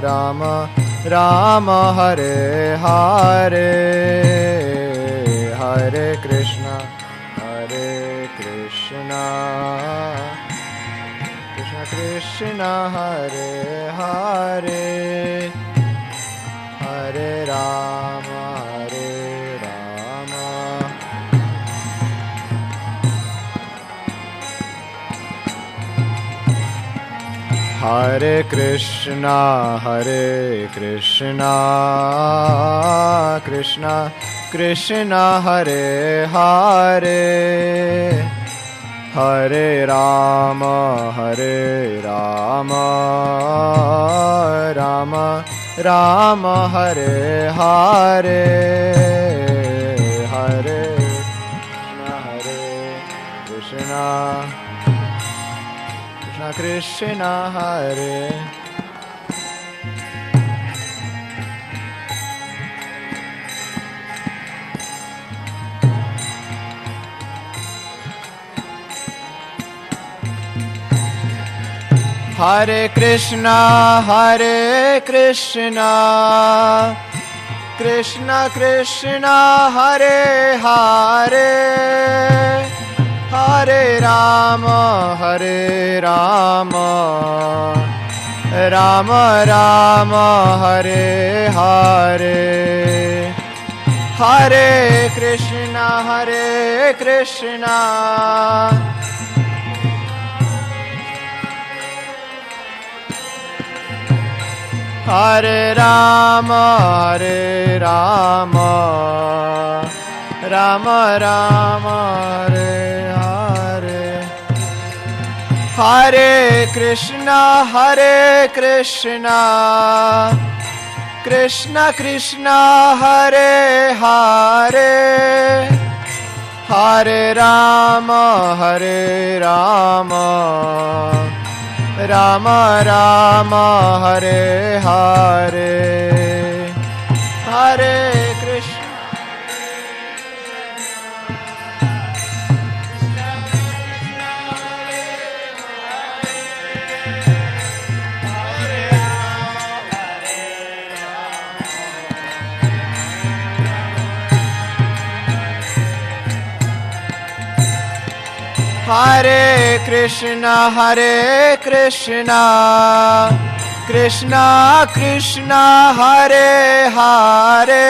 राम राम हरे हरे हरे कृष्णा कृष्ण कृष्ण हरे हरे हरे राम हरे कृष्णा कृष्ण कृष्ण हरे हरे हरे राम राम राम हरे हरे हरे कृष्ण कृष्ण हरे हरे कृष्णा कृष्ण कृष्ण हरे हरे हरे राम राम राम हरे हरे हरे कृष्णा हरे राम राम राम हरे हरे हरे कृष्णा कृष्ण कृष्ण हरे हरे हरे राम राम राम हरे हरे हरे कृष्ण हरे कृष्णा कृष्ण कृष्ण हरे हरे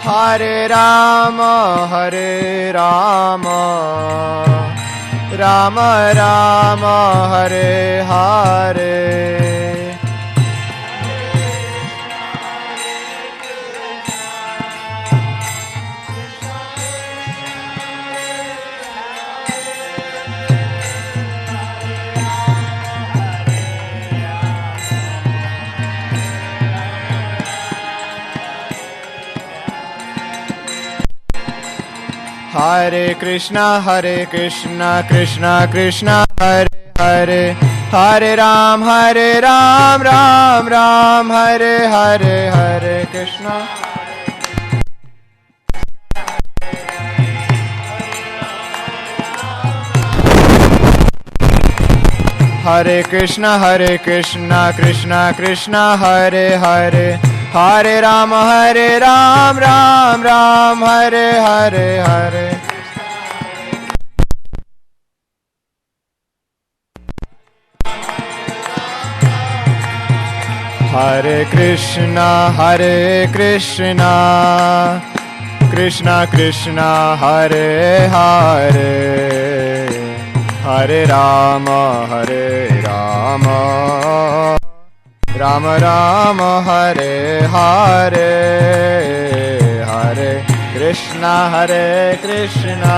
हरे राम राम राम हरे हरे हरे कृष्णा कृष्ण कृष्ण हरे हरे हरे राम राम राम हरे हरे हरे कृष्णा हरे कृष्णा कृष्ण कृष्ण हरे हरे हरे राम राम राम हरे हरे हरे हरे कृष्णा कृष्ण कृष्ण हरे हरे हरे राम राम राम हरे हरे हरे कृष्णा हरे Krishna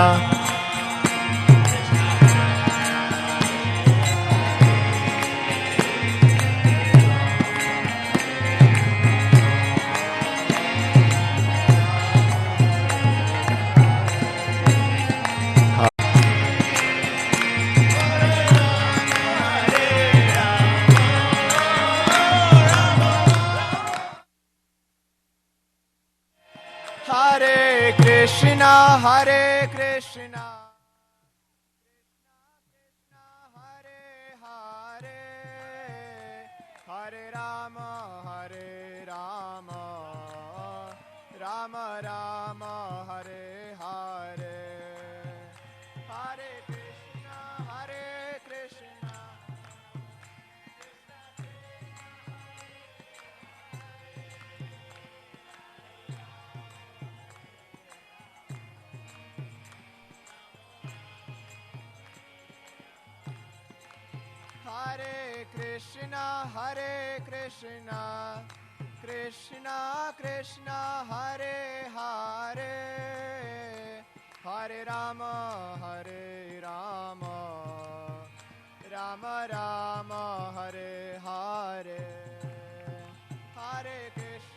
Hare Hare Ram, Hare Ram, Rama Rama, Hare Hare, Hare Krishna, Hare Krishna, Hare Krishna, Hare Krishna, Krishna Krishna, Hare Hare, Hare Rama, Hare Rama, Rama Rama, Hare Hare, Hare Krishna.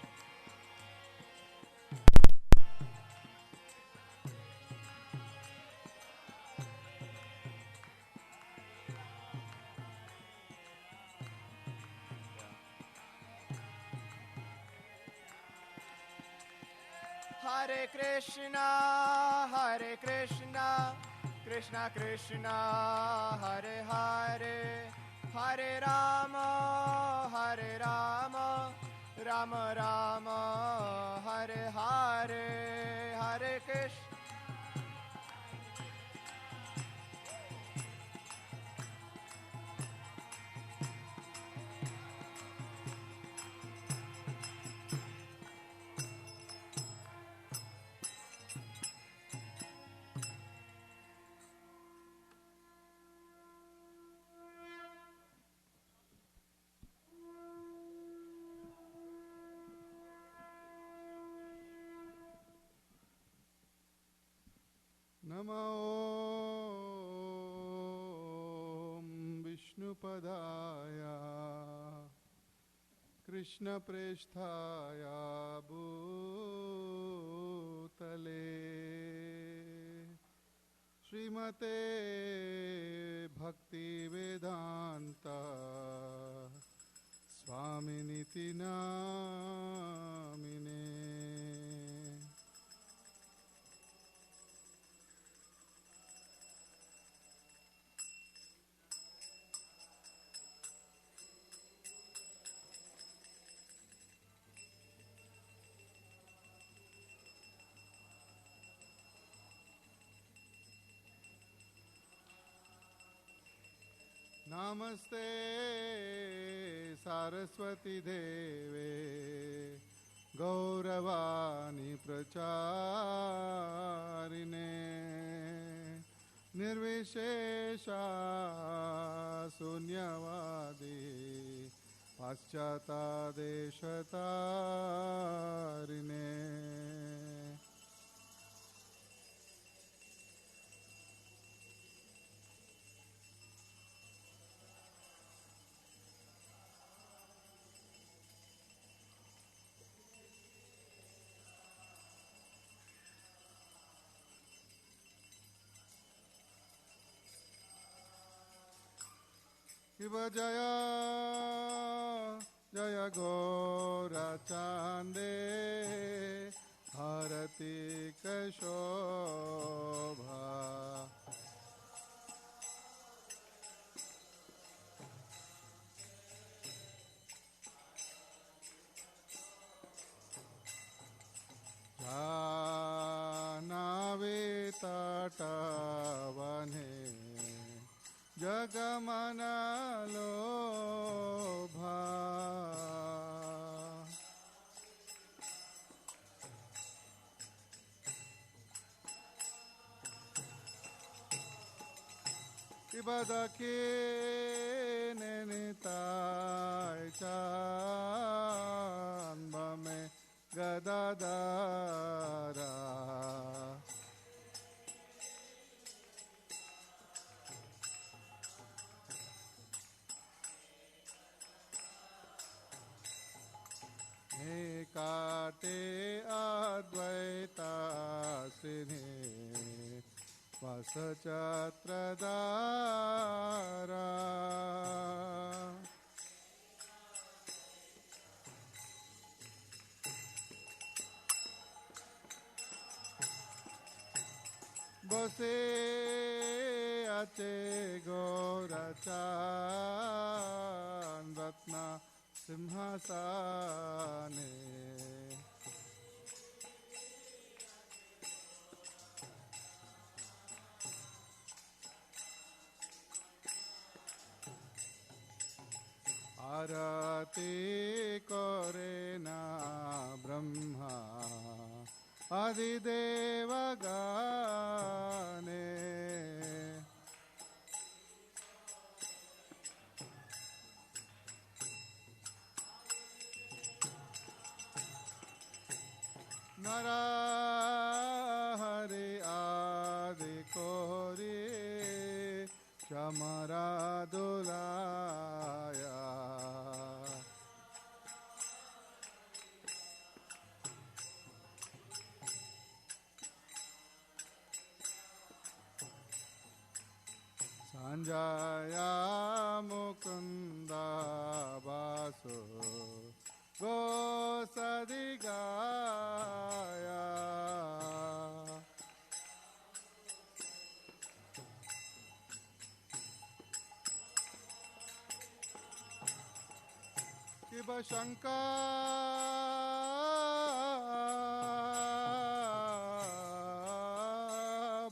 Hare Krishna, Hare Krishna, Krishna Krishna, Hare Hare, Hare Rama, Hare Rama, Rama Rama, Hare Hare, Hare Krishna. नमो विष्णुपदाय कृष्णप्रेष्ठाय भूतले श्रीमते भक्तिवेदान्त स्वामिनिति नामिने। नमस्ते सारस्वती देवे गौरवाणी प्रचारिणे निर्विशेषा शून्यवादी पाश्चात्देशतारिणे शिव जय जय गौरचांदे भारती कशोभा जानावे तटवने जगमना लोभा इबदके निताय चांद में गदादारा काटे अद्वैता सिने वसचत्रदारा बसे अचे गौरचान रत्ना सिंहासने आरती करे ना ब्रह्मा आदिदेव गाने नरहरि आदि कोरी चमरा दुलाया संजया मुकुंदा बासु गोसदि गाया शिव शंकर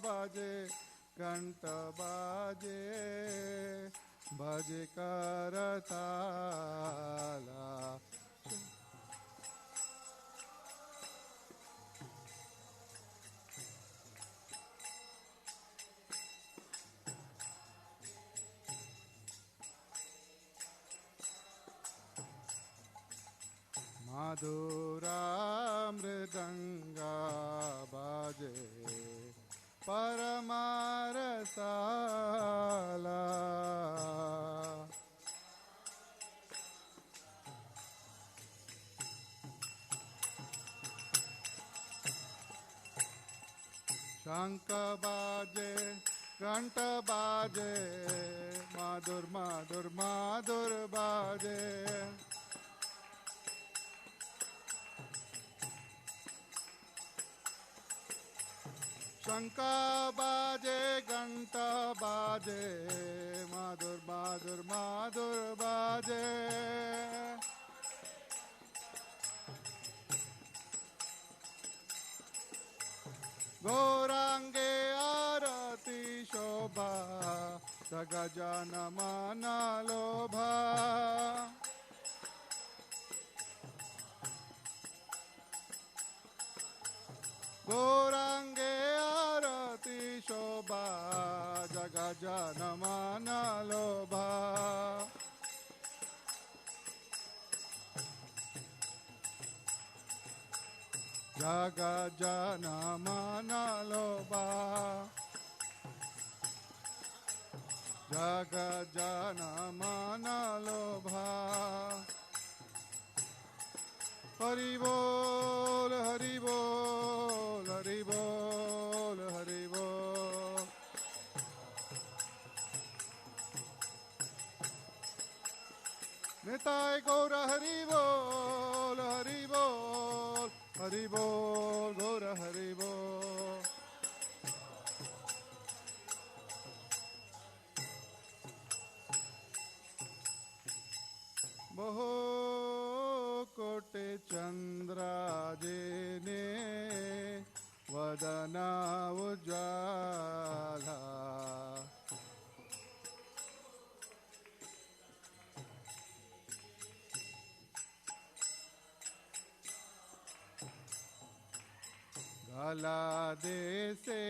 बाजे घंट बाजे बाजे करताला मधुरा मृदंगा बाजे परमारसाला शंख बाजे घंट बाजे माधुर माधुर माधुर बाजे शंख बाजे घंटा बाजे माधुर माधुर माधुर बाजे गौरांगे आरती शोभा सगजान माना लोभा गौरांगे आरती शोभा जगजान माना लोभा जगजान माना लोभा जगजान माना लोभा हरि बोल हरि बोल हरि बोल हरि बोल निताय गौर हरि बोल हरि बोल हरि बोल गौर हरि बोल बहु कोटि चंद्रा जिने वदना उजाला गला दे से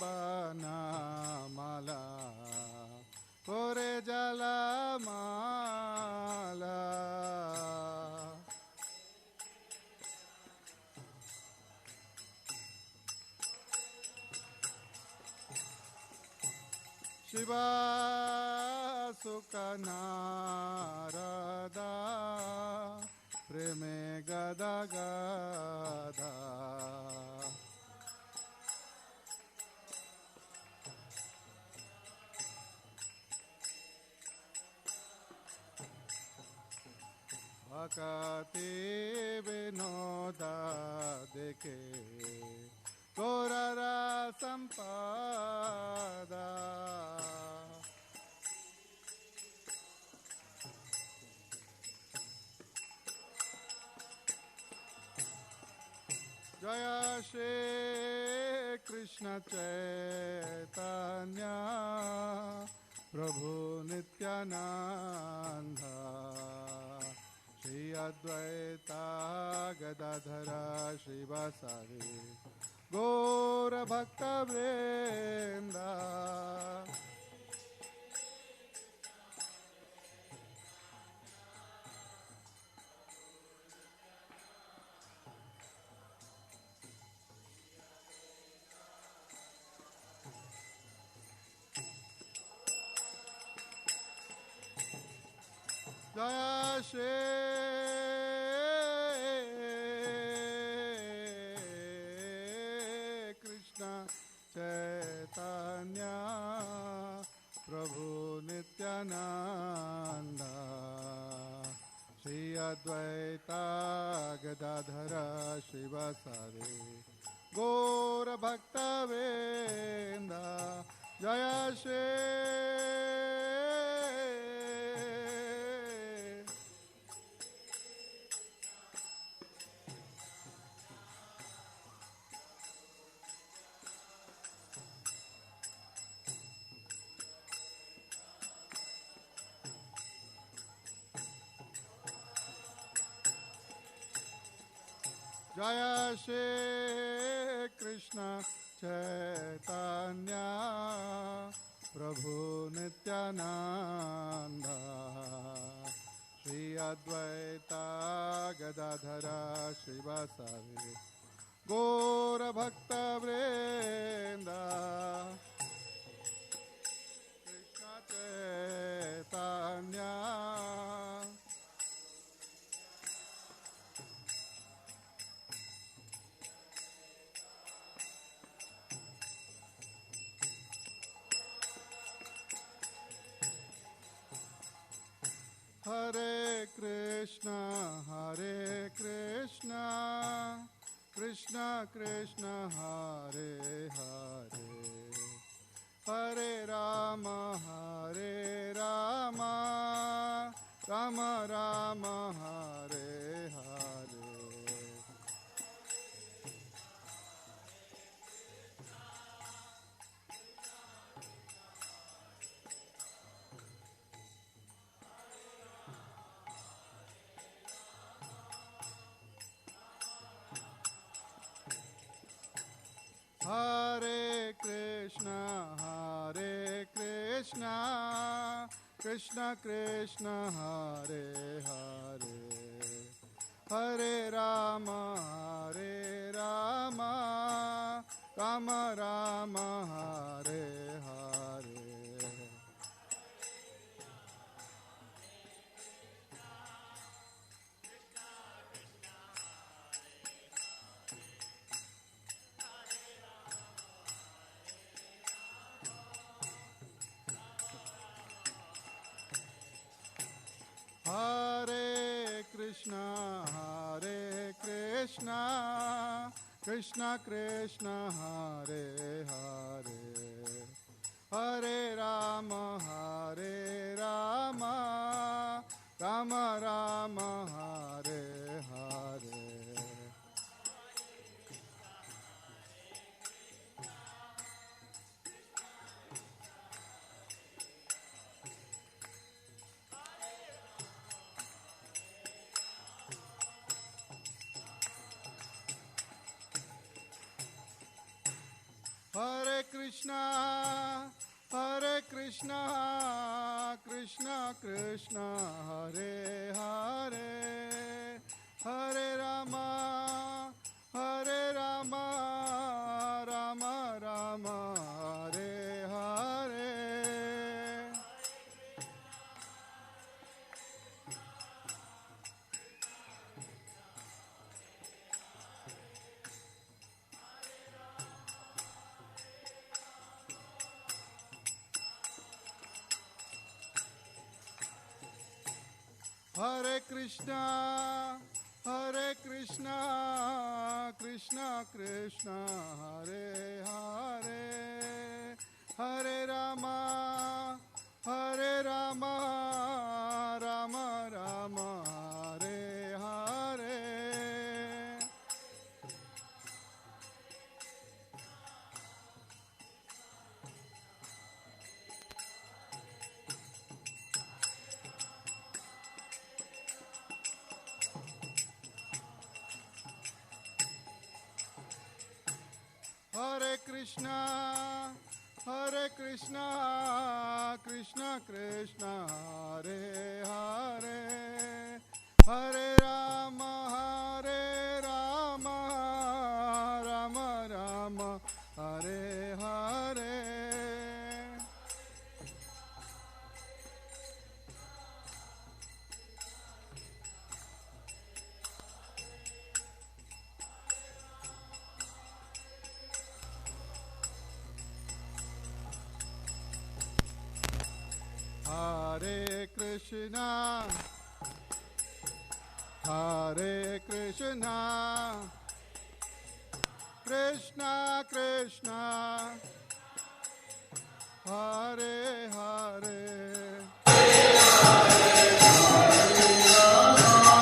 बना माला कोरे जला माला शिवा सुख नारदा प्रेमे गदा गदा भक्ति विनोदा देखे गौररा संपादा जय श्री कृष्ण चैतन्य प्रभु नित्यानंद श्री अद्वैता गदाधर श्रीवासादि गौर भक्तवृंद जय श्री कृष्ण चैतन्य प्रभु नित्यानंद श्री अद्वैता गदाधर श्रीवासादि गौर भक्तवृंद जय श्री जय श्री कृष्ण चैतन्य प्रभु नित्यानंद श्री अद्वैता गदाधर श्रीवासादि गौर भक्तवृंद कृष्ण चैतन्य हरे Krishna Krishna Krishna Hare Hare Hare Ram Ram Ram Hare Hare Hare Krishna Krishna Krishna Hare Hare Hare Ram Ram Ram Hare Hare Hare Krishna Krishna Krishna Hare Hare Hare Ram Ram Ram Hare Hare Hare Krishna Krishna Krishna Hare Hare Hare Rama Ram Ram Hare Hare Hare Krishna Krishna Krishna Hare Hare Hare Rama Ram Ram Hare Hare Krishna, Krishna Krishna, Hare Hare, Hare Rama, Rama Rama, Hare Hare. Hare Krishna, Hare Krishna, Krishna Krishna, Hare Hare,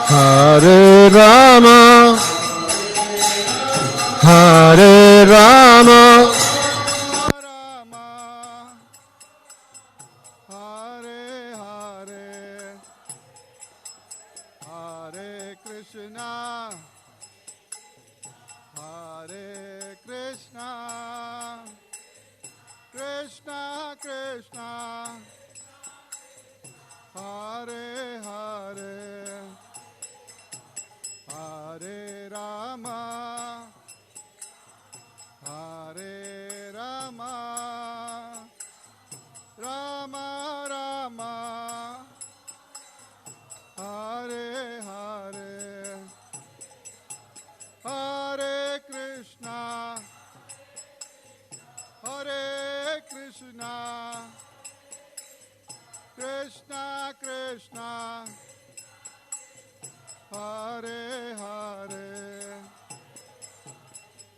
Hare Rama, Hare Rama, Rama, Hare Hare, Hare Krishna, Hare Krishna, Krishna Krishna, Hare Hare, Hare Rama, Hare Rama, Rama Rama, Hare Hare, Hare Krishna, Hare Krishna, Krishna Krishna, Hare Hare,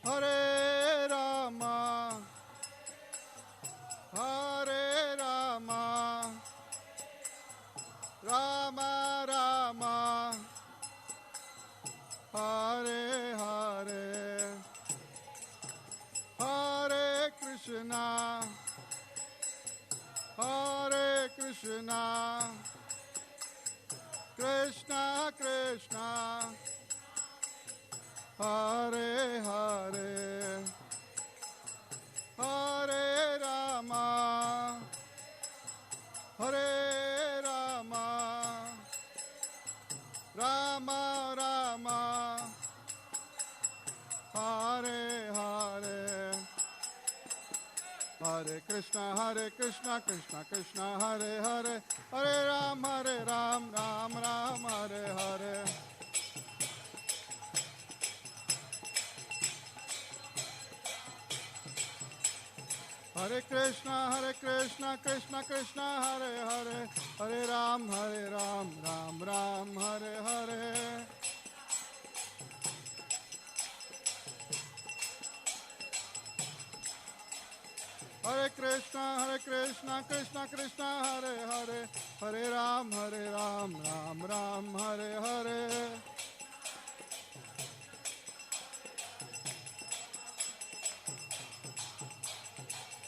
Hare Rama, Hare Rama, Rama Rama, Hare Hare, Hare Krishna, Hare Krishna, Krishna Krishna, Hare Hare, Hare Rama, Hare Rama, Rama Rama, Hare Hare, Hare Krishna, Krishna Krishna, Hare Hare, Hare Ram, Ram Ram, Hare Hare. Hare Krishna, Krishna Krishna, Hare Hare, Hare Ram, Ram Ram, Hare Hare. Hare Krishna, Krishna Krishna, Hare Hare, Hare Ram, Ram Ram, Hare Hare.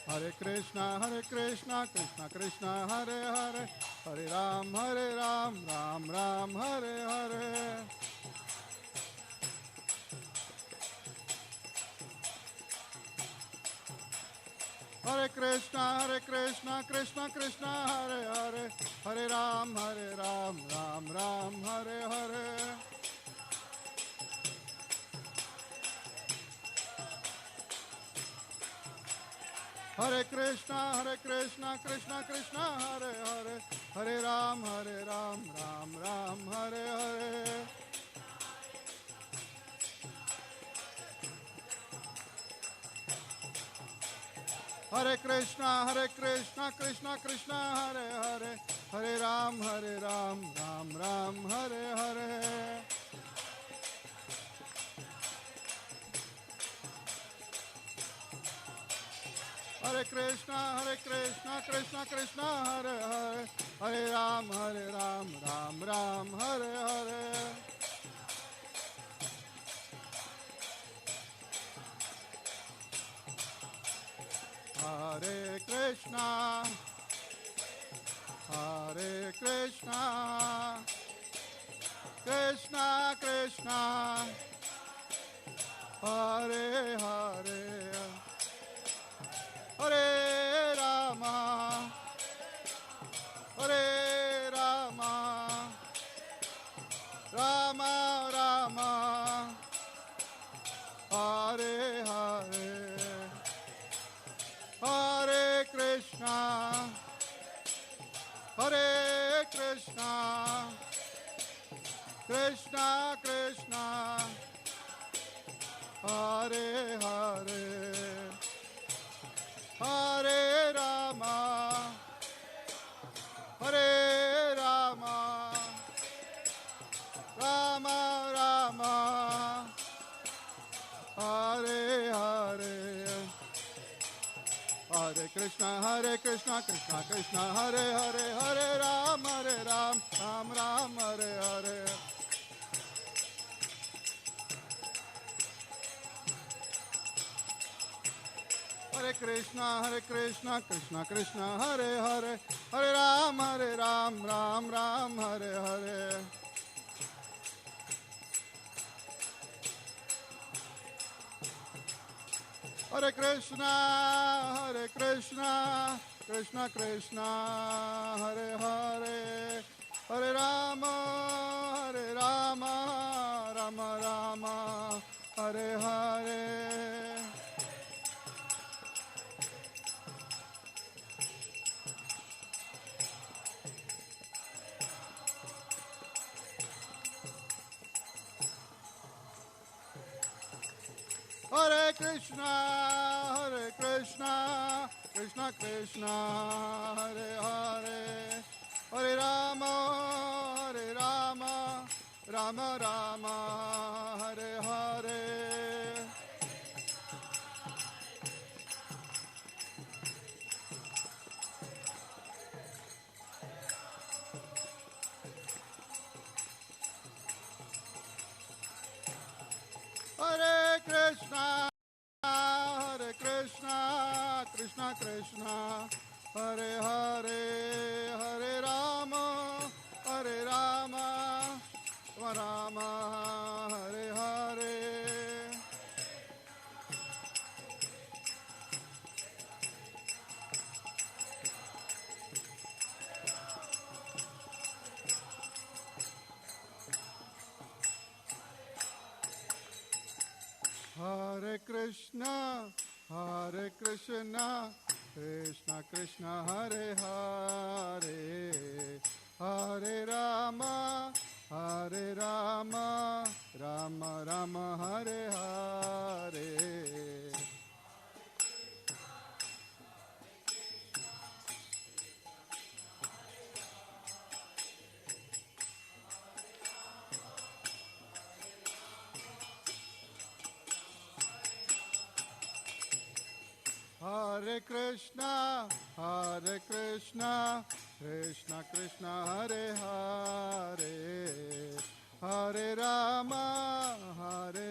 Hare Krishna, Krishna Krishna, Hare Hare, Hare Ram, Ram Ram, Hare Hare. Hare Krishna, Krishna Krishna, Hare Hare, Hare Ram, Ram Ram, Hare Hare. Hare Krishna, Krishna Krishna, Hare Hare, Hare Ram, Ram Ram, Hare Hare. Hare Krishna, Krishna Krishna, Hare Hare, Hare Ram, Ram Ram, Hare Hare. Hare Krishna, Krishna Krishna, Hare Hare, Hare Ram, Ram Ram, Hare Hare. Hare Krishna, Hare Krishna, Krishna Krishna, Hare Hare, Hare Rama, Hare Rama, Rama Rama, Hare Hare, Hare Krishna, Hare Krishna, Krishna Krishna, Hare Hare, Hare Rama, Hare Rama, Rama Rama, Hare Hare, Hare Krishna, Krishna Krishna, Hare Hare, Hare Ram, Ram Ram, Hare Hare. Hare Krishna, Krishna Krishna, Hare Hare, Hare Ram, Ram Ram, Hare Hare. Hare Krishna, Krishna Krishna, Hare Hare, Hare Rama, Rama Rama, Hare Hare. Hare Krishna, Krishna Krishna, Hare Hare, Hare Rama, Rama Rama, Hare Hare. Hare Krishna, Krishna Krishna, Hare Hare, Hare Rama, Rama Rama, Hare Hare. Hare Krishna, Krishna Krishna, Hare Hare, Hare Rama, Rama Rama, Hare Hare. Hare Krishna, Krishna Krishna, Hare Hare, Hare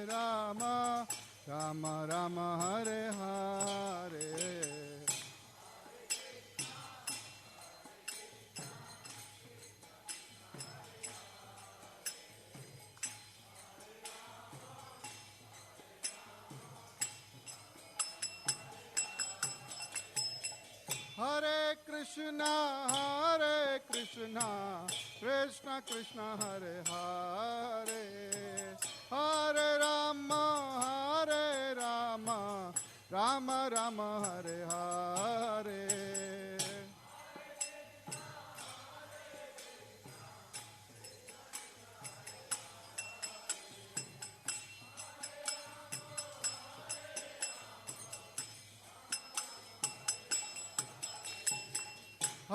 Rama, Rama Rama, Hare Hare. Hare Krishna, Krishna Krishna, Hare Hare, Hare Rama, Rama Rama, Hare Hare.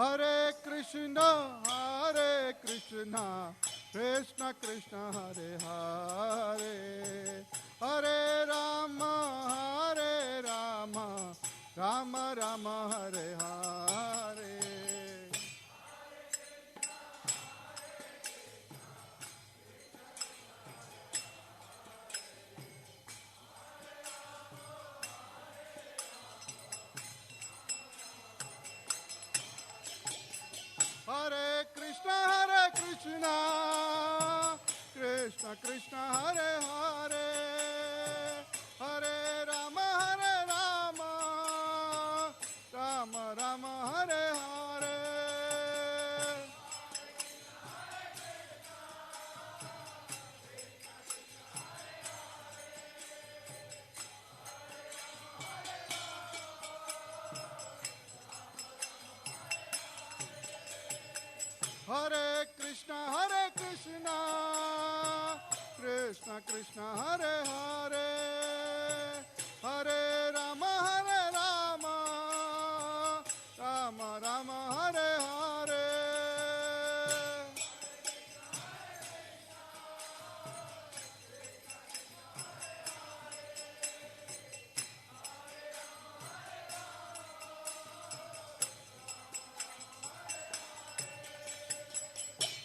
Hare Krishna, Krishna Krishna, Hare Hare, Hare Rama, Rama Rama, Hare Hare. Hare Krishna, Krishna Krishna, Hare Hare, Hare Rama, Krishna Hare Hare, Hare Rama, Rama Rama, Hare Hare.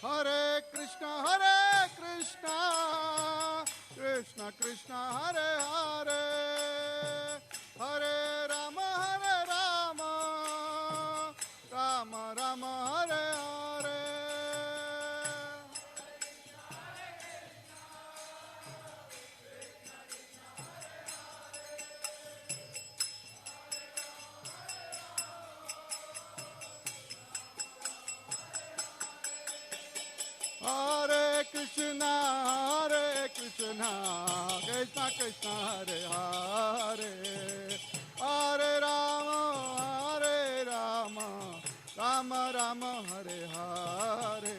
Hare Krishna, Krishna Krishna, Hare Hare, Hare Rama, Rama Rama, Hare Hare. Hare Krishna, Krishna Krishna, Hare Hare, Hare Rama, Rama Rama, Hare Hare.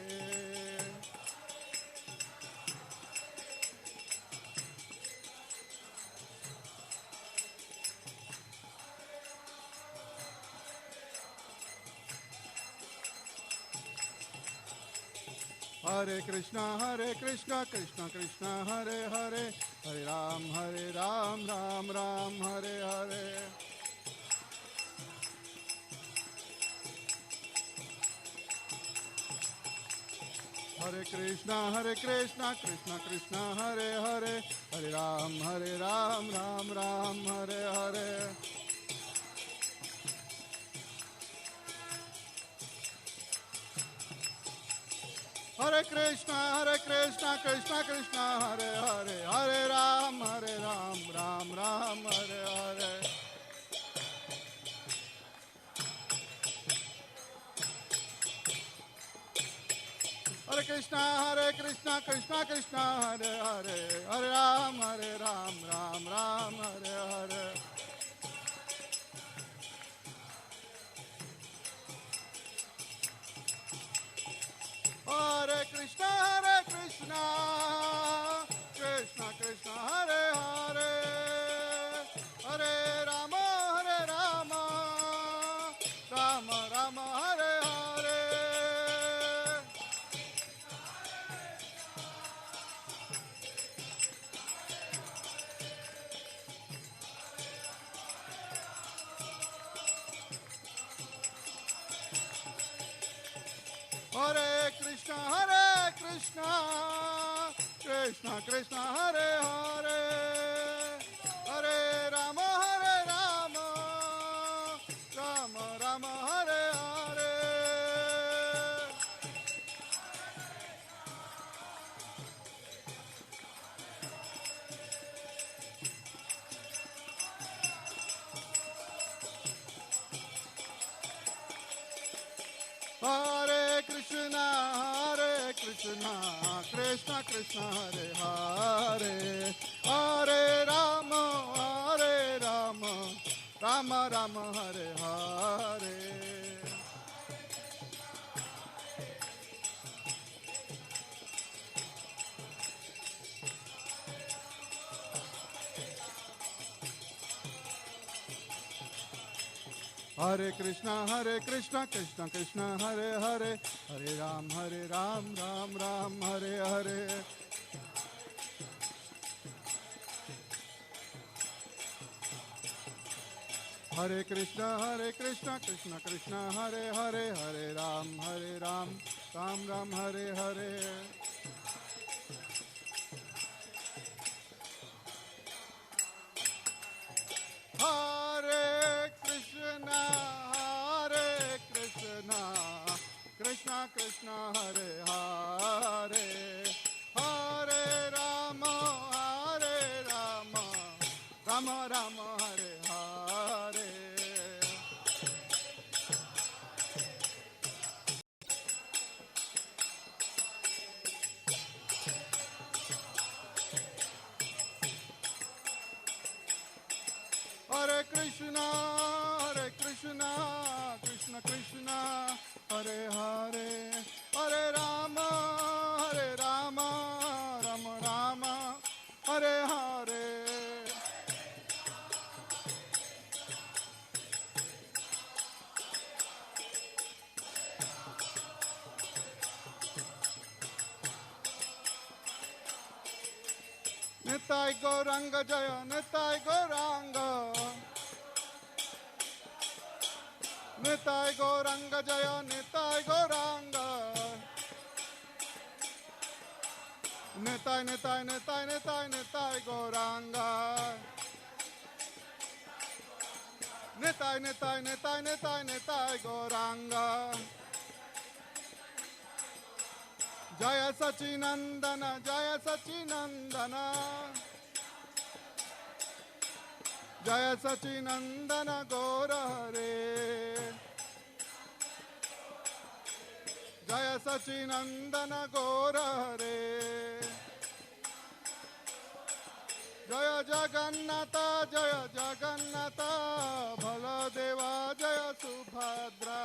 Hare Krishna, Krishna Krishna, Hare Hare, Hare Ram, Ram Ram, Hare Hare. Hare Krishna, Krishna Krishna, Hare Hare, Hare Ram, Ram Ram, Hare Hare. Hare Krishna, Krishna Krishna, Hare Hare, Hare Ram, Ram Ram, Hare Hare. Hare Krishna, Krishna Krishna, Hare Hare, Hare Ram, Ram Ram, Hare Hare. Hare Krishna, Krishna Krishna, Hare Hare, Hare Rama, Rama Rama, Hare Hare. Hare Krishna, Krishna Krishna, Hare Hare, Hare Rama, Rama Rama, Hare Hare. Hare Krishna, Krishna Krishna, Hare Hare, Hare Rama, Rama Rama, Hare Hare. Hare Krishna, Krishna Krishna, Hare Hare, Hare Ram, Ram Ram, Hare Hare. Hare Krishna, Krishna Krishna, Hare Hare, Hare Ram, Ram Ram, Hare Hare. Hare Krishna, Krishna Krishna, Hare Hare, Hare Rama, Rama Rama, Hare Hare. Hare Krishna, Krishna Krishna, Hare Hare, Hare Rama, Rama Rama, Nitai Gauranga Jaya, Nitai Gauranga. Nitai Gauranga Jaya, Nitai Gauranga. Nitai, Nitai, Nitai, Nitai, Nitai Gauranga. Nitai, Nitai, Nitai, Nitai, Nitai Gauranga. Jaya Sachinandana, Jaya Sachinandana. Jaya Sachinandana Gaura Hare. Jaya Sachinandana Gaura Hare. Jaya Jagannatha, Jaya Jagannatha. Baladeva, Jaya Subhadra.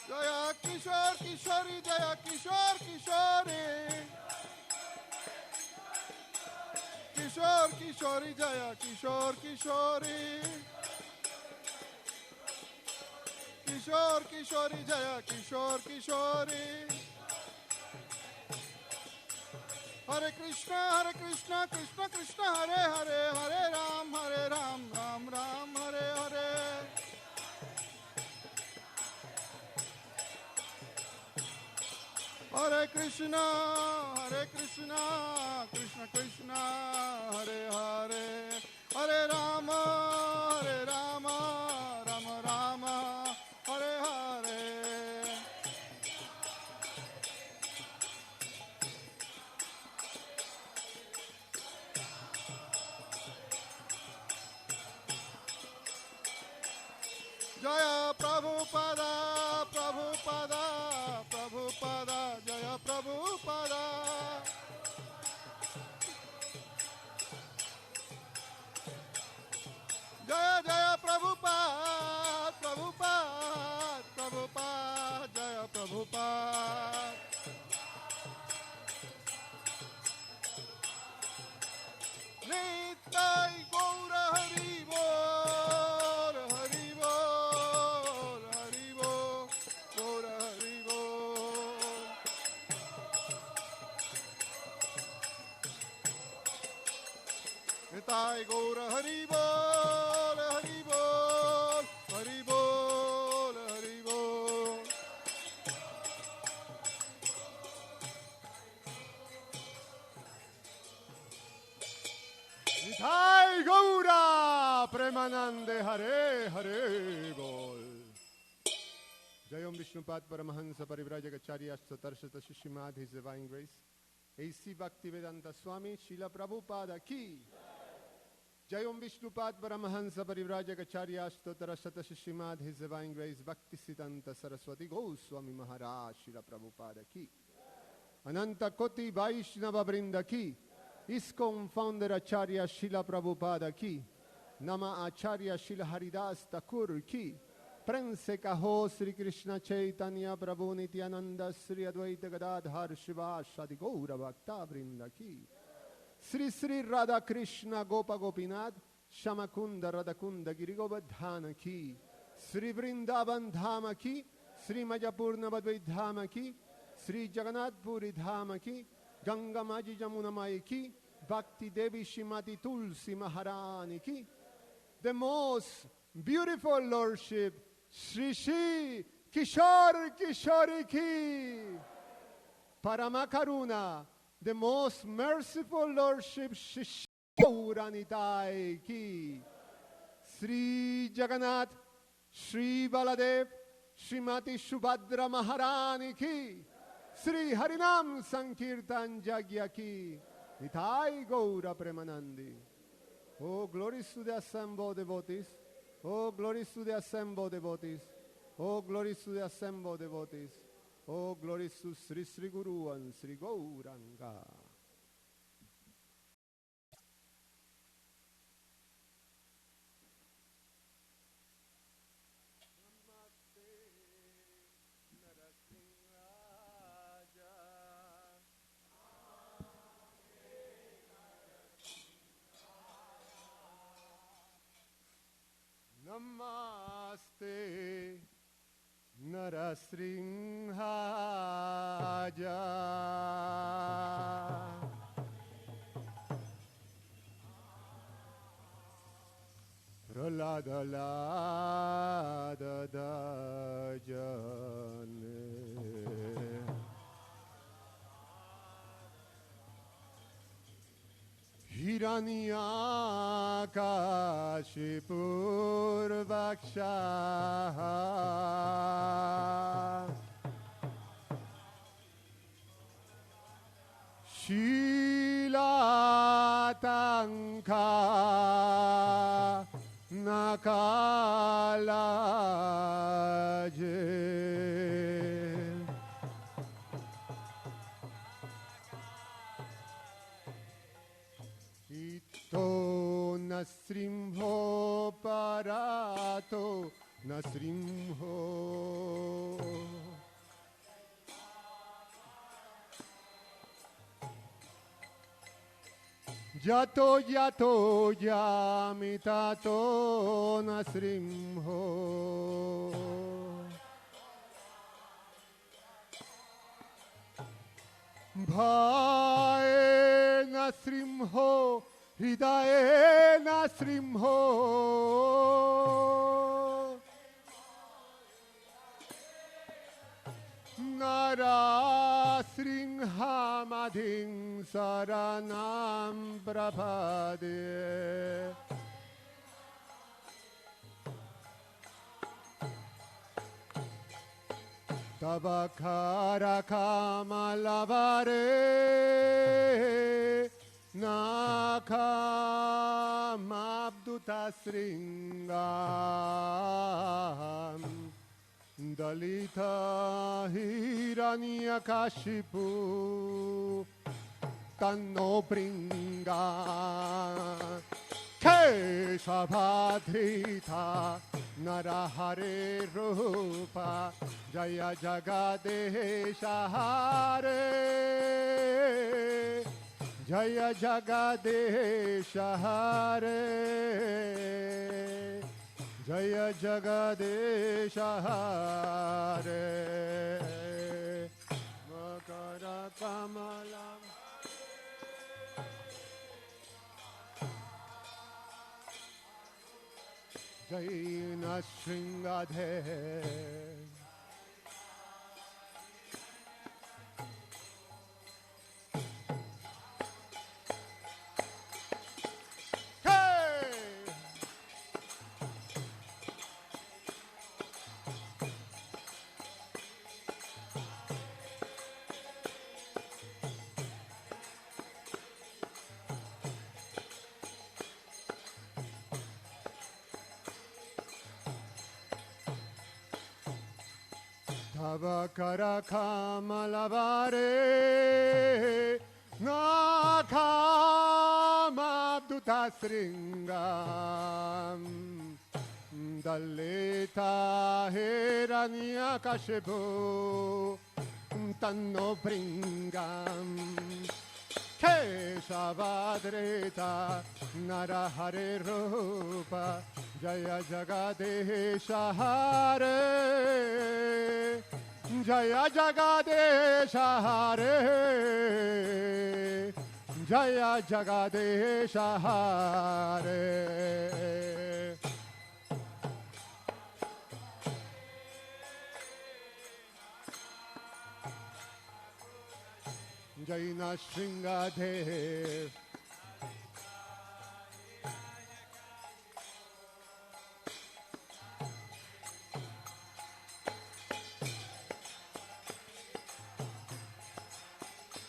Jaya Kishore Kishori, Jaya Kishore Kishori. Kishore Kishori, Jaya Kishore Kishori. Kishore Kishori, Jaya Kishore Kishori. Hare Krishna, Krishna Krishna, Hare Hare, Hare Ram, Ram Ram, Hare Hare. Hare Krishna, Krishna Krishna, Hare Hare, Hare Rama, Rama Rama, Hare Hare. Jaya Prabhupada, Prabhupada, Prabhupada, Jaya Prabhupada. Jaya Jaya Prabhupada, Prabhupada, Prabhupada, Jaya Prabhupada. Nitai Gaura Hari Bol, Hari Bol, Hari Bol, Gaura Hari Bol. Nitai Gaura Hari Bol, Hari Bol, Hari Bol, Hari Bol. Nitai Gaura Premanande Hare Hare Bol. Jayom Vishnupad Paramahansa Parivrajagacharya Satarshata Shishimad, His Divine Grace. A.C. Bhaktivedanta Swami Srila Prabhupada Ki. Jayom Vishnupad Paramahansa Parivrajagacharya Satarshata Shishimad, His Divine Grace. Bhakti Siddhanta Saraswati Goswami Maharaj Srila Prabhupada Ki. Ananta Koti Vaishnava Vrinda Ki. ISKCON founder Acharya Srila Prabhupada Ki. Nama Acharya Srila Haridas Thakur Ki. Prince Kaho Sri Krishna Chaitanya Prabhu Nityananda Sri Advaita Gadadhar Shiva Shadi Gaura Bhakta Vrinda Ki. Sri Sri Radha Krishna Gopa Gopinath Shamakunda Radhakunda Girigobadhana Ki. Sri Vrindavan Dhama Ki. Sri Majapurna Badvai Dhama Ki. Sri Jagannath Puri Dhama Ki. Ganga Maji Jamuna Mai Ki. Bhakti Devi Shrimati Tulsi Maharani Ki. The most beautiful Lordship Shri Shri Kishore Kishori Ki. Paramakaruna, the most merciful Lordship Shri Shri Gauranitai Ki. Sri Jagannath, Sri Baladev, Srimati Subhadra Maharani Ki. Sri Harinam Sankirtan Jagya Ki. Nitai Gaura Premanandi. Oh, glories to the assembled devotees. Oh, glories to the assembled devotees. Oh, glories to the assembled devotees. Oh, glories to Sri Sri Guru and Sri Gauranga. Namaste Narasinghaja. Raja. Pralada lada da jane. Hiranyakashipur Vaksha Shilatanka Nakalaje Ito Nasrimho Parato Nasrimho Jato Jato Jamitato Nasrimho Bhae Nasrimho Hidaye Nasrimho Narasringhamadhin Saranam Prabhade Tabakara Kamalavare Nakamabduta Sringam Dalita Hiranyakashipu Tanno Bringa Keshavadrita Narahare Rupa Jaya Jagadesha Hare Jaya Jagadesha Hare Jaya Jagadesha Hare Makara Kamalam Jaina Shringadhe Tavakara Kamalavare Nakamabduta Sringam Daleta Hiranyakashipu Tanno Bringam Keshavadrita Narahare Rupa Jaya Jagadesha Hare Jaya Jagadesha Hare Jaya Jagadesha Hare Jaina Shringadev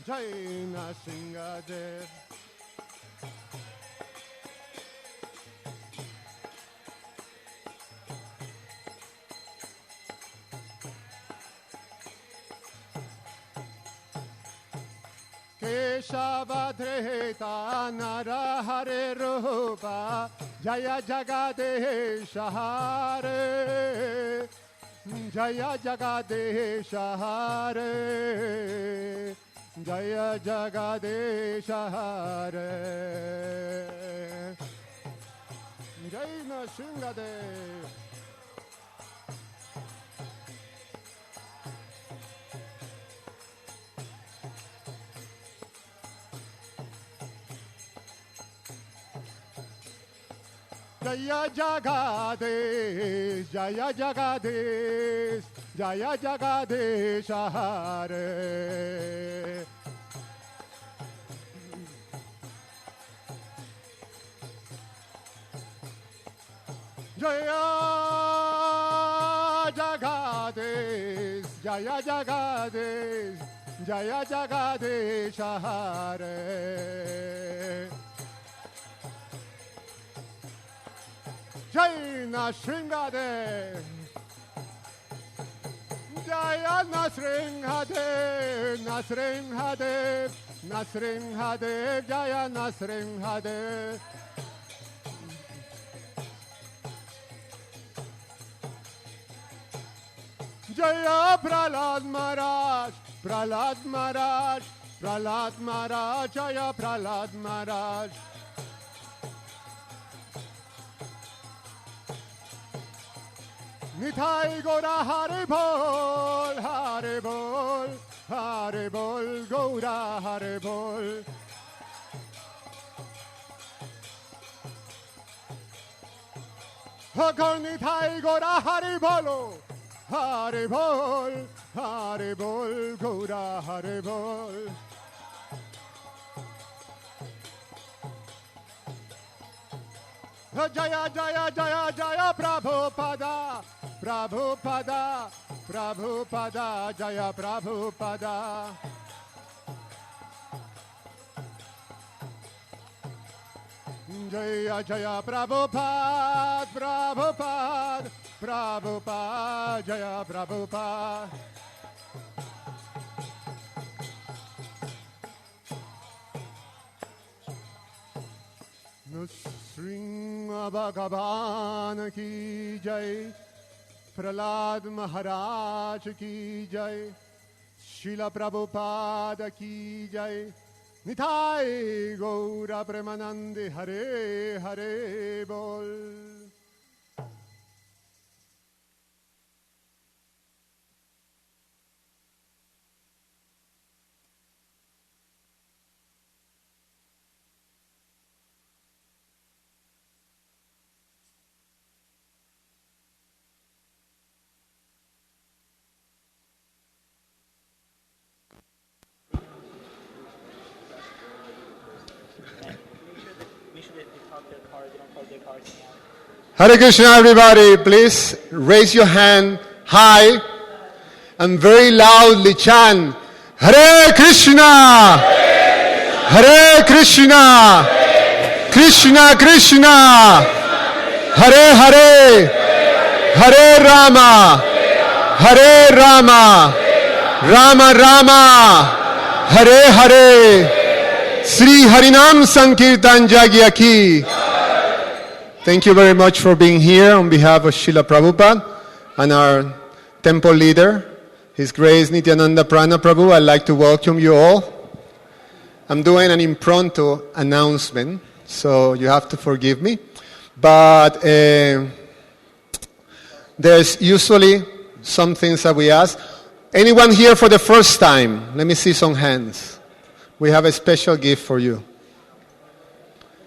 Jaina Shringadev Keshavadreta Narahare Rupa Jaya Jagadesha Hare Jaya Jagadesha Hare Jaya Jagadesha Hare Jaina Shringadev Jaya Jagadish, Jaya Jagadish, Jaya Jagadish Hare. Jaya Jagadish, Jaya Jagadish, Jaya Jagadish Hare. Jai Nasringadev, Jaya Nasringadev, Nasringadev, Nasringadev, Jaya Nasringadev. Jaya Prahlad Maharaj, Prahlad Maharaj, Prahlad Maharaj, Jaya Prahlad Maharaj. Nithai Gora Hare Bol, Hare Bol, Hare Bol, Gora Hare Bol. Hakar Nithai Gora Hare Bolo, Hare Bol, Hare Bol, Gora Hare Bol. Jaya Jaya Jaya Jaya Prabhupada, Prabhupada, Prabhupada, Jaya Prabhupada. Jaya Jaya Prabhupada, Prabhupada, Prabhupada, Jaya Prabhupada. Nrsimha Bhagavan ki jai, Prahlad Maharaj ki jai, Srila Prabhupada ki jai, Nithai Gaura Premanande Hare Hare Bol. Hare Krishna, everybody. Please raise your hand high and very loudly chant Hare Krishna, Hare Krishna, Krishna Krishna, Hare Hare, Hare Rama, Hare Rama, Rama Rama, Hare Hare. Sri Harinam Sankirtan Jagya Ki. Thank you very much for being here on behalf of Srila Prabhupada and our temple leader, His Grace Nityananda Prana Prabhu. I'd like to welcome you all. I'm doing an impromptu announcement, so you have to forgive me. But there's usually some things that we ask. Anyone here for the first time? Let me see some hands. We have a special gift for you.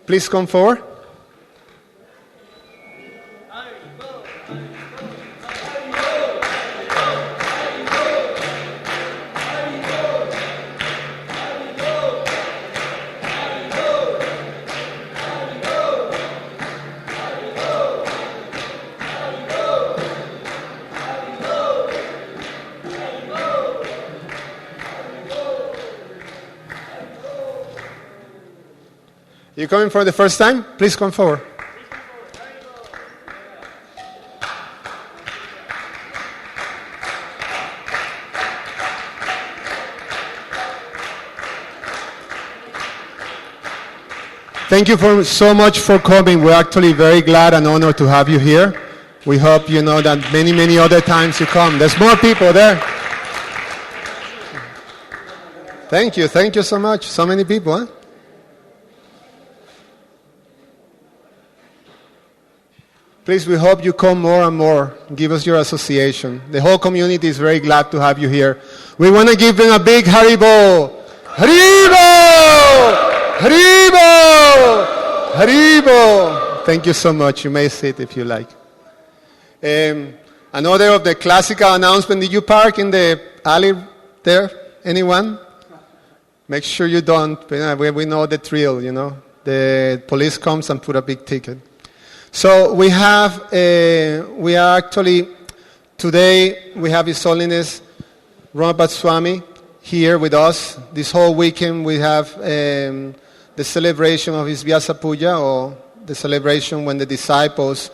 Please come forward. You coming for the first time? Please come forward. Thank you so much for coming. We're actually very glad and honored to have you here. We hope you know that many, many other times you come. There's more people there. Thank you so much. So many people, huh? Please, we hope you come more and more. Give us your association. The whole community is very glad to have you here. We want to give them a big Haribo. Haribo! Haribo! Haribo! Thank you so much. You may sit if you like. Another of the classical announcement. Did you park in the alley there? Anyone? Make sure you don't. We know the drill, you know. The police comes and put a big ticket. So we are actually, today we have His Holiness Ramapad Swami here with us. This whole weekend we have the celebration of his Vyasa Puja, or the celebration when the disciples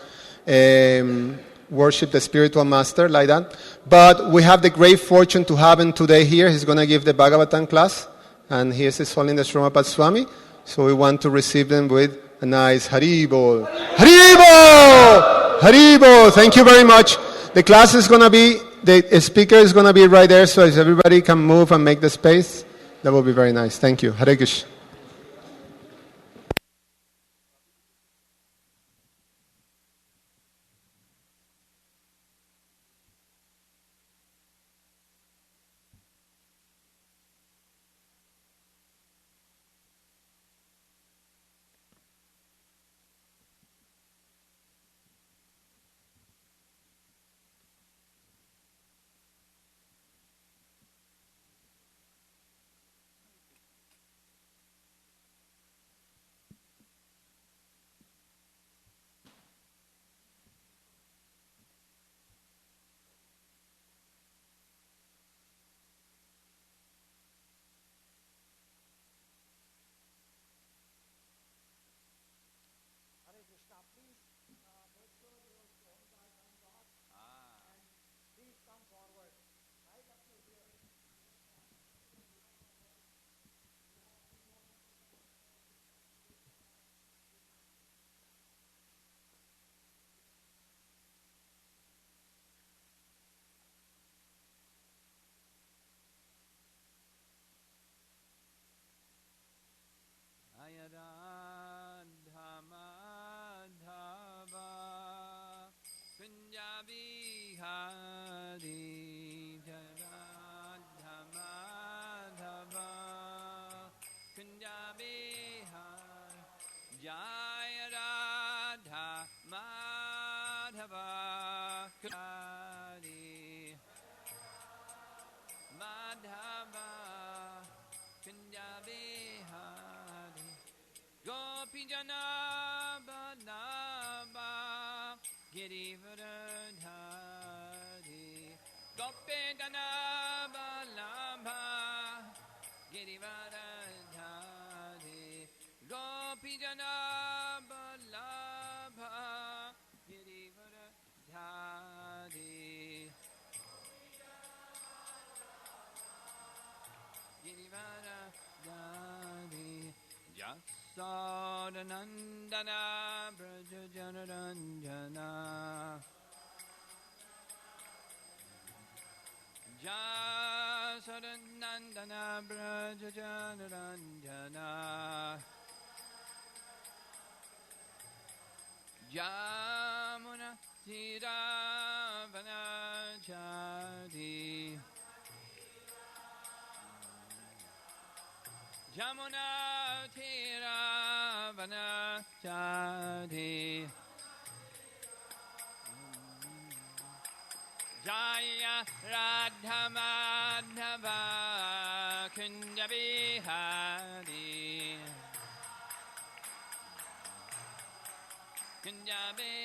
worship the spiritual master, like that. But we have the great fortune to have him today here. He's going to give the Bhagavatam class, and here's His Holiness Ramapad Swami. So we want to receive them with a nice Haribol. Haribol! Haribol! Thank you very much. The class is going to be, the speaker is going to be right there, so if everybody can move and make the space, that will be very nice. Thank you. Hare Krishna. Nandana Braja Janaranjana Jasadanandana Braja Janaranjana Jamuna Siravana Jamuna Thiravana Chadi Jaya Radha Madhava Kunja Bihari Kunja Bihari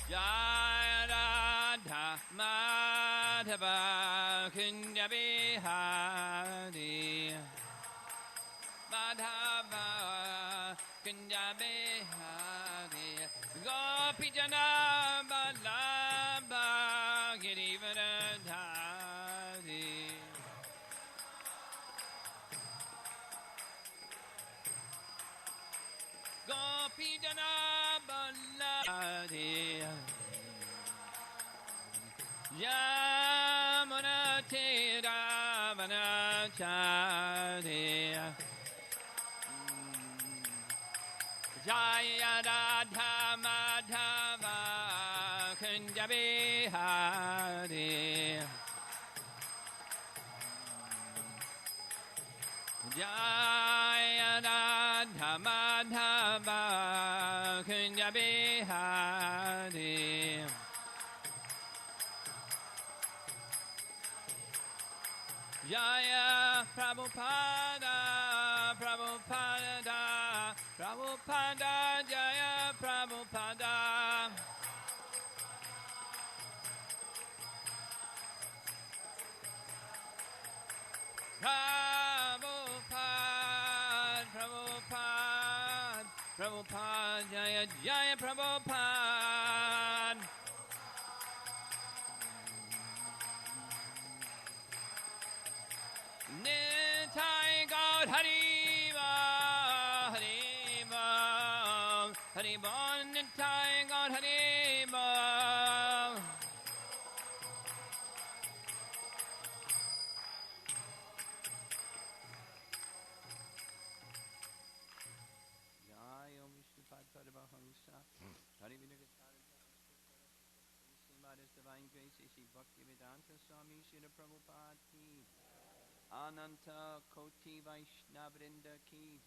Jaya Radha Madhava Kunja Bihari Madhava Kunja Bihari Gopi Jana Balabha Girivardhari Gopi Jana Balabhari Yamuna Thiravana Chari Jaya Radha Madhava Kunja Bihari Jaya Radha Madhava Kunja Jaya Prabhupada, Prabhupada, Prabhupada, Jaya Prabhupada. Prabhupada, Prabhupada, Prabhupada, Jaya Jaya Prabhupada. Nitai Gaud Hariva, Hariva, Hariva, Nitai Gaud Hariva. Jai Om Vishnupada Paramahamsa, Harivinagachari, His Divine Grace, Shri Bhaktivedanta Swami, Srila Prabhupada Ki. Ananta Koti Vaishnavrinda Ki,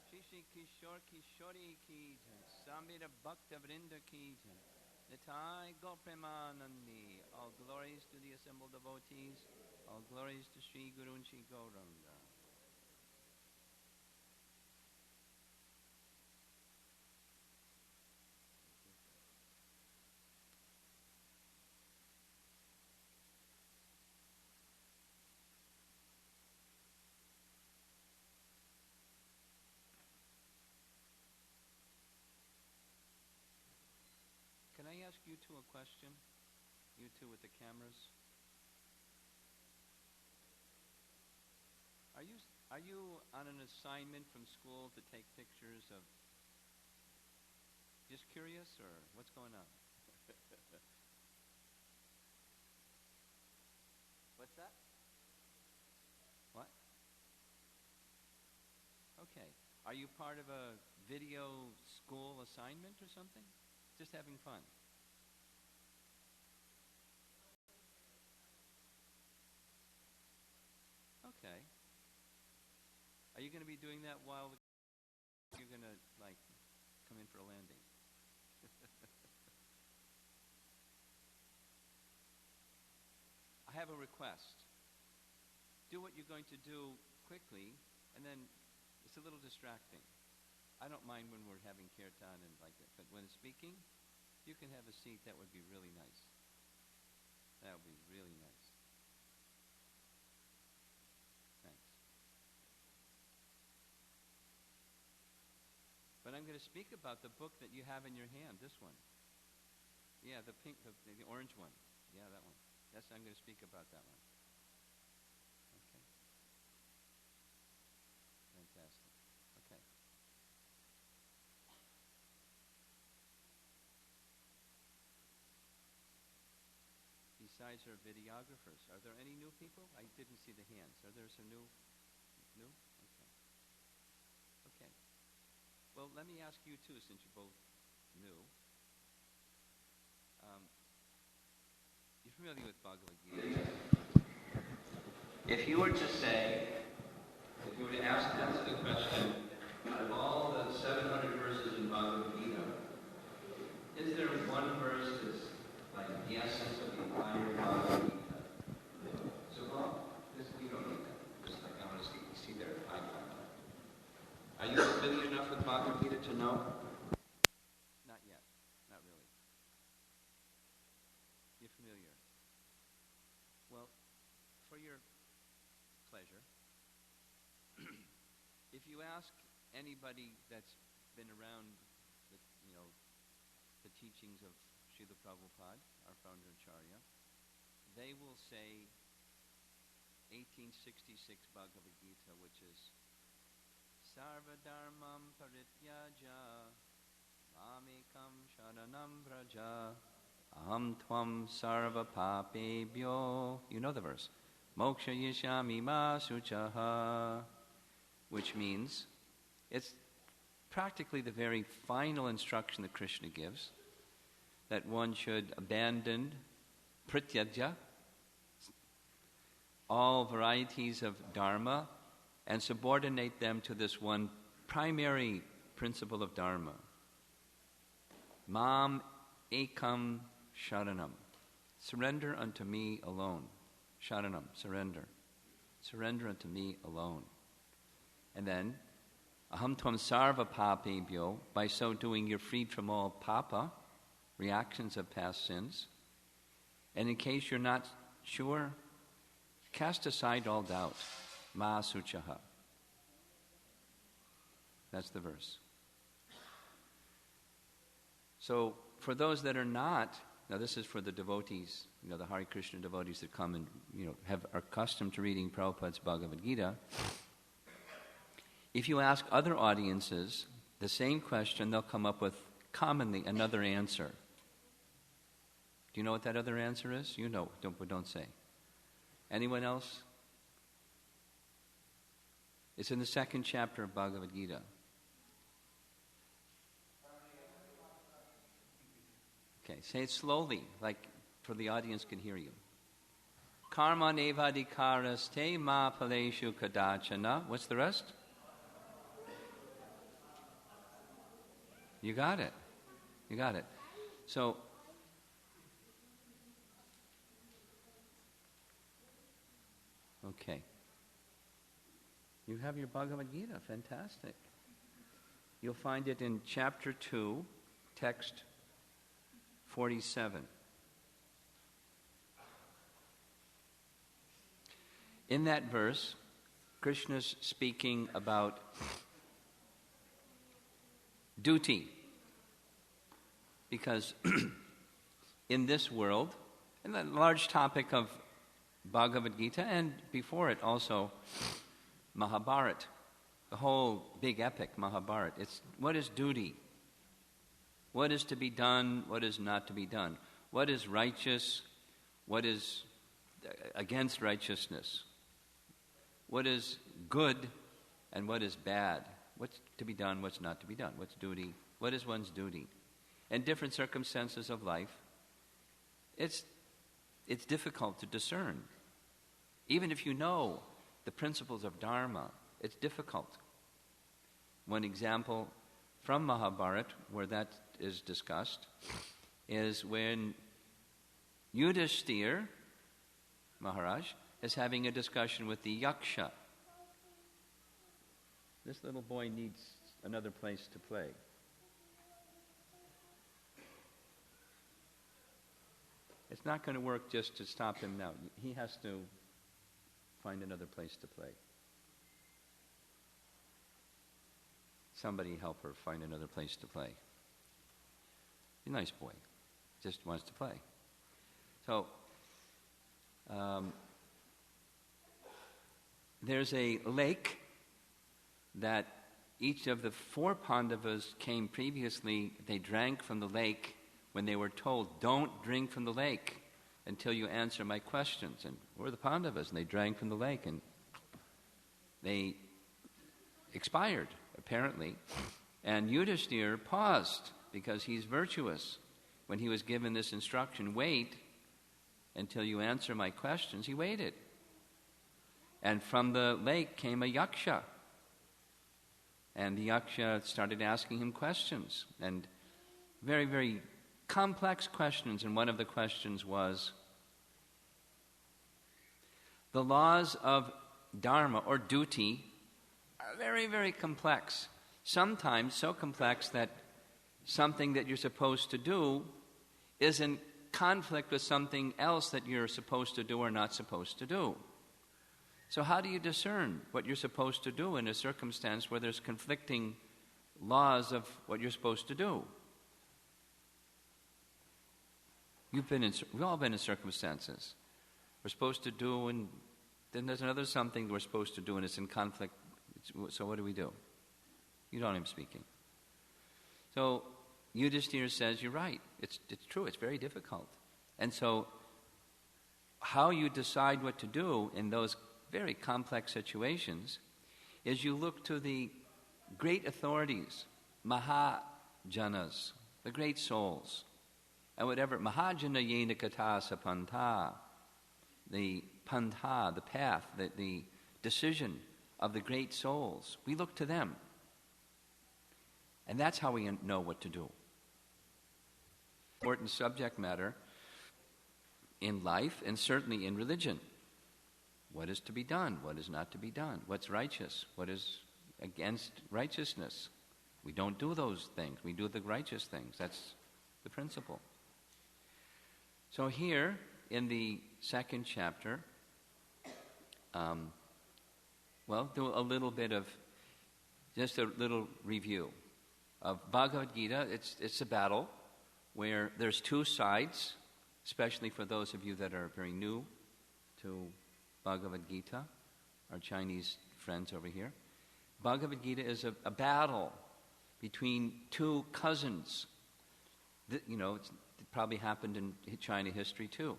Shri Shri Kishore Kishori Ki, Sambhita Bhakta Vrinda Ki, Nitai Gopremanandi. All glories to the assembled devotees, all glories to Sri Guru and Sri Gauranga. Can I ask you two a question? You two with the cameras. Are you on an assignment from school to take pictures of? Just curious, or what's going on? What's that? What? Okay. Are you part of a video school assignment or something? Just having fun. Okay. Are you going to be doing that while you're going to, like, come in for a landing? I have a request. Do what you're going to do quickly, and then it's a little distracting. I don't mind when we're having kirtan and like that, but when speaking, you can have a seat. That would be really nice. That would be really nice. Thanks. But I'm going to speak about the book that you have in your hand, this one. Yeah, the pink, the orange one. Yeah, that one. Yes, I'm going to speak about that one. Okay. Fantastic. Okay. Besides our videographers, are there any new people? I didn't see the hands. Are there some new? New? Okay. Okay. Well, let me ask you too, since you're both new. You're familiar with Bhagavad Gita? If you were to say, if you were to answer the question, out of all the 700 verses in Bhagavad Gita, is there one verse that's like the essence of the entire Bhagavad Gita? So, well, you don't need that. Just like I want to see their icon. Are you familiar enough with Bhagavad Gita to know? Not yet. Not really. You're familiar. Well, for your pleasure, if you ask anybody that's been around the, the teachings of Srila Prabhupada, our founder Acharya, they will say 1866 Bhagavad Gita, which is Sarva Dharmam Parityaja Mamekam Sharanam Vraja Aham Tvam Sarva Papebhyo. You know the verse. Moksha Yishami Ma Suchaha. Which means it's practically the very final instruction that Krishna gives, that one should abandon prityaja, all varieties of dharma, and subordinate them to this one primary principle of dharma. Mam ekam sharanam. Surrender unto me alone. Sharanam, surrender. Surrender unto me alone. And then, aham tvam sarva papebhyo, by so doing you're freed from all papa, reactions of past sins. And in case you're not sure, cast aside all doubt. Ma suchaha. That's the verse. So, for those that are not, now this is for the devotees, the Hare Krishna devotees that come and, are accustomed to reading Prabhupada's Bhagavad Gita. If you ask other audiences the same question, they'll come up with commonly another answer. Do you know what that other answer is? You know, but don't say. Anyone else? It's in the 2nd chapter of Bhagavad Gita. Okay, say it slowly, like for the audience can hear you. Karma nevadikaras te ma paleshu kadachana. What's the rest? You got it. You got it. So, okay. You have your Bhagavad Gita. Fantastic. You'll find it in chapter 2, text 47. In that verse, Krishna's speaking about duty. Because in this world, and the large topic of Bhagavad Gita, and before it also Mahabharata, the whole big epic Mahabharata, it's what is duty? What is to be done? What is not to be done? What is righteous? What is against righteousness? What is good and what is bad? What's to be done? What's not to be done? What's duty? What is one's duty? And different circumstances of life, it's difficult to discern. Even if you know the principles of Dharma, it's difficult. One example from Mahabharata where that is discussed is when Yudhishthira Maharaj is having a discussion with the Yaksha. This little boy needs another place to play. It's not going to work just to stop him now. He has to find another place to play. Somebody help her find another place to play. He's a nice boy. Just wants to play. So, there's a lake that each of the 4 Pandavas came previously. They drank from the lake when they were told, don't drink from the lake until you answer my questions. And we're the Pandavas, and they drank from the lake, and they expired, apparently. And Yudhishthira paused, because he's virtuous. When he was given this instruction, wait until you answer my questions, he waited. And from the lake came a yaksha. And the yaksha started asking him questions, and very, very complex questions. And one of the questions was, the laws of dharma or duty are very, very complex. Sometimes so complex that something that you're supposed to do is in conflict with something else that you're supposed to do or not supposed to do. So how do you discern what you're supposed to do in a circumstance where there's conflicting laws of what you're supposed to do? We've all been in circumstances we're supposed to do, and then there's another something we're supposed to do, and it's in conflict. So what do we do? You know what I'm speaking. So Yudhishthira says, you're right. It's true. It's very difficult. And so how you decide what to do in those very complex situations is you look to the great authorities, Mahajanas, the great souls. And whatever, Mahajana yena katasa pantha, the pantha, the path, the decision of the great souls. We look to them. And that's how we know what to do. Important subject matter in life and certainly in religion. what is to be done, what is not to be done, what's righteous, what is against righteousness. We don't do those things. We do the righteous things. That's the principle. So here, in the second chapter, do a little bit of, just a little review of Bhagavad Gita. It's a battle where there's two sides, especially for those of you that are very new to Bhagavad Gita, our Chinese friends over here. Bhagavad Gita is a battle between two cousins. It probably happened in China history too.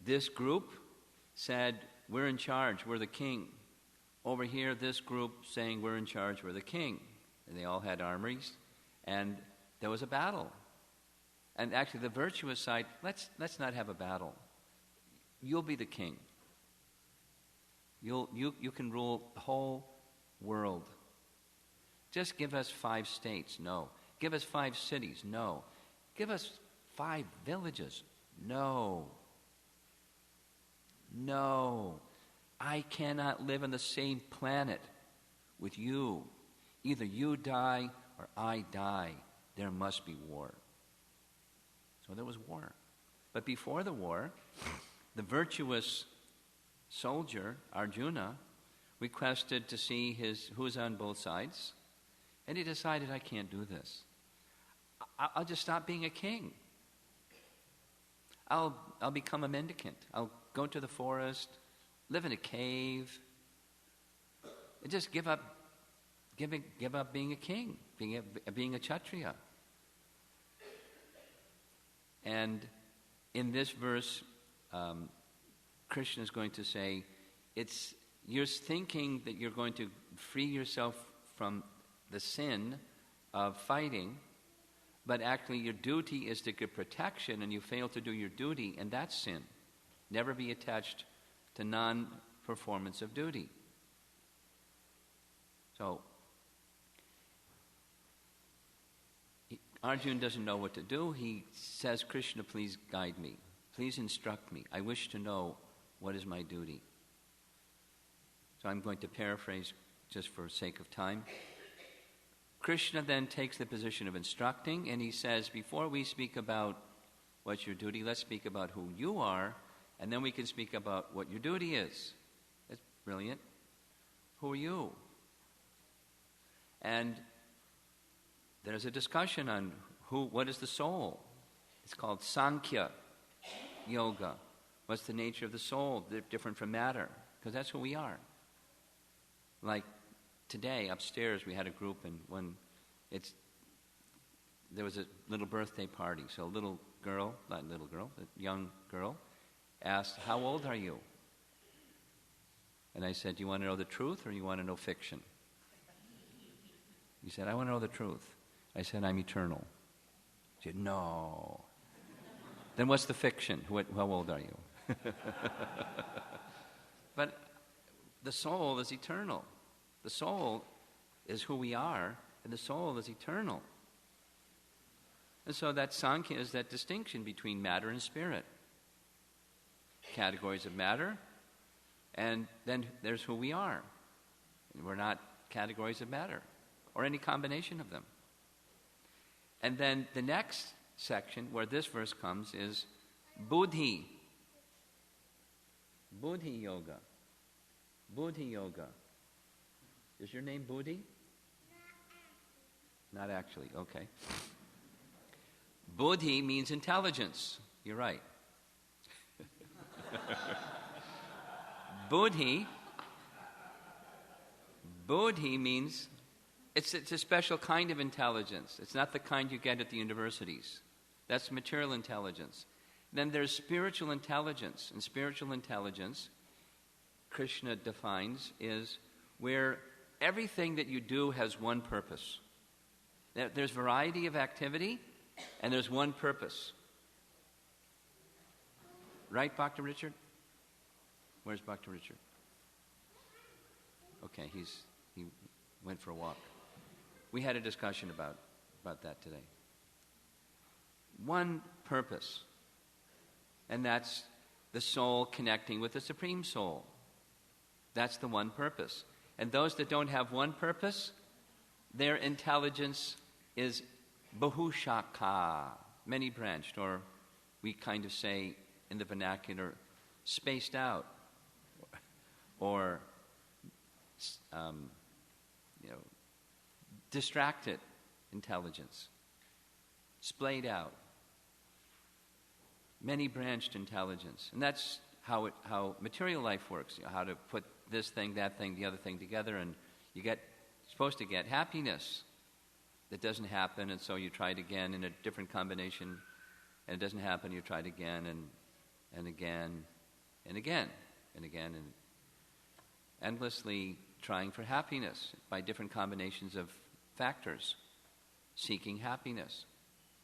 This group said, we're in charge, we're the king. Over here, this group saying, we're in charge, we're the king. And they all had armories, and there was a battle. And actually, the virtuous side, let's not have a battle. You'll be the king. You can rule the whole world. Just give us 5 states. No. Give us 5 cities. No. Give us 5 villages. No. No. I cannot live on the same planet with you. Either you die or I die. There must be war. So there was war. But before the war, the virtuous soldier, Arjuna, requested to see who's on both sides. And he decided, I can't do this. I'll just stop being a king. I'll become a mendicant. I'll go to the forest, live in a cave, and just give up being a king, being a Kshatriya. And in this verse, Krishna is going to say, you're thinking that you're going to free yourself from the sin of fighting, but actually your duty is to give protection, and you fail to do your duty, and that's sin. Never be attached to non-performance of duty. So, Arjuna doesn't know what to do. He says, Krishna, please guide me. Please instruct me. I wish to know what is my duty. So I'm going to paraphrase just for sake of time. Krishna then takes the position of instructing, and he says, before we speak about what's your duty, let's speak about who you are, and then we can speak about what your duty is. That's brilliant. Who are you? And there's a discussion on what is the soul. It's called Sankhya Yoga. What's the nature of the soul? They're different from matter, because that's who we are. Like today, upstairs, we had a group, and there was a little birthday party. So a young girl, asked, how old are you? And I said, do you want to know the truth or you want to know fiction? He said, I want to know the truth. I said, I'm eternal. She said, no. Then what's the fiction? How old are you? But the soul is eternal. The soul is who we are, and the soul is eternal. And so that Sankhya is that distinction between matter and spirit. Categories of matter, and then there's who we are. And we're not categories of matter, or any combination of them. And then the next section, where this verse comes, is Buddhi. Buddhi Yoga. Buddhi Yoga. Is your name Buddhi? Not actually, okay. Buddhi means intelligence. You're right. Buddhi means it's a special kind of intelligence. It's not the kind you get at the universities. That's material intelligence. Then there's spiritual intelligence. And spiritual intelligence, Krishna defines, is where everything that you do has one purpose. There's variety of activity, and there's one purpose. Right, Dr. Richard? Where's Dr. Richard? Okay, he went for a walk. We had a discussion about that today. One purpose, and that's the soul connecting with the Supreme Soul. That's the one purpose. And those that don't have one purpose, their intelligence is bahushaka, many-branched, or we kind of say in the vernacular, spaced out, or distracted intelligence, splayed out, many-branched intelligence. And that's how material life works, how to put this thing, that thing, the other thing together, and supposed to get happiness. That doesn't happen, and so you try it again in a different combination, and it doesn't happen, you try it again, and again, and again, and again, and endlessly trying for happiness by different combinations of factors, seeking happiness.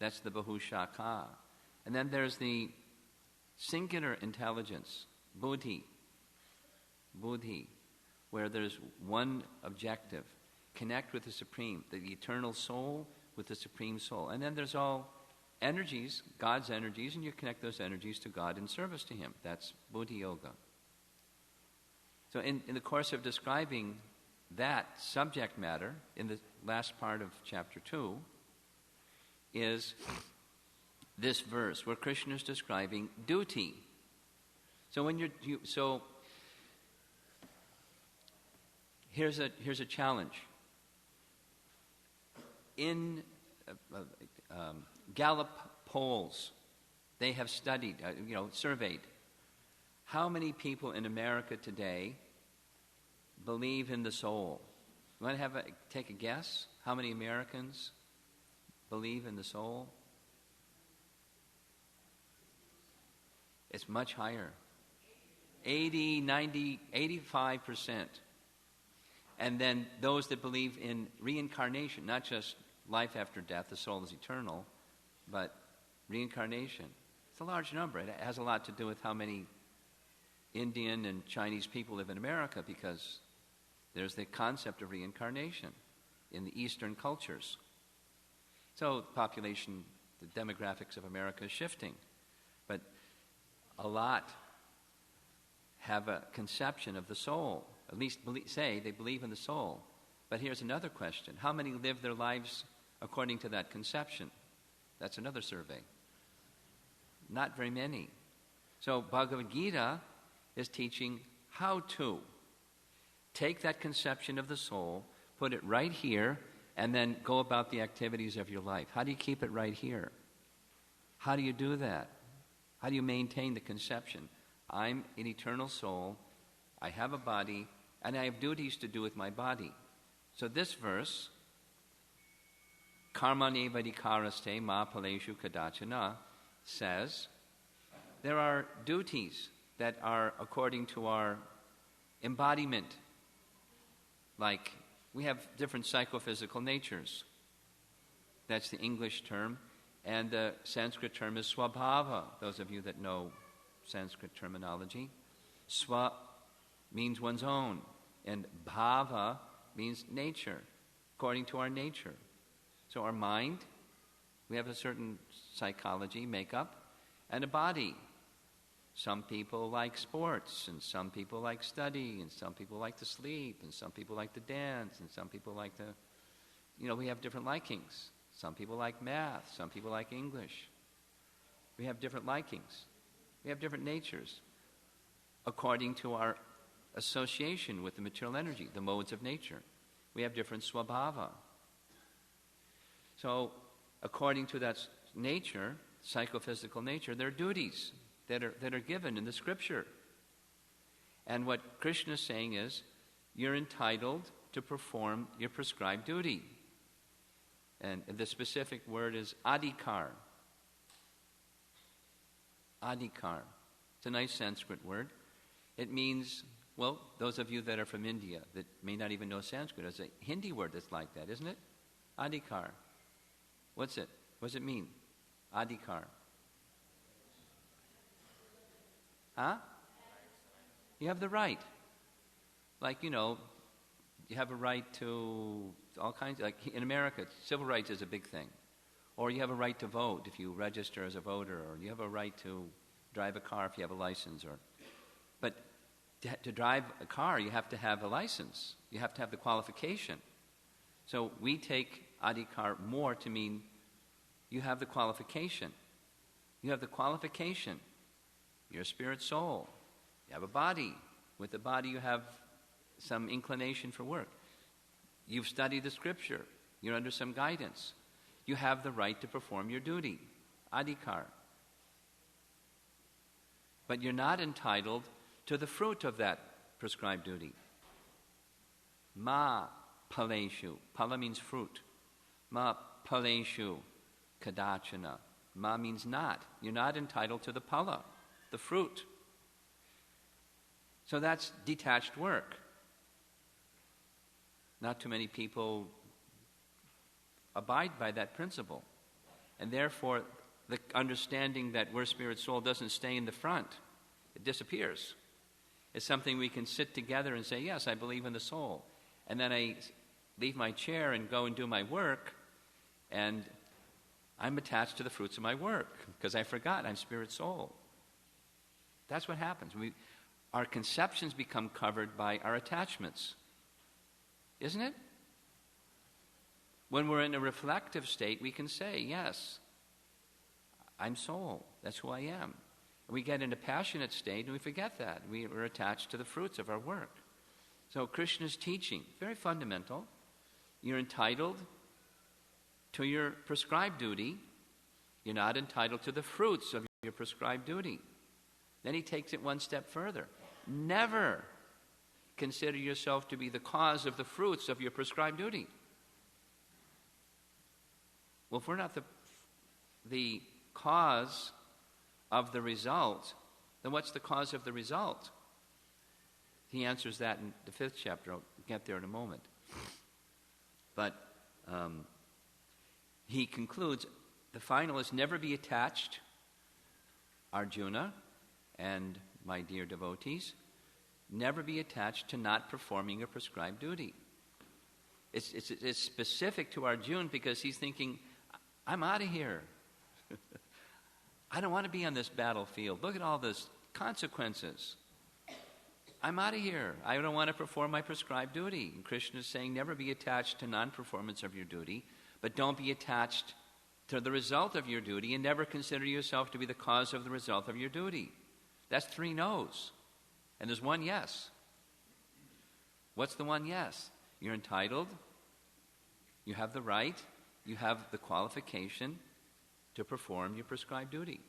That's the bahushaka. And then there's the singular intelligence, buddhi, where there's one objective, connect with the Supreme, the eternal soul with the Supreme Soul. And then there's all energies, God's energies, and you connect those energies to God in service to Him. That's buddhi yoga. So in the course of describing that subject matter, in the last part of chapter 2, is this verse where Krishna is describing duty. So here's a challenge. In Gallup polls, they have studied, surveyed, how many people in America today believe in the soul? You want to take a guess? How many Americans believe in the soul? It's much higher. 80, 90, 85%. And then those that believe in reincarnation, not just life after death, the soul is eternal, but reincarnation. It's a large number. It has a lot to do with how many Indian and Chinese people live in America, because there's the concept of reincarnation in the Eastern cultures. So the population, the demographics of America is shifting. But a lot have a conception of the soul, at least say they believe in the soul. But here's another question. How many live their lives according to that conception? That's another survey. Not very many. So Bhagavad Gita is teaching how to take that conception of the soul, put it right here, and then go about the activities of your life. How do you keep it right here? How do you do that? How do you maintain the conception? I'm an eternal soul, I have a body, and I have duties to do with my body. So this verse, karmane vadikaraste ma paleshu kadachana, says there are duties that are according to our embodiment. Like, we have different psychophysical natures. That's the English term. And the Sanskrit term is swabhava, those of you that know Sanskrit terminology. Swa means one's own, and bhava means nature, according to our nature. So our mind, we have a certain psychology, makeup, and a body. Some people like sports, and some people like study, and some people like to sleep, and some people like to dance, and some people like to, we have different likings. Some people like math, some people like English. We have different likings. We have different natures according to our association with the material energy, the modes of nature. We have different swabhava. So, according to that nature, psychophysical nature, there are duties that are given in the scripture. And what Krishna is saying is, you're entitled to perform your prescribed duty. And the specific word is adhikar. Adhikar. It's a nice Sanskrit word. It means, well, those of you that are from India that may not even know Sanskrit, there's a Hindi word that's like that, isn't it? Adhikar. What's it? What does it mean? Adhikar. Huh? You have the right. Like, you have a right to all kinds, like in America, civil rights is a big thing. Or you have a right to vote if you register as a voter, or you have a right to drive a car if you have a license. But to drive a car, you have to have a license. You have to have the qualification. So we take adhikar more to mean you have the qualification. You have the qualification. You're a spirit soul. You have a body. With the body you have some inclination for work. You've studied the scripture. You're under some guidance. You have the right to perform your duty. Adhikar. But you're not entitled to the fruit of that prescribed duty. Ma paleshu. Pala means fruit. Ma paleshu kadachana. Ma means not. You're not entitled to the pala, the fruit. So that's detached work. Not too many people abide by that principle. And therefore, the understanding that we're spirit soul doesn't stay in the front. It disappears. It's something we can sit together and say, yes, I believe in the soul. And then I leave my chair and go and do my work, and I'm attached to the fruits of my work because I forgot I'm spirit soul. That's what happens. Our conceptions become covered by our attachments. Isn't it? When we're in a reflective state, we can say, yes, I'm soul. That's who I am. And we get in a passionate state and we forget that. We're attached to the fruits of our work. So Krishna's teaching, very fundamental. You're entitled to your prescribed duty. You're not entitled to the fruits of your prescribed duty. Then he takes it one step further. Never consider yourself to be the cause of the fruits of your prescribed duty. Well, if we're not the cause of the result, then what's the cause of the result? He answers that in the 5th chapter. I'll get there in a moment. But he concludes, the final is never be attached, Arjuna and my dear devotees, never be attached to not performing a prescribed duty. It's specific to Arjuna because he's thinking, I'm out of here. I don't want to be on this battlefield. Look at all these consequences. I'm out of here. I don't want to perform my prescribed duty. And Krishna is saying, never be attached to non-performance of your duty, but don't be attached to the result of your duty, and never consider yourself to be the cause of the result of your duty. That's 3 no's. And there's 1 yes. What's the 1 yes? You're entitled, you have the right, you have the qualification to perform your prescribed duty.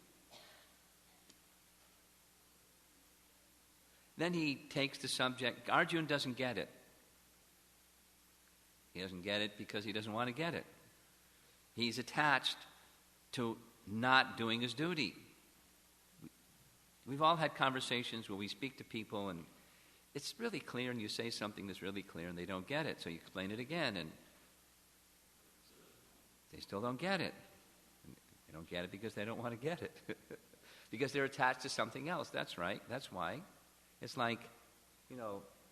Then he takes the subject. Arjuna doesn't get it. He doesn't get it because he doesn't want to get it. He's attached to not doing his duty. We've all had conversations where we speak to people and it's really clear, and you say something that's really clear and they don't get it, so you explain it again and they still don't get it. They don't get it because they don't want to get it. Because they're attached to something else. That's right. That's why. It's like,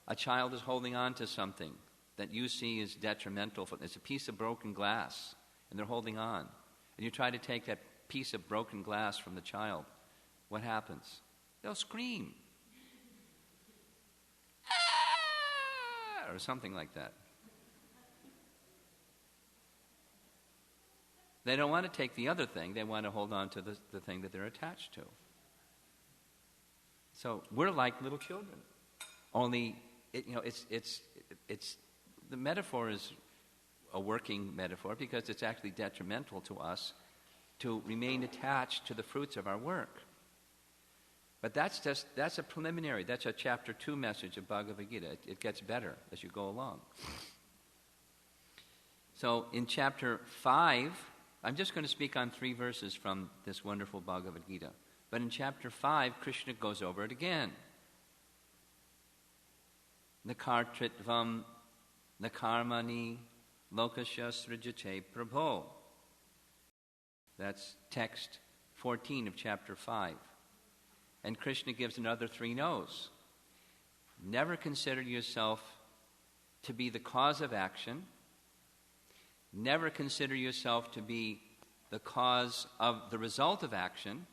a child is holding on to something that you see is detrimental. It's a piece of broken glass, and they're holding on. And you try to take that piece of broken glass from the child. What happens? They'll scream. Or something like that. They don't want to take the other thing. They want to hold on to the thing that they're attached to. So we're like little children. Only, it's the metaphor is a working metaphor because it's actually detrimental to us to remain attached to the fruits of our work. But that's a preliminary. That's a chapter 2 message of Bhagavad Gita. It gets better as you go along. So in chapter 5, I'm just going to speak on 3 verses from this wonderful Bhagavad Gita. But in chapter 5, Krishna goes over it again. Nakartritvam nakarmani lokasya srijate prabho. That's text 14 of chapter 5. And Krishna gives another 3 no's. Never consider yourself to be the cause of action. Never consider yourself to be the cause of the result of action.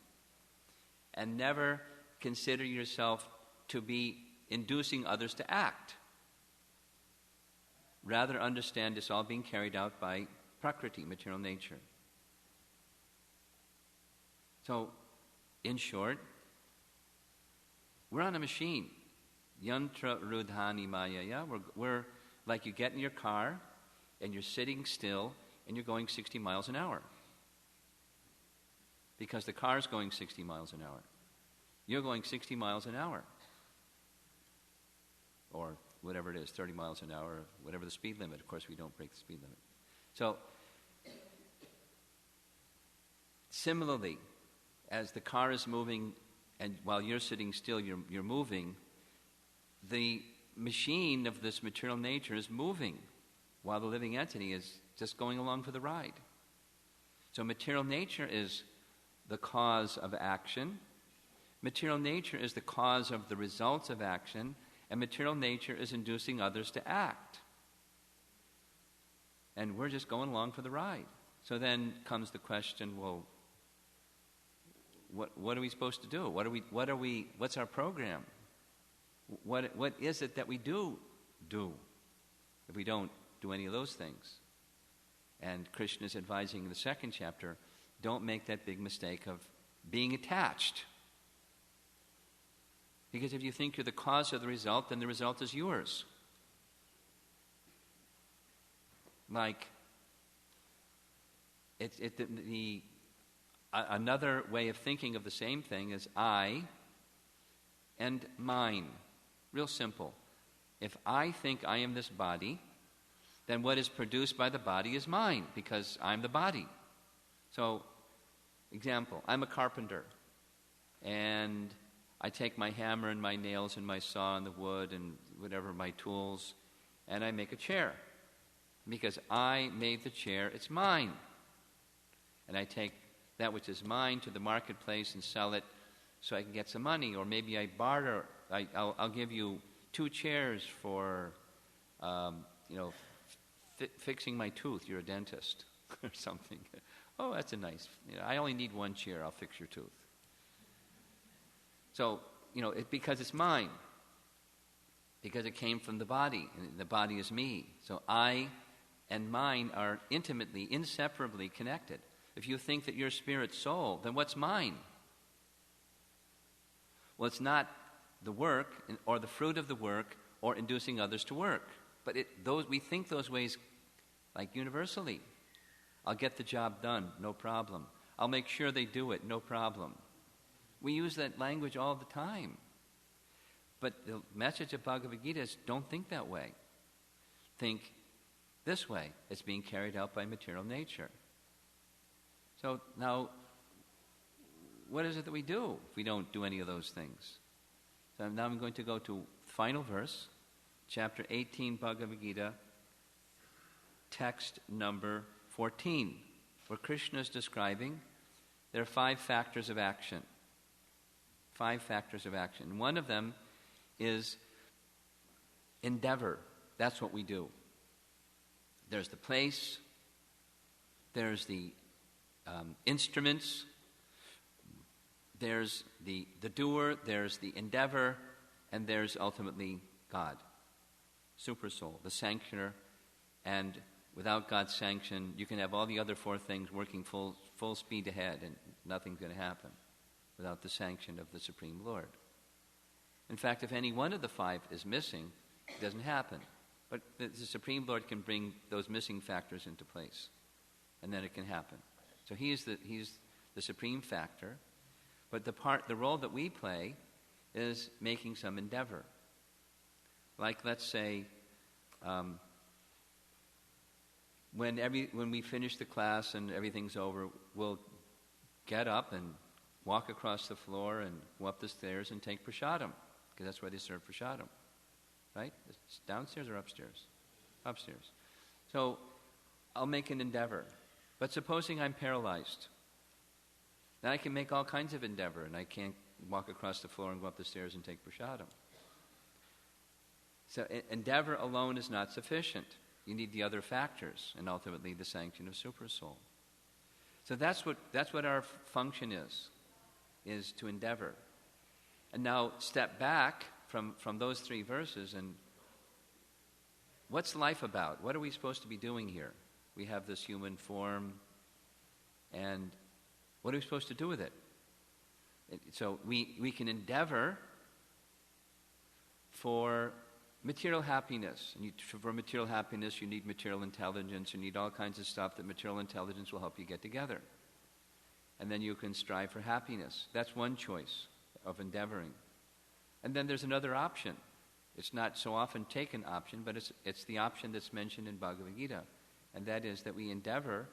And never consider yourself to be inducing others to act. Rather understand it's all being carried out by prakriti, material nature. So, in short, we're on a machine. Yantra rudhani mayaya. We're like you get in your car and you're sitting still and you're going 60 miles an hour. Because the car's going 60 miles an hour. You're going 60 miles an hour. Or whatever it is, 30 miles an hour, whatever the speed limit. Of course, we don't break the speed limit. So, similarly, as the car is moving and while you're sitting still, you're moving, the machine of this material nature is moving while the living entity is just going along for the ride. So material nature is the cause of action. Material nature is the cause of the results of action, and material nature is inducing others to act. And we're just going along for the ride. So then comes the question, well, what are we supposed to do? What's our program? What is it that we do if we don't do any of those things? And Krishna is advising in the second chapter, don't make that big mistake of being attached. Because if you think you're the cause of the result, then the result is yours. Like, another way of thinking of the same thing is I and mine. Real simple. If I think I am this body, then what is produced by the body is mine, because I'm the body. So, example, I'm a carpenter, and I take my hammer and my nails and my saw and the wood and whatever, my tools, and I make a chair. Because I made the chair, it's mine. And I take that which is mine to the marketplace and sell it so I can get some money. Or maybe I barter, I'll give you 2 chairs for, fixing my tooth. You're a dentist or something. Oh, that's a nice, I only need 1 chair, I'll fix your tooth. So, because it's mine. Because it came from the body, and the body is me. So I and mine are intimately, inseparably connected. If you think that you're spirit soul, then what's mine? Well, it's not the work or the fruit of the work or inducing others to work. But we think those ways like universally. I'll get the job done, no problem. I'll make sure they do it, no problem. We use that language all the time. But the message of Bhagavad Gita is don't think that way. Think this way. It's being carried out by material nature. So now, what is it that we do if we don't do any of those things? So now I'm going to go to final verse, chapter 18, Bhagavad Gita, text number 14, where Krishna is describing there are 5 factors of action. 5 factors of action. One of them is endeavor. That's what we do. There's the place, there's the instruments, there's the doer, there's the endeavor, and there's ultimately God, Supersoul, the sanctioner. And without God's sanction, you can have all the other 4 things working full speed ahead, and nothing's going to happen without the sanction of the Supreme Lord. In fact, if any one of the 5 is missing, it doesn't happen. But the Supreme Lord can bring those missing factors into place, and then it can happen. So he's the supreme factor, but the role that we play is making some endeavor. Like, let's say, when we finish the class and everything's over, we'll get up and walk across the floor and go up the stairs and take prasadam, because that's where they serve prasadam. Right? It's downstairs or upstairs? Upstairs. So I'll make an endeavor. But supposing I'm paralyzed, then I can make all kinds of endeavor, and I can't walk across the floor and go up the stairs and take prasadam. So endeavor alone is not sufficient. You need the other factors, and ultimately the sanction of Supersoul. So that's what our function is to endeavor. And now step back from those 3 verses, and what's life about? What are we supposed to be doing here? We have this human form, and what are we supposed to do with it? So we can endeavor for material happiness. And for material happiness, you need material intelligence. You need all kinds of stuff that material intelligence will help you get together. And then you can strive for happiness. That's one choice of endeavoring. And then there's another option. It's not so often taken option, but it's the option that's mentioned in Bhagavad Gita. And that is that we endeavor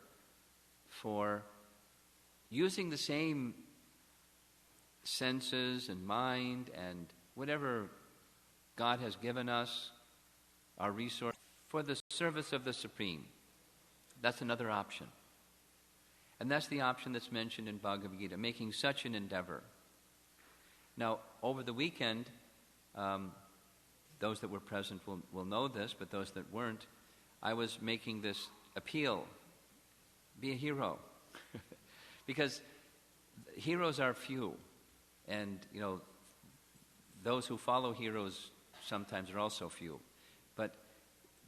for using the same senses and mind and whatever God has given us, our resource, for the service of the Supreme. That's another option. And that's the option that's mentioned in Bhagavad Gita, making such an endeavor. Now, over the weekend, those that were present will know this, but those that weren't, I was making this appeal, be a hero. Because heroes are few, and, those who follow heroes sometimes are also few. But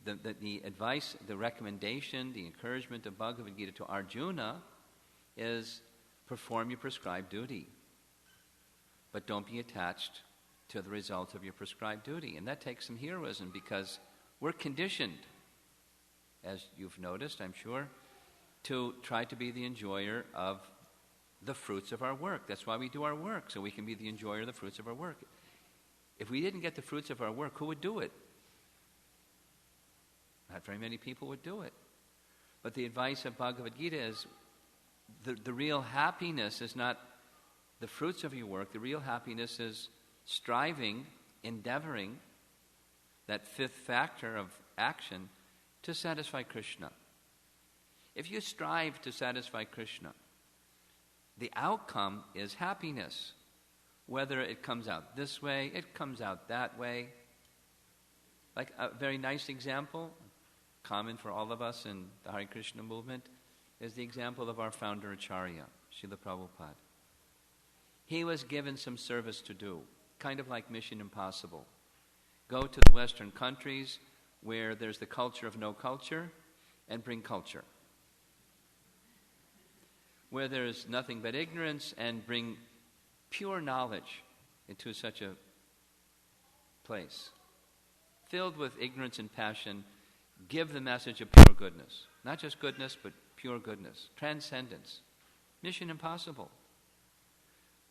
the advice, the recommendation, the encouragement of Bhagavad Gita to Arjuna is perform your prescribed duty. But don't be attached to the results of your prescribed duty. And that takes some heroism, because we're conditioned, as you've noticed, I'm sure, to try to be the enjoyer of the fruits of our work. That's why we do our work, so we can be the enjoyer of the fruits of our work. If we didn't get the fruits of our work, who would do it? Not very many people would do it. But the advice of Bhagavad Gita is the real happiness is not the fruits of your work. The real happiness is striving, endeavoring, that 5th factor of action, to satisfy Krishna. If you strive to satisfy Krishna, the outcome is happiness. Whether it comes out this way, it comes out that way. Like a very nice example, common for all of us in the Hare Krishna movement, is the example of our founder Acharya, Srila Prabhupada. He was given some service to do, kind of like Mission Impossible. Go to the Western countries where there's the culture of no culture, and bring culture. Where there's nothing but ignorance, and bring pure knowledge into such a place. Filled with ignorance and passion, give the message of pure goodness. Not just goodness, but pure goodness. Transcendence. Mission impossible.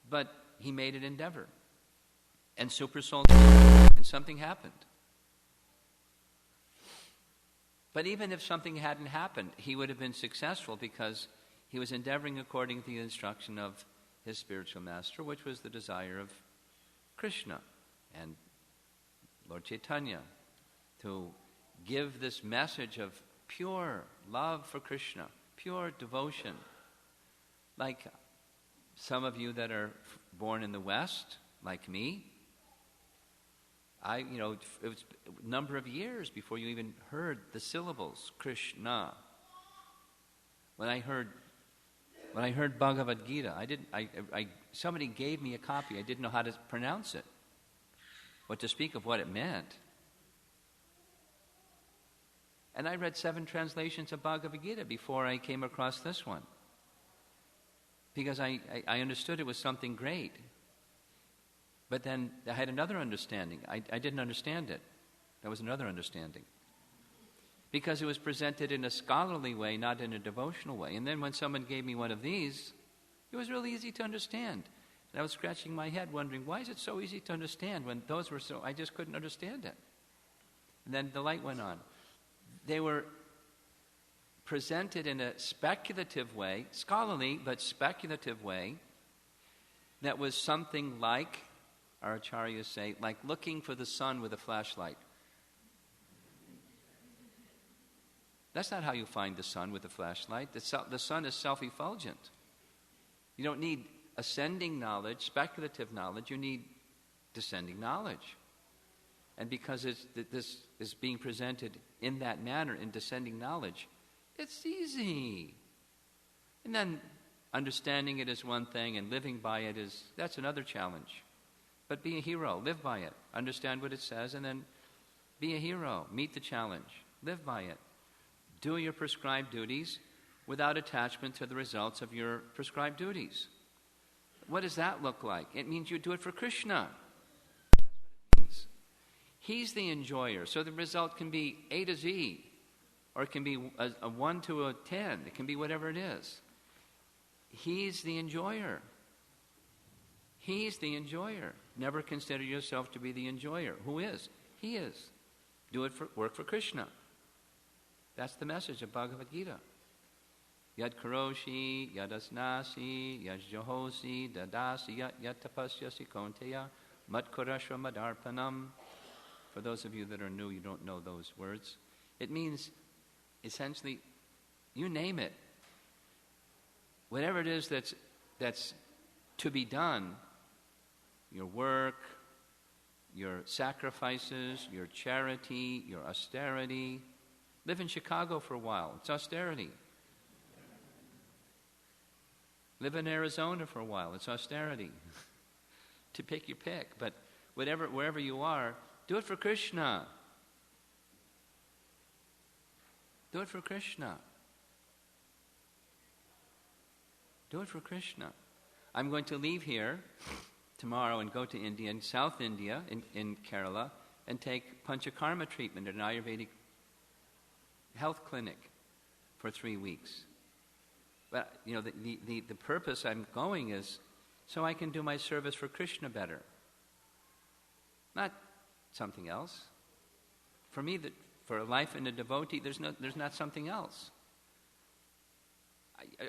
But he made an endeavor. And super souls, and something happened. But even if something hadn't happened, he would have been successful, because he was endeavoring according to the instruction of his spiritual master, which was the desire of Krishna and Lord Chaitanya, to give this message of pure love for Krishna, pure devotion. Like some of you that are born in the West, like me, it was a number of years before you even heard the syllables, Krishna. When I heard Bhagavad Gita, somebody gave me a copy. I didn't know how to pronounce it, what to speak of what it meant. And I read 7 translations of Bhagavad Gita before I came across this one, because I understood it was something great. But then I had another understanding. I didn't understand it. That was another understanding. Because it was presented in a scholarly way, not in a devotional way. And then when someone gave me one of these, it was really easy to understand. And I was scratching my head wondering, why is it so easy to understand when those were I just couldn't understand it. And then the light went on. They were presented in a speculative way, scholarly but speculative way, that was something like, our acharyas say, like looking for the sun with a flashlight. That's not how you find the sun with a flashlight. The sun is self-effulgent. You don't need ascending knowledge, speculative knowledge. You need descending knowledge. And because this is being presented in that manner, in descending knowledge, it's easy. And then understanding it is one thing, and living by it that's another challenge. But be a hero, live by it. understand what it says, and then be a hero, meet the challenge, live by it. Do your prescribed duties without attachment to the results of your prescribed duties. What does that look like? It means you do it for Krishna. That's what it means. He's the enjoyer, so the result can be A to Z, or it can be a 1 to a 10. It can be whatever it is. He's the enjoyer. He's the enjoyer. Never consider yourself to be the enjoyer. Who is? He is. Work for Krishna. That's the message of Bhagavad Gita. Yad karoshi, yad asnasi, yad johosi, dadasi, yad tapasyasi konteya, mat korashva madarpanam. For those of you that are new, you don't know those words. It means, essentially, you name it. Whatever it is that's to be done, your work, your sacrifices, your charity, your austerity. Live in Chicago for a while. It's austerity. Live in Arizona for a while. It's austerity. To pick your pick. But wherever you are, do it for Krishna. Do it for Krishna. Do it for Krishna. I'm going to leave here tomorrow and go to India, in South India, in Kerala, and take Panchakarma treatment at an Ayurvedic health clinic for 3 weeks. But, the purpose I'm going is so I can do my service for Krishna better. Not something else. For me, for a life in a devotee, there's not something else.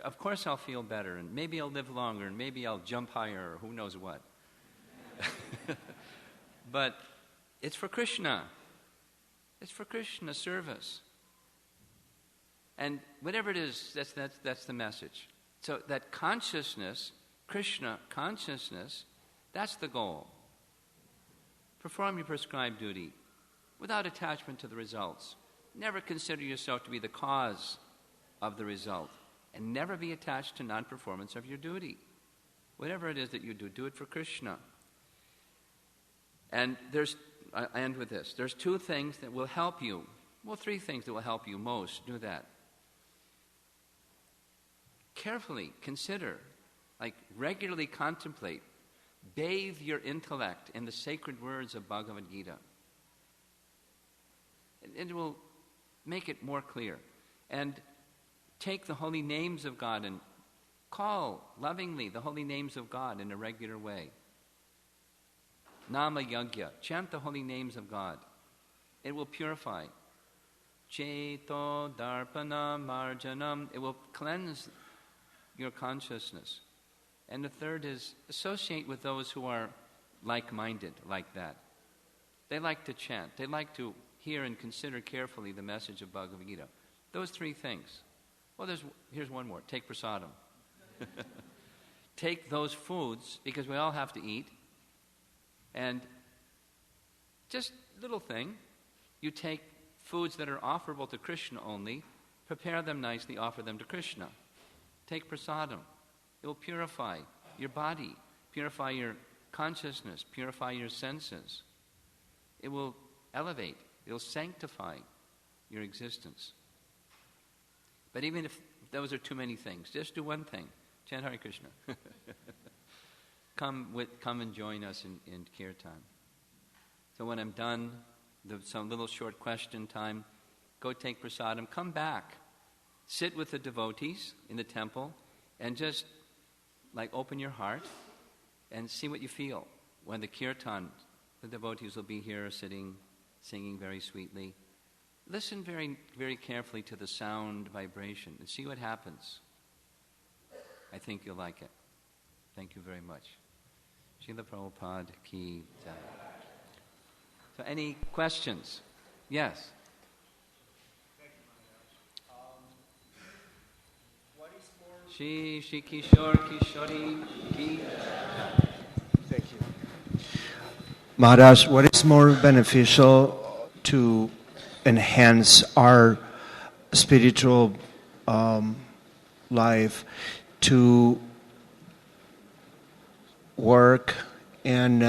Of course I'll feel better, and maybe I'll live longer, and maybe I'll jump higher, or who knows what. But it's for Krishna. It's for Krishna service. And whatever it is, that's the message. So that consciousness, Krishna consciousness, that's the goal. Perform your prescribed duty without attachment to the results. Never consider yourself to be the cause of the result. And never be attached to non-performance of your duty. Whatever it is that you do, do it for Krishna. And I end with this. There's 2 things that will help you. Well, 3 things that will help you most. Do that. Carefully consider, regularly contemplate, bathe your intellect in the sacred words of Bhagavad Gita. It will make it more clear. And take the holy names of God and call lovingly the holy names of God in a regular way. Nama Yagya. Chant the holy names of God. It will purify. Cheto Darpana Marjanam. It will cleanse your consciousness. And the third is associate with those who are like-minded, like that. They like to chant. They like to hear and consider carefully the message of Bhagavad Gita. Those 3 things. Well, here's one more. Take prasadam. Take those foods, because we all have to eat. And just little thing, you take foods that are offerable to Krishna only, prepare them nicely, offer them to Krishna. Take prasadam. It will purify your body, purify your consciousness, purify your senses. It will elevate, it will sanctify your existence. But even if those are too many things, just do one thing. Chant Hare Krishna. Come and join us in Kirtan. So when I'm done, some little short question time, go take prasadam, come back. Sit with the devotees in the temple and just open your heart and see what you feel. When the Kirtan, the devotees will be here sitting, singing very sweetly. Listen very, very carefully to the sound vibration and see what happens. I think you'll like it. Thank you very much. Srila Prabhupada Ki Jai. So any questions? Yes. Shri Kishore Kishori Ki Jai. Thank you. Maharaj, what is more beneficial to enhance our spiritual life, to work and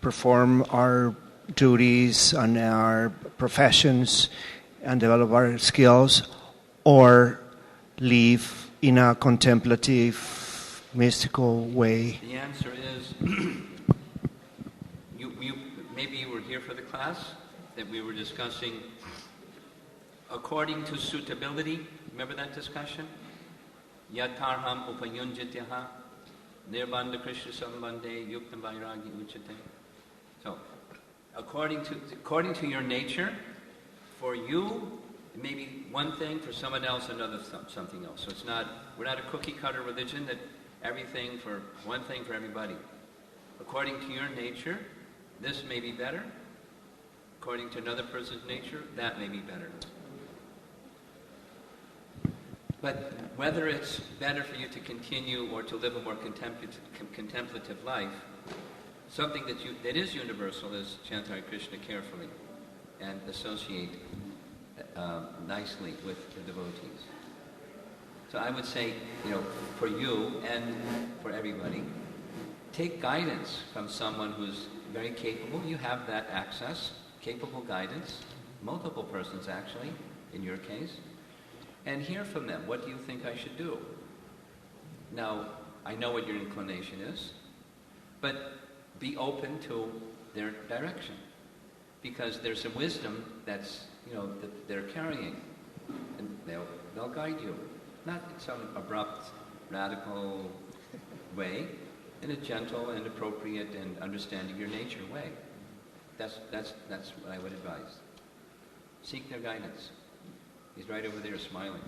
perform our duties and our professions and develop our skills, or live in a contemplative, mystical way? The answer is, maybe you were here for the class that we were discussing according to suitability. Remember that discussion? Yatarham upayunjityaha nirbandha krishna sambandhe yukta vairagi uchate. So, according to your nature, for you, it may be one thing, for someone else, another something else. So we're not a cookie-cutter religion that everything for one thing for everybody. According to your nature, this may be better. According to another person's nature, that may be better. But whether it's better for you to continue or to live a more contemplative life, something that is universal is chant Hare Krishna carefully and associate nicely with the devotees. So I would say, for you and for everybody, take guidance from someone who's very capable. You have that access, capable guidance, multiple persons actually, in your case, and hear from them. What do you think I should do? Now, I know what your inclination is, but be open to their direction, because there's some wisdom that's, that they're carrying, and they'll guide you. Not in some abrupt, radical way, in a gentle and appropriate and understanding your nature way. That's what I would advise. Seek their guidance. He's right over there smiling.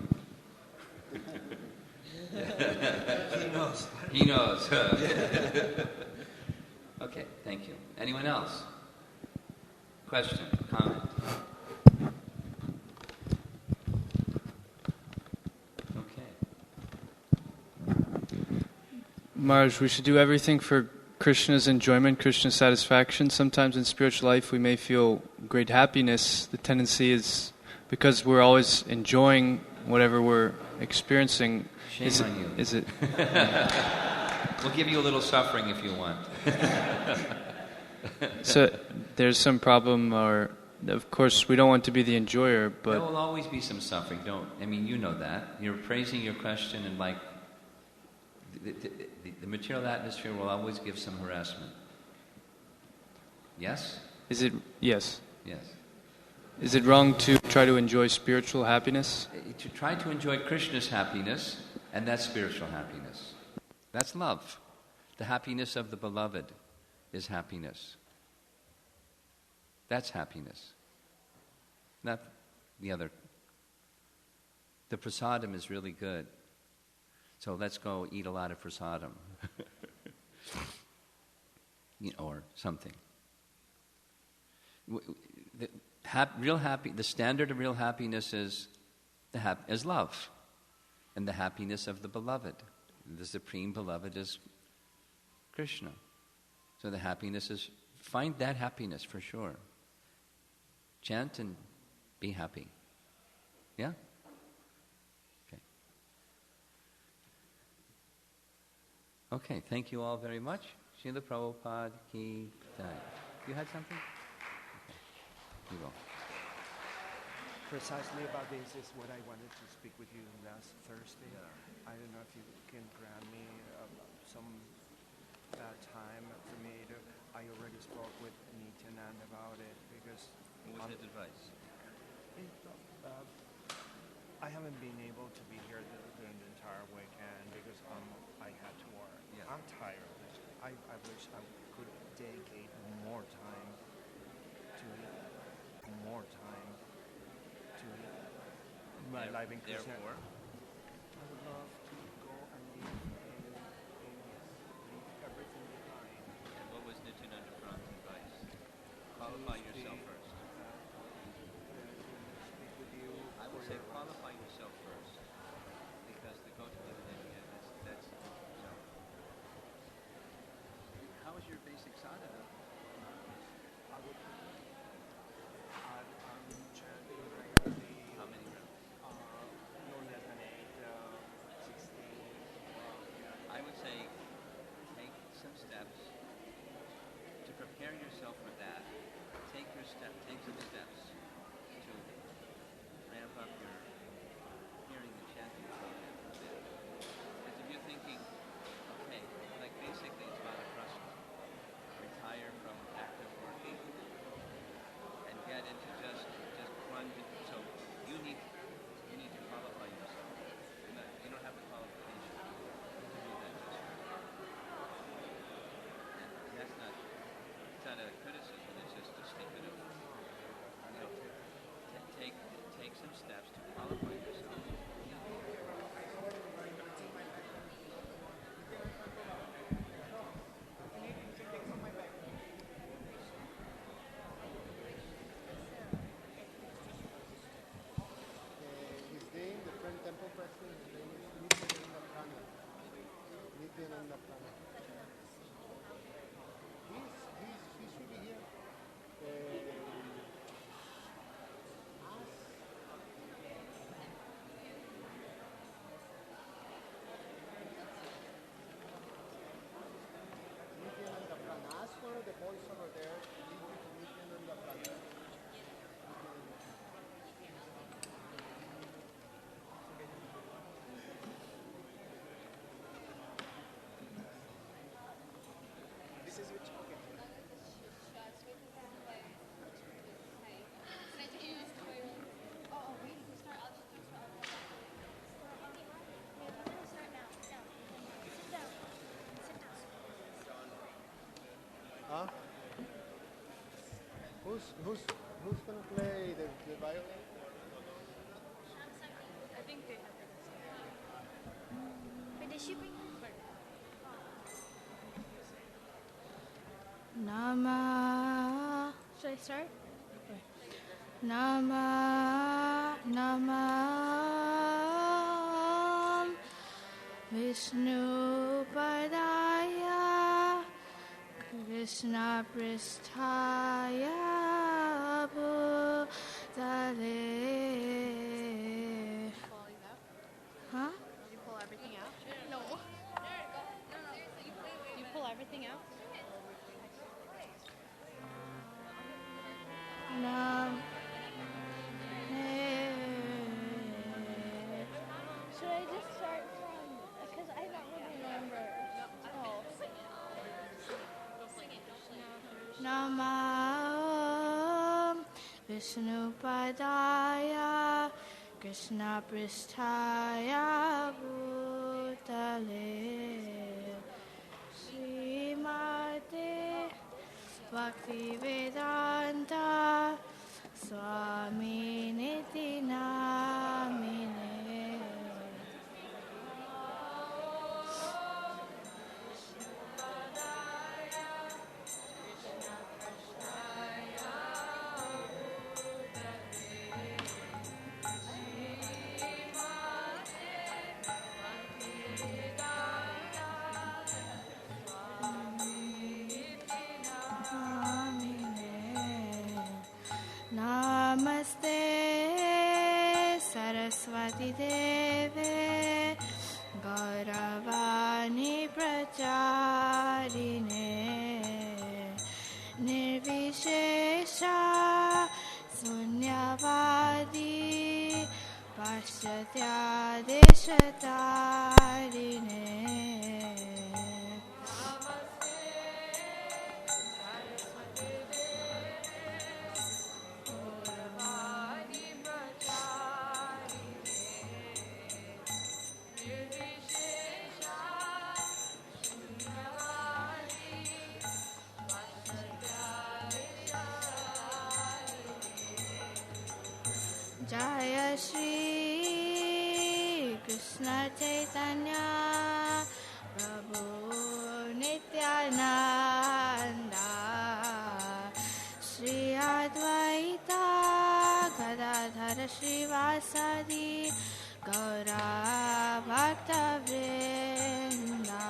He knows. He knows. Okay, thank you. Anyone else? Question, comment? Maharaj, we should do everything for Krishna's enjoyment, Krishna's satisfaction. Sometimes in spiritual life we may feel great happiness. The tendency is, because we're always enjoying whatever we're experiencing. Shame on you. Is it? We'll give you a little suffering if you want. So there's some problem, or of course we don't want to be the enjoyer, but there will always be some suffering. You know that. You're praising your question, and like the material atmosphere will always give some harassment. Yes? is it? Yes. Yes. Is it wrong to try to enjoy spiritual happiness? To try to enjoy Krishna's happiness, and that's spiritual happiness. That's love. The happiness of the beloved is happiness. That's happiness. Not the other. The prasadam is really good. So let's go eat a lot of prasadam. Or something. The standard of real happiness is love, and the happiness of the beloved. The supreme beloved is Krishna. So the happiness is, find that happiness for sure. Chant and be happy. Yeah? Okay. Okay, thank you all very much. Srila Prabhupada ki jai. You had something? Okay. You go. Precisely about this is what I wanted to speak with you last Thursday. I don't know if you can grant me some time for me to. I already spoke with Nityanand about it because. What was his advice? I haven't been able to be here during the entire weekend because I had to work. Yeah. I'm tired. I wish I could dedicate more time to my life in Krishna. Therefore, I would love to go and leave everything behind. and what was Nityananda Prabhu's advice? Qualify yourself first. Speak with you. I would say qualify yourself first, because the Gautama Vidya, that's so. How is your basic sadhana? I would. I'm chanting regularly. How many rounds? No less than 8, 16. I would say take some steps to prepare yourself Nityananda Prana. He should be here. Nityananda Prana. Ask one of the boys over there. Nityananda Prana. Huh? Who's gonna play the violin? I think they have Wait, did she bring Nama. Should I start? Nama Vishnu Padaya Krishna Pristhaya Bhutale. Huh? Did you pull everything out? No. You pull everything out? Nam. Should I just start from? Because I don't really remember. Oh. Namah Vishnu Padaya Krishna Pristhaya Bhutale Srimate Bhakti Vedanta Swami Niti Namine. Namaste Saraswati Deve Gauravani Pracharine Nirvishesha Sunyavadi Paschatya Deshatarine. Jaya Shri Krishna Chaitanya Prabhu Nityananda Shri Advaita Gadadhara Srivasadi Gaura Bhakta Vrinda.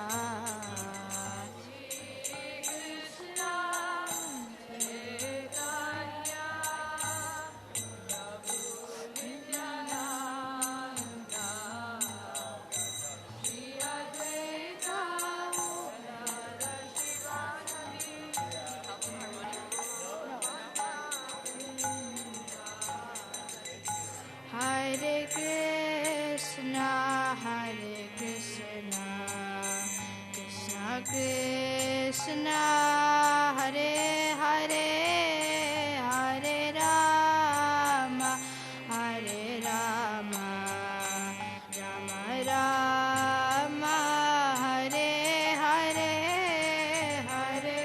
Hare Krishna, Krishna Krishna, Hare Hare, Hare Rama, Rama Rama, Hare Hare, Hare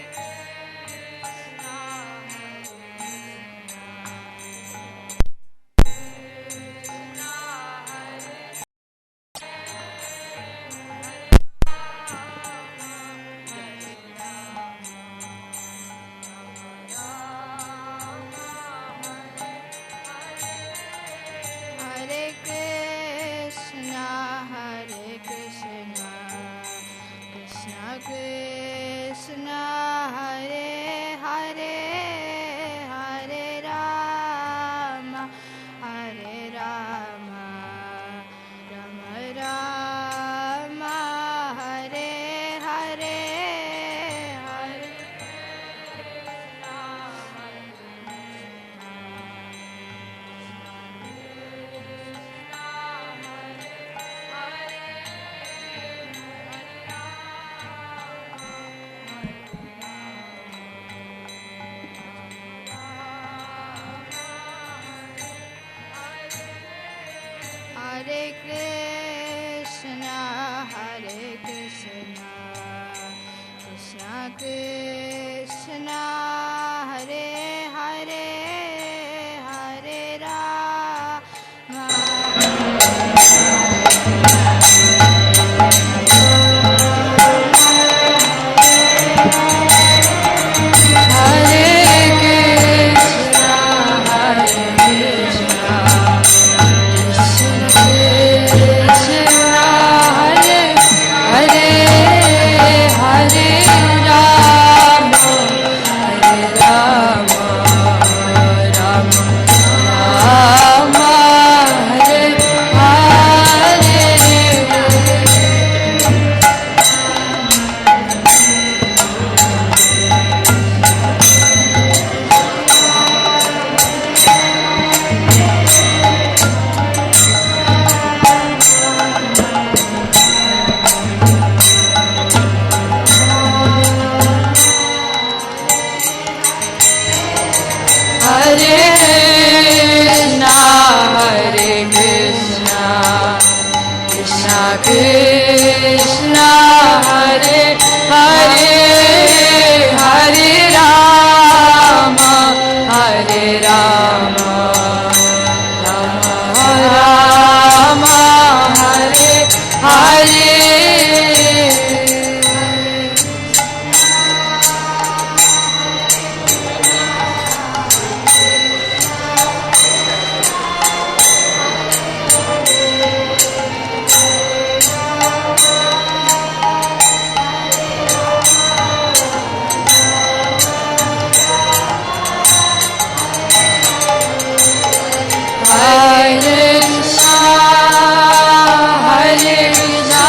Krishna, Hare Krishna, Krishna Krishna, Hare Hare, Hare Rama. Krishna, Hare Hare, Hare Rama, Hare Rama, Rama Rama, Hare Hare. Hare Krishna, Hare Krishna,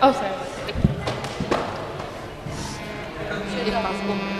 Oh, sorry. If possible.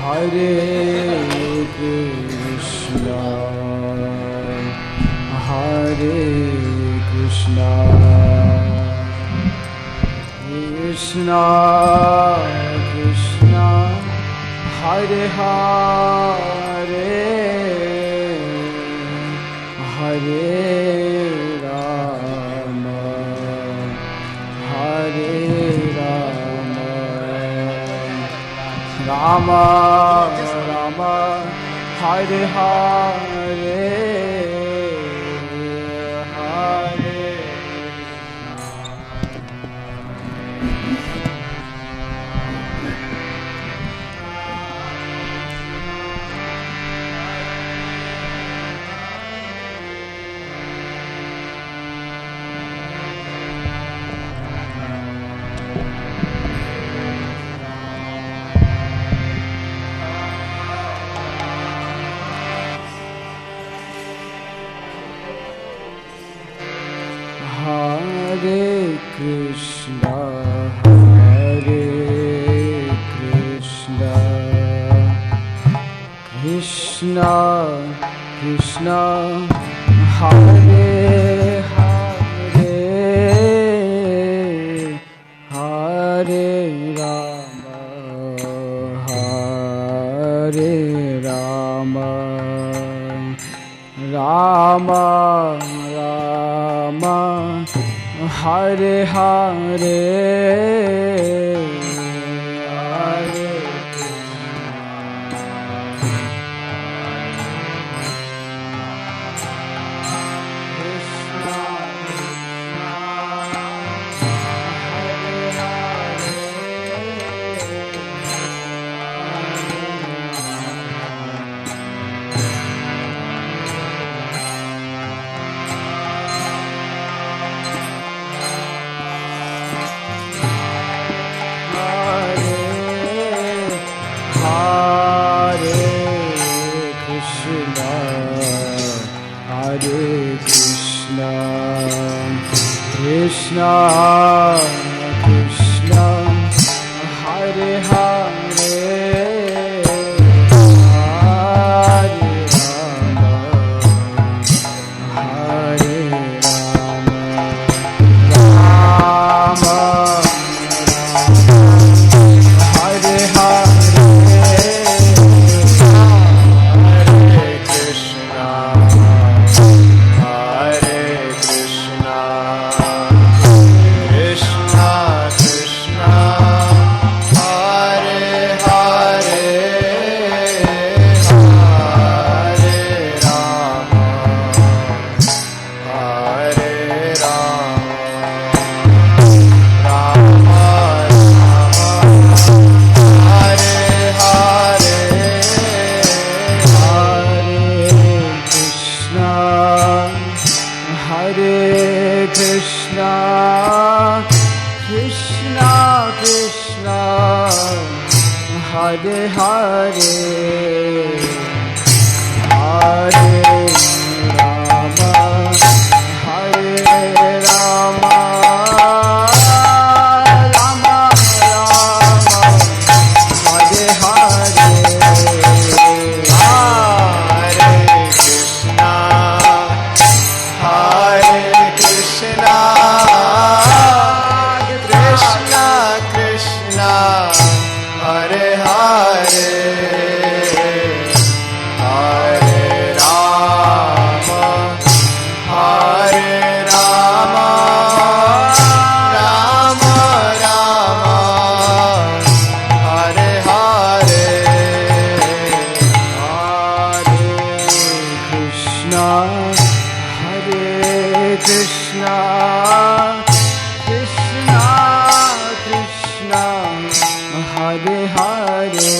Hare Krishna, Hare Krishna, Krishna Krishna, Hare Hare, Hare Rama, Hare Rama Rama Hare Hare Hare Hare Krishna, Hare Krishna, Krishna Krishna, Hare Hare, Hare Rama, Hare Rama, Rama Rama, Hare Hare, Hare Krishna, Krishna Krishna, Hare Hare, Hare Rama, Hare Rama, Rama Hare Hare, Hare Krishna, Hare Krishna, Krishna Krishna, Hare Hare, Hare Rama, Hare Rama, Rama Hare Hare, Hare Krishna, Krishna Krishna, Hare Hare, Hare Rama, Hare Rama, Rama Rama, Hare Hare, Hare Krishna, Hare Krishna, Krishna Krishna, Hare Hare, Hare Rama, Hare Rama, Rama Rama, Hare Hare, Hare Krishna, Hare Krishna, Krishna Krishna, Hare Hare,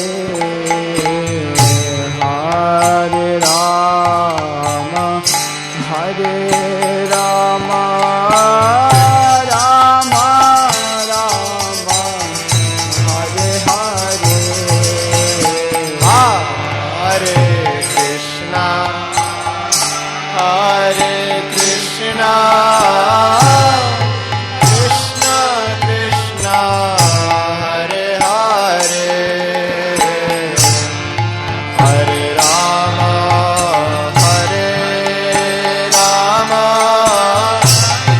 Hare Rama, Hare Rama, Rama Rama, Hare Hare, Hare Krishna, Hare Krishna, Krishna Krishna, Hare Hare, Hare Rama, Hare Rama,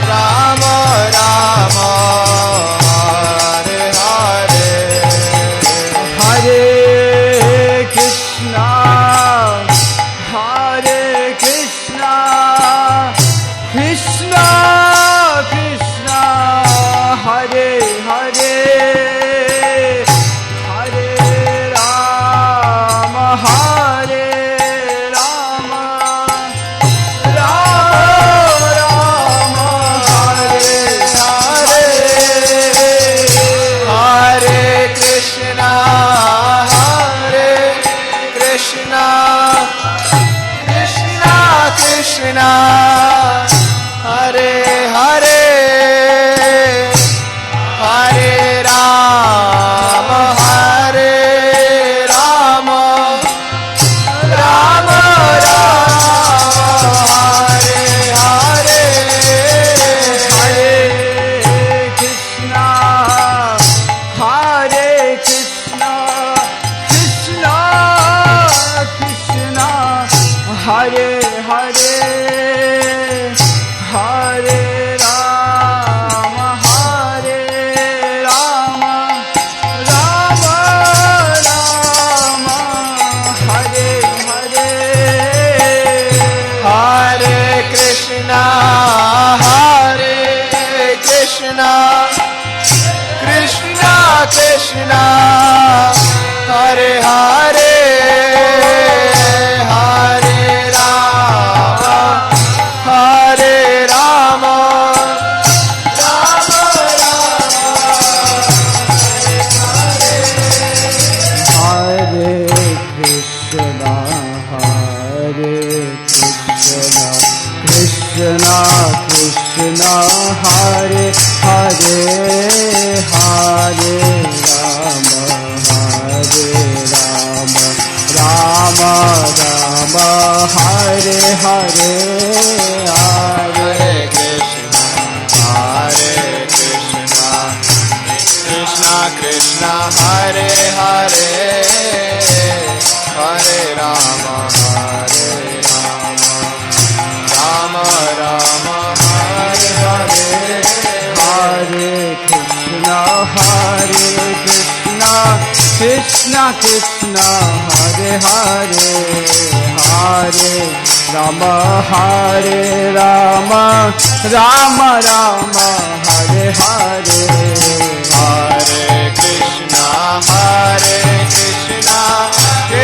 Rama Rama, Hare Hare, Hare Krishna, Hare Krishna, Krishna Krishna, Hare Hare, Hare Krishna, Hare Hare, Hare Rama, Hare Rama, Rama Hare Krishna, Hare Krishna, Krishna Krishna, Hare Hare, Hare Rama, Hare Rama, Rama Rama, Hare Hare, Hare Krishna, Krishna Krishna, Hare Hare, Hare Rama, Hare Rama, Rama Rama, Hare Hare, Hare Krishna, Hare Krishna, Krishna Krishna, Hare Hare, Hare Rama, Hare Rama, Rama Rama, Hare Hare, Hare Krishna,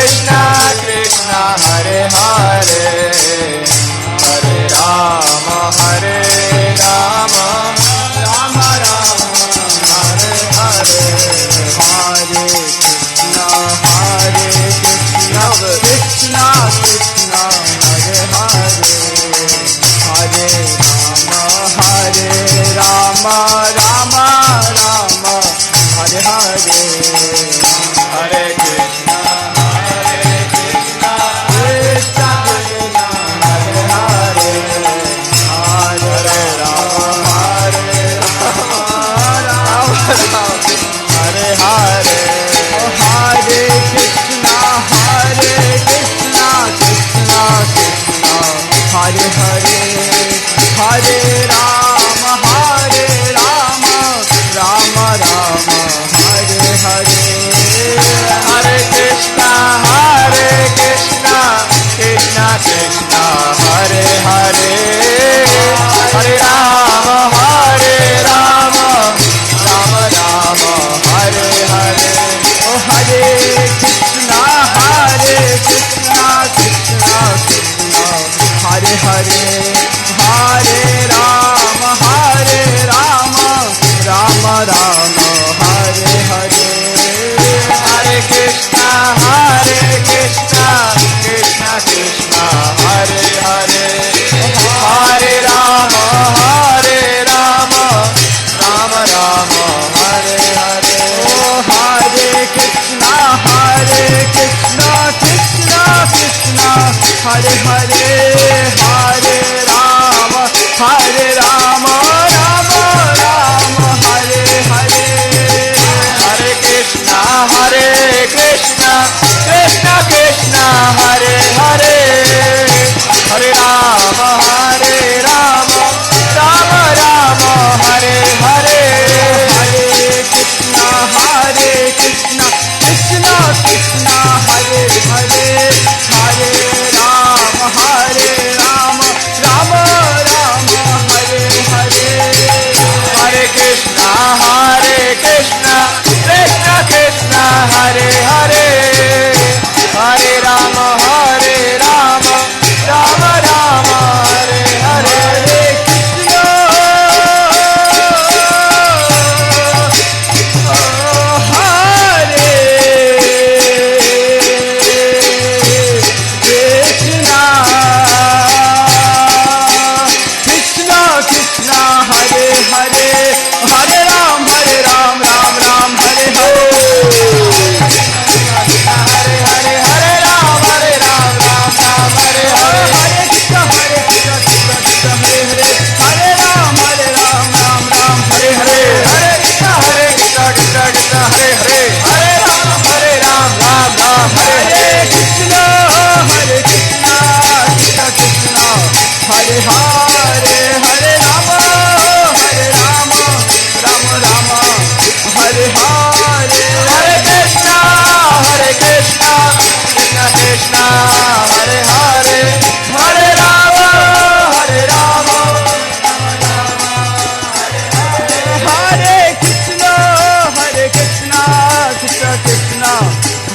Krishna Krishna, Hare Hare, Hare Rama, Hare Rama, Rama Rama, Hare Hare, Hare Krishna, Hare Krishna, Krishna Krishna, Hare Hare, Hare Rama, Rama Rama, Hare Hare, Hare Krishna, Krishna Krishna, Hare Hare, Hare Rama, Rama Rama, Hare Hare, Hare Krishna, Hare Krishna, Krishna Krishna, Hare Hare, Hare Rama, Rama Rama, Hare Hare, Hare Krishna, Krishna Krishna, Hare Hare, Hare Rama, Rama Rama, Hare Hare. Oh Hare Krishna, Krishna Krishna, Hare Hare, Hare Rama, Rama Rama, Hare Hare, Hare Krishna, Krishna Krishna, Hare Hare, Hare Rama, Rama Rama, Hare Hare. Oh Hare Krishna, Krishna Krishna, Hare Hare, Hare Rama, Rama Rama, Hare Hare, Hare Krishna, Krishna Krishna, Hare Hare, Hare Rama, Rama Rama, Hare Hare. Hare Krishna, Krishna Krishna, Hare Hare, Hare Rama,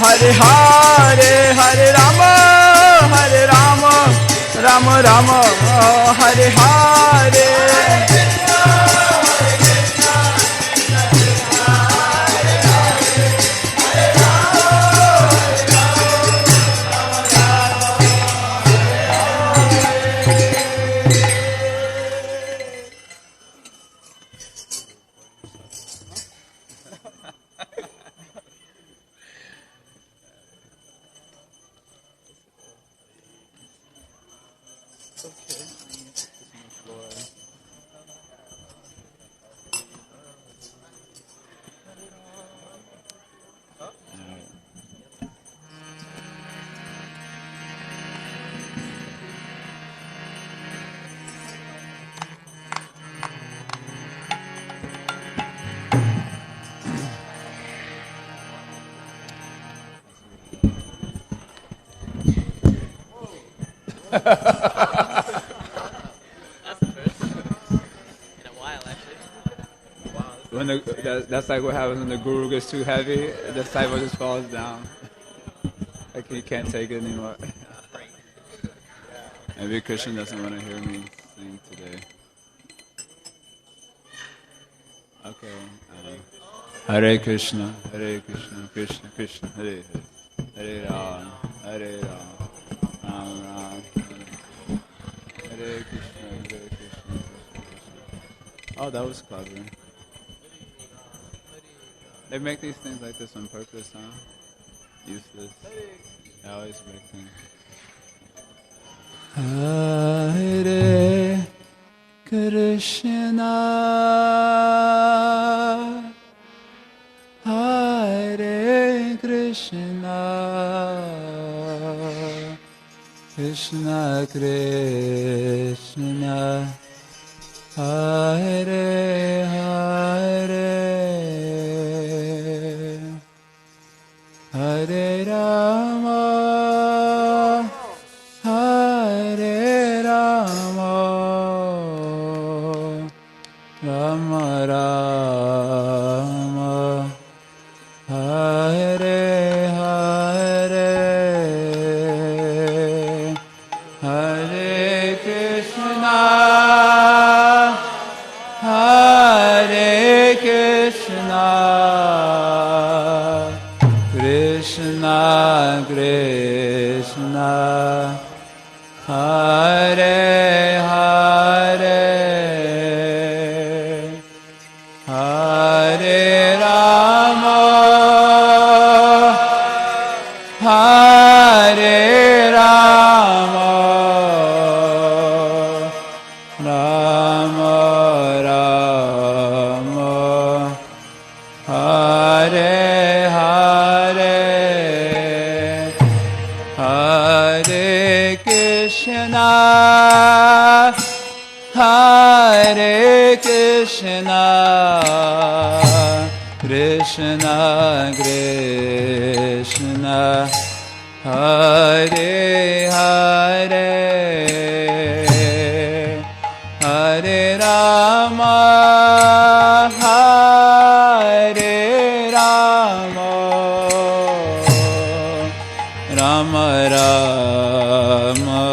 Hare Hare, Hare Rama, Hare Rama, Rama Rama, Hare Hare. That's like what happens when the guru gets too heavy. The disciple just falls down. Like he can't take it anymore. Maybe Krishna doesn't want to hear me sing today. Okay. Hare Krishna, Krishna Krishna, Hare Hare, Hare Ram, Ram Ram, Hare Krishna, Krishna Krishna. Oh, that was clever. They make these things like this on purpose, huh? Useless. They always break things. Hare Krishna, Hare Krishna, Krishna Krishna, Hare Hare, Hare Rama, Hare Rama, Rama Rama, Hare Hare, Hare Krishna, Hare Krishna, Krishna Krishna, Hare Hare, Hare Rama, Hare Rama, Rama Rama, Hare Hare, Hare Krishna, Hare Krishna, Krishna Krishna, Hare Hare, Hare Rama, Hare Rama, Rama Rama,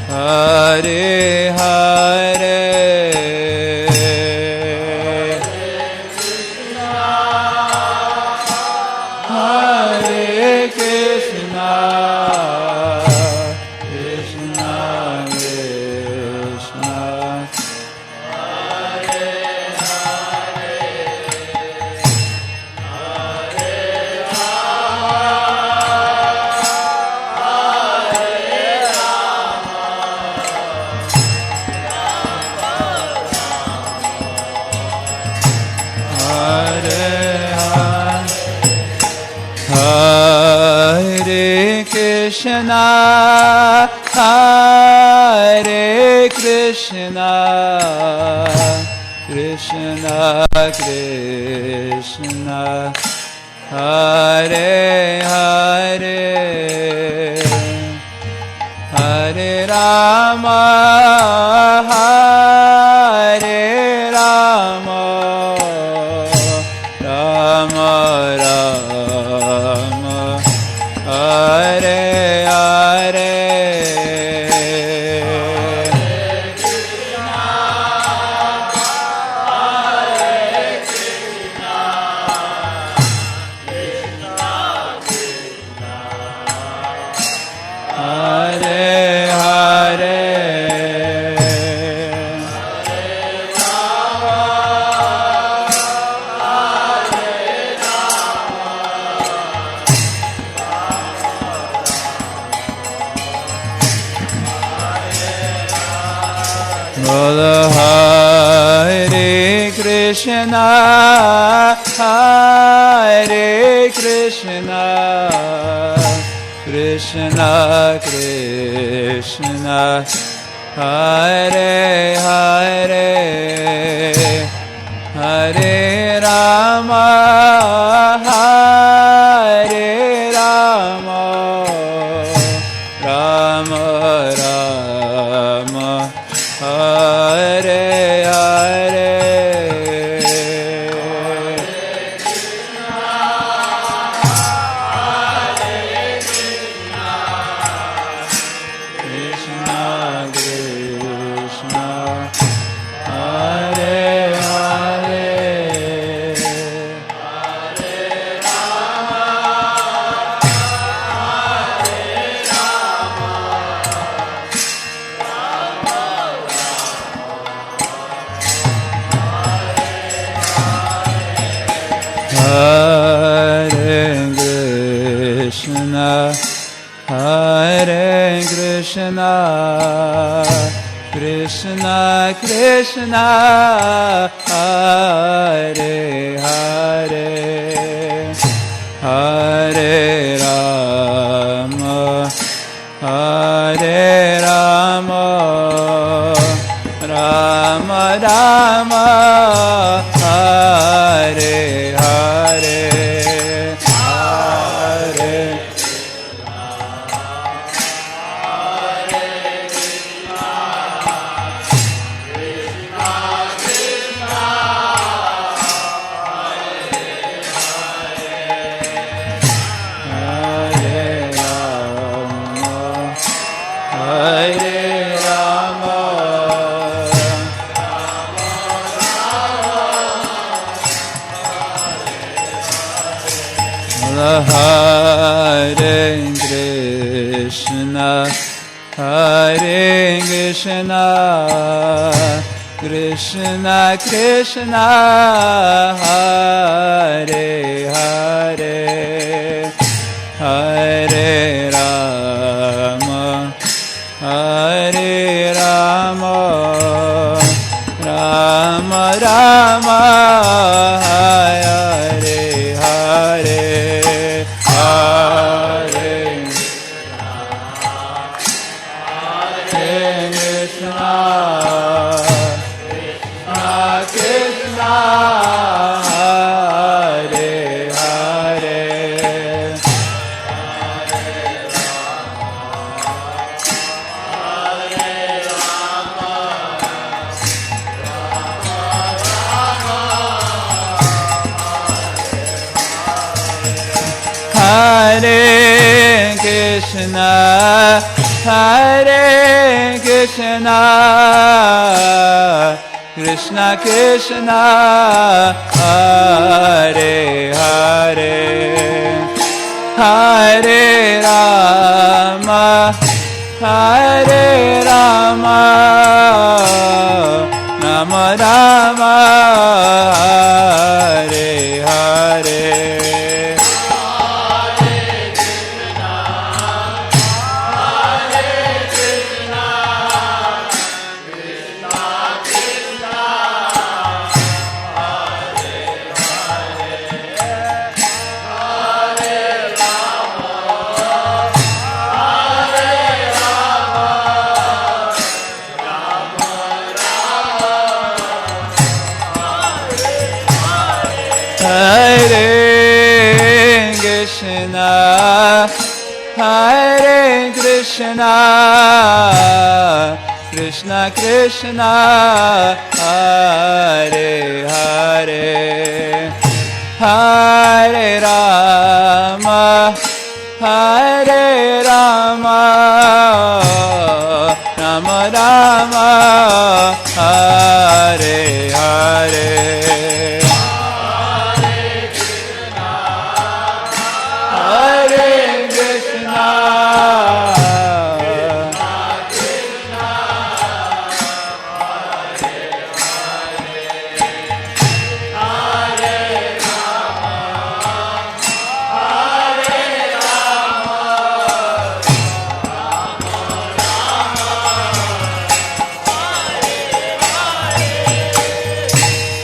Hare Hare, Hare Krishna, Krishna Krishna, Hare Krishna, Hare Krishna, Krishna Krishna, Hare Hare, Hare Rama, Hare Rama, Rama Rama, Krishna, Hare Krishna, Krishna Krishna, Hare Hare, Hare Rama, Hare Rama, Rama Rama, Hare Hare. Hare Krishna, Krishna Krishna, Hare Hare, Hare Rama, Hare Rama, Rama Rama, Hare Hare, Hare Hare Krishna, Hare Krishna, Krishna Krishna, Hare Hare, Hare Rama, Hare Rama, Rama Rama, Hare Hare, Hare Krishna, Krishna Krishna, Hare Hare, Hare Krishna, Hare Krishna, Krishna Krishna, Hare Hare, Hare Rama, Hare Rama, Rama Rama, Hare Hare. Hare Krishna, Hare Krishna, Krishna Krishna, Hare Hare, Hare Rama, Hare Rama, Rama Rama, Hare Hare.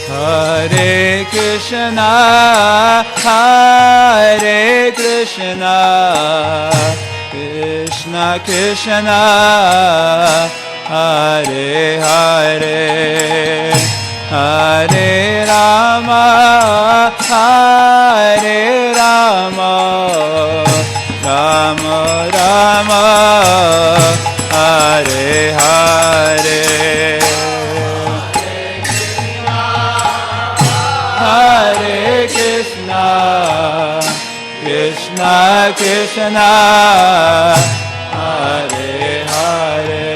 Hare Krishna, Hare Krishna, Krishna Krishna, Hare Hare, Hare Rama, Hare Rama, Rama Rama, Hare Hare. Hare Krishna, Krishna Krishna, Hare Hare,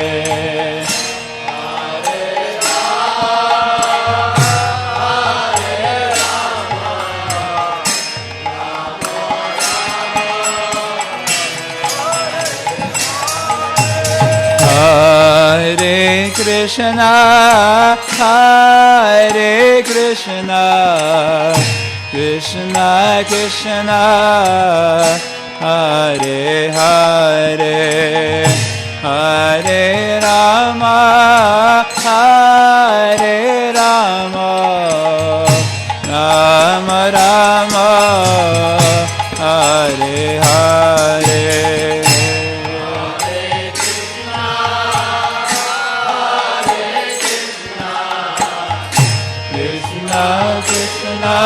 Hare Krishna, Hare Krishna, Krishna Krishna, Hare Hare, Hare Rama, Hare Rama, Rama Rama, Hare Hare. Krishna Krishna,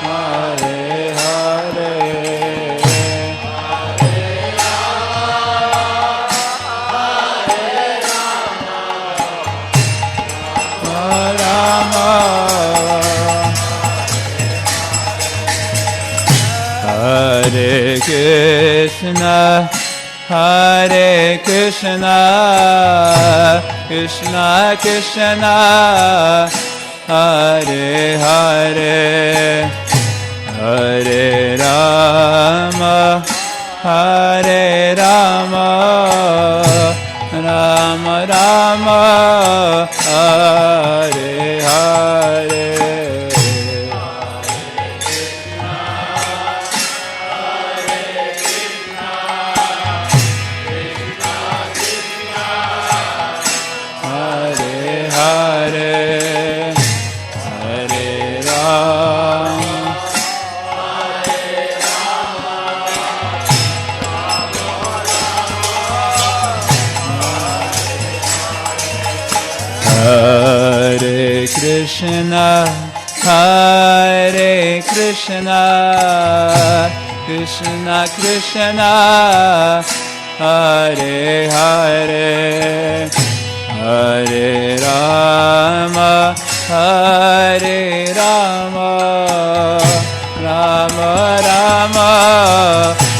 Hare Hare, Hare Rama, Hare Krishna, Hare Krishna, Krishna Krishna, Hare Hare, Hare Rama, Hare Rama, Rama Rama, Hare Hare. Hare Hare, Hare Ram, Hare Krishna, Hare Krishna, Krishna Krishna, Hare Hare, Hare Rama, Hare Rama, Rama Rama,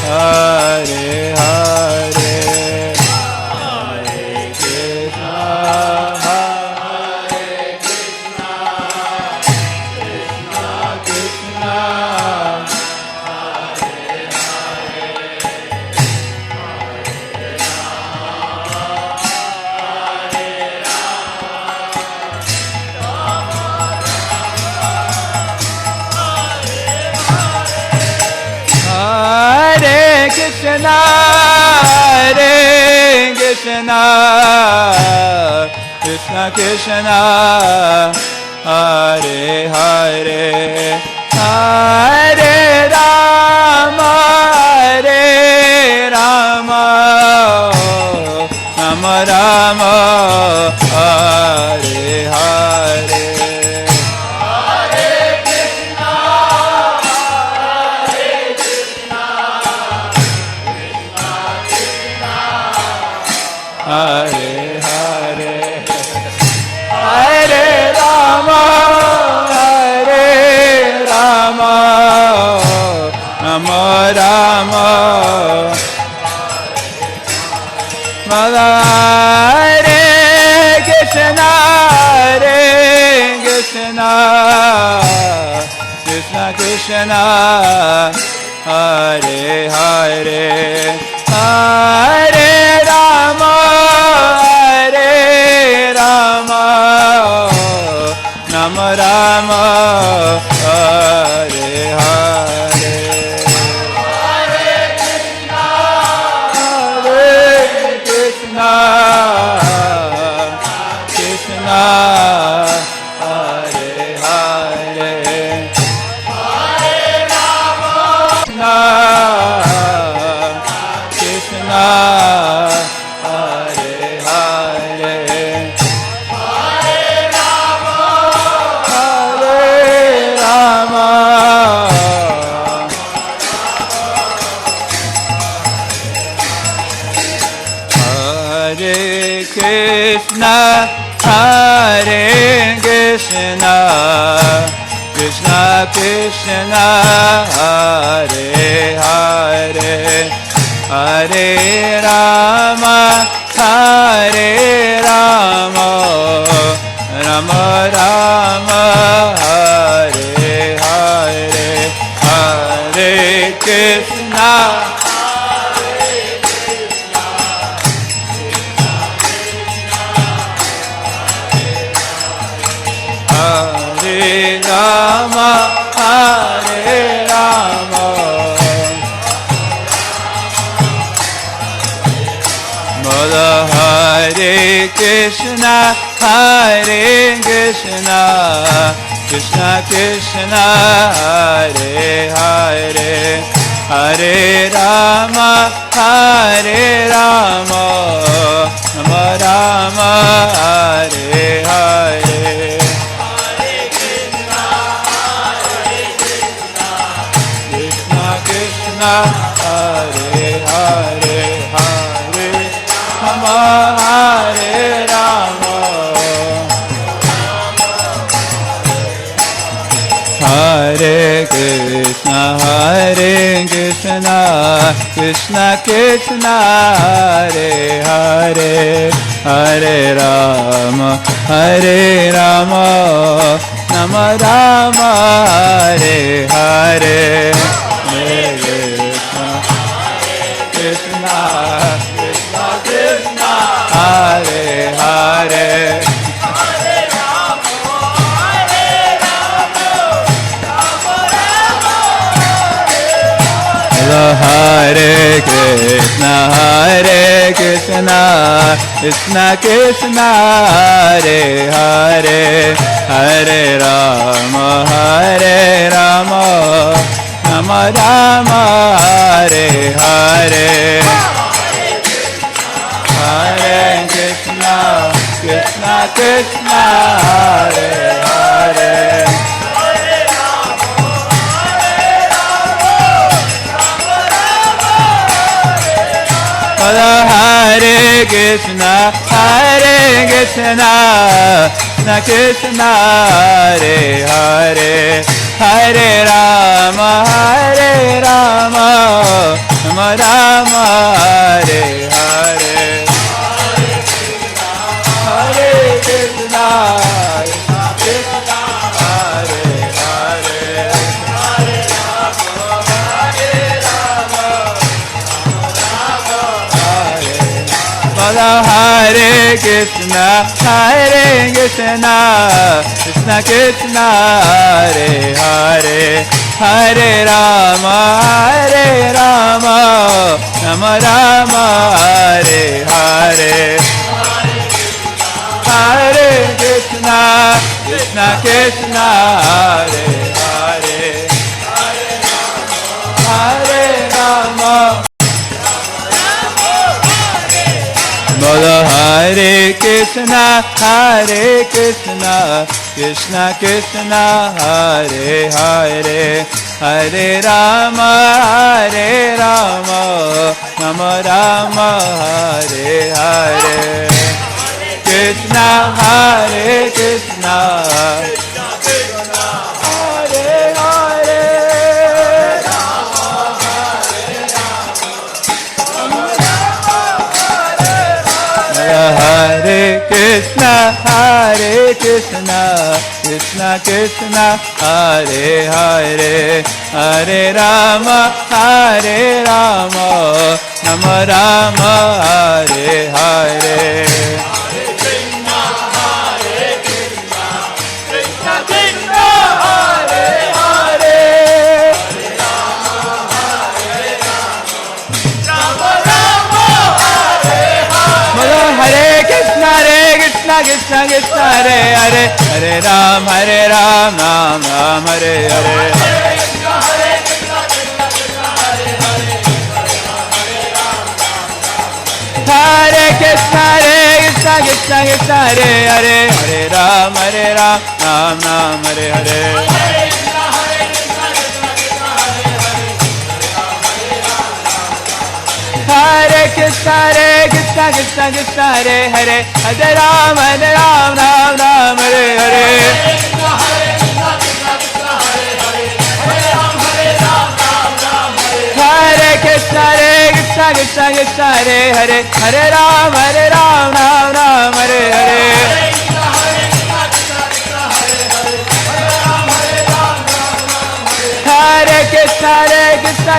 Hare Hare, Hare Krishna, Hare Krishna, Krishna Krishna, Hare Hare Krishna, Hare Krishna, Krishna Krishna, Hare Hare, Hare Rama, Hare Rama, Rama Rama, Hare Hare. Hare Hare, Hare Rama, Hare Rama, Rama Rama, Hare Krishna, Hare Krishna, Krishna Krishna, Hare Hare, Hare Rama, Hare Rama, Rama Rama, Hare Hare. Hare Krishna, Krishna Hare Hare. Krishna, Hare Hare, Hare Rama, Hare Krishna, Hare Krishna, Krishna Krishna, Hare Hare, Hare Rama, Hare Rama, Rama Rama, Hare Hare, Hare Krishna, Hare Rama, Hare Rama, Bola Hare Krishna, Hare Krishna, Krishna Krishna, Hare Hare, Hare Rama, Hare Rama, Rama Rama, Hare Hare. Krishna, Hare Hare, Hare Rama, Hare Rama, Hare Krishna, Krishna Krishna, Hare Hare, Hare Rama, Hare Rama, Rama Rama, Hare Hare. Hare Krishna, Krishna Krishna, Hare Hare, Hare Rama, Hare Rama, Rama Rama, Hare Krishna, Krishna Krishna, Hare Hare, Hare Rama, Hare Rama, Rama Rama, Hare Hare, Hare Krishna, Krishna Krishna, Hare Hare, Hare Rama, Hare Rama, Rama Rama, Hare Krishna, Krishna Krishna, Hare Hare, Hare Rama, Hare Rama, Rama Rama, Hare Hare, Hare Krishna, Krishna Hare Hare, Hare Rama, Hare Rama, Rama Hare Hare Krishna, Krishna Krishna, Hare Hare, Hare Rama, Hare Rama, Rama Rama, Hare Hare, Hare Krishna, Krishna Krishna, Hare Hare, Hare Rama, Bolo Hare Krishna, Krishna Krishna, Hare Hare, Hare Rama, Hare Rama, Rama Rama, Hare Hare, Krishna, Hare Krishna, Hare Hare, Hare Krishna, Krishna Krishna, Hare Hare, Hare Rama, Hare Rama, Rama Rama, Hare Hare, Hare Krishna, Krishna Krishna, Hare Hare, Hare Rama, Hare Rama, Rama Rama, Hare Hare, Hare Krishna, Krishna Krishna, Hare Hare, Hare Ram, Ram Ram, Hare Hare, Hare Krishna, Krishna Krishna, Krishna Krishna Hare Hare Hare Ram Ram Ram Hare Hare Hare Krishna Krishna Krishna Hare Hare Hare Ram Ram Ram Hare Hare Hare Krishna Krishna Krishna Hare Hare Hare Ram Ram Ram Hare Hare Hare Krishna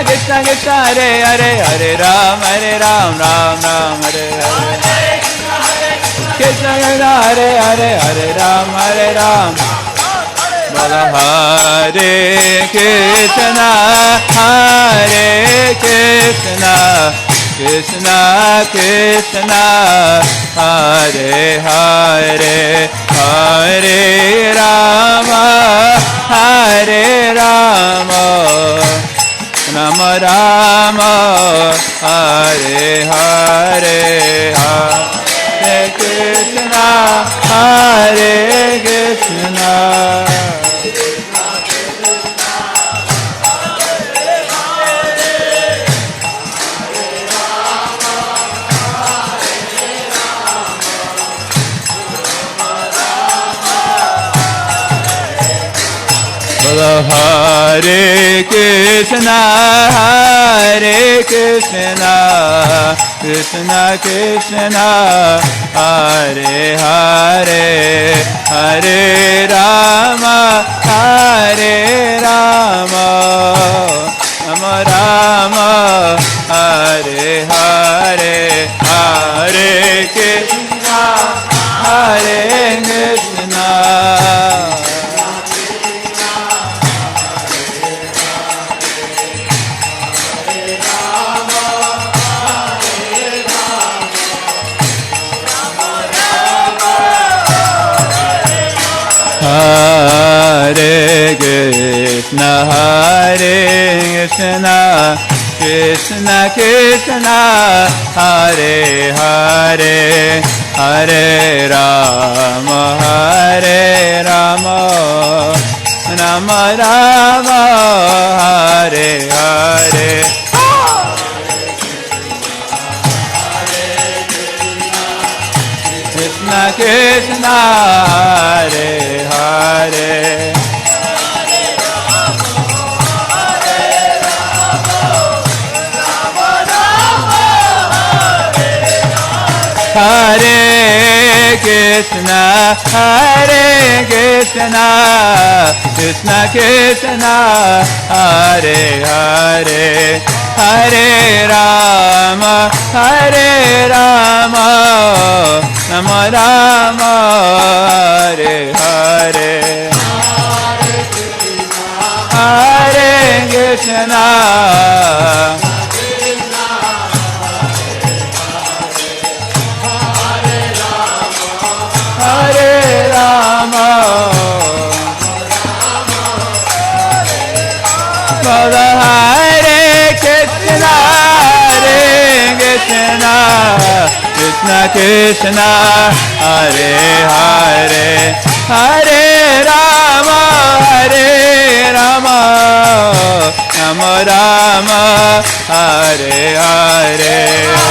Krishna Krishna Hare Hare Hare Ram Ram Hare Hare Krishna Krishna Hare Hare Hare Ram Bala Hare Krishna Krishna Krishna Hare Hare Hare Rama Rama Rama Hare Hare Hare Krishna Hare Krishna Krishna Krishna Hare Hare Hare Rama Rama Rama Hare Hare Hare Krishna Krishna Hare Krishna Krishna Krishna Hare Hare Hare Rama Rama Rama Hare Hare Krishna Krishna Hare Hare Hare Krishna Krishna Krishna Hare Hare Hare Rama Rama Rama Hare Hare Hare Krishna Hare Rama Hare Krishna Krishna Krishna Hare Hare Hare Rama Rama Rama Hare Hare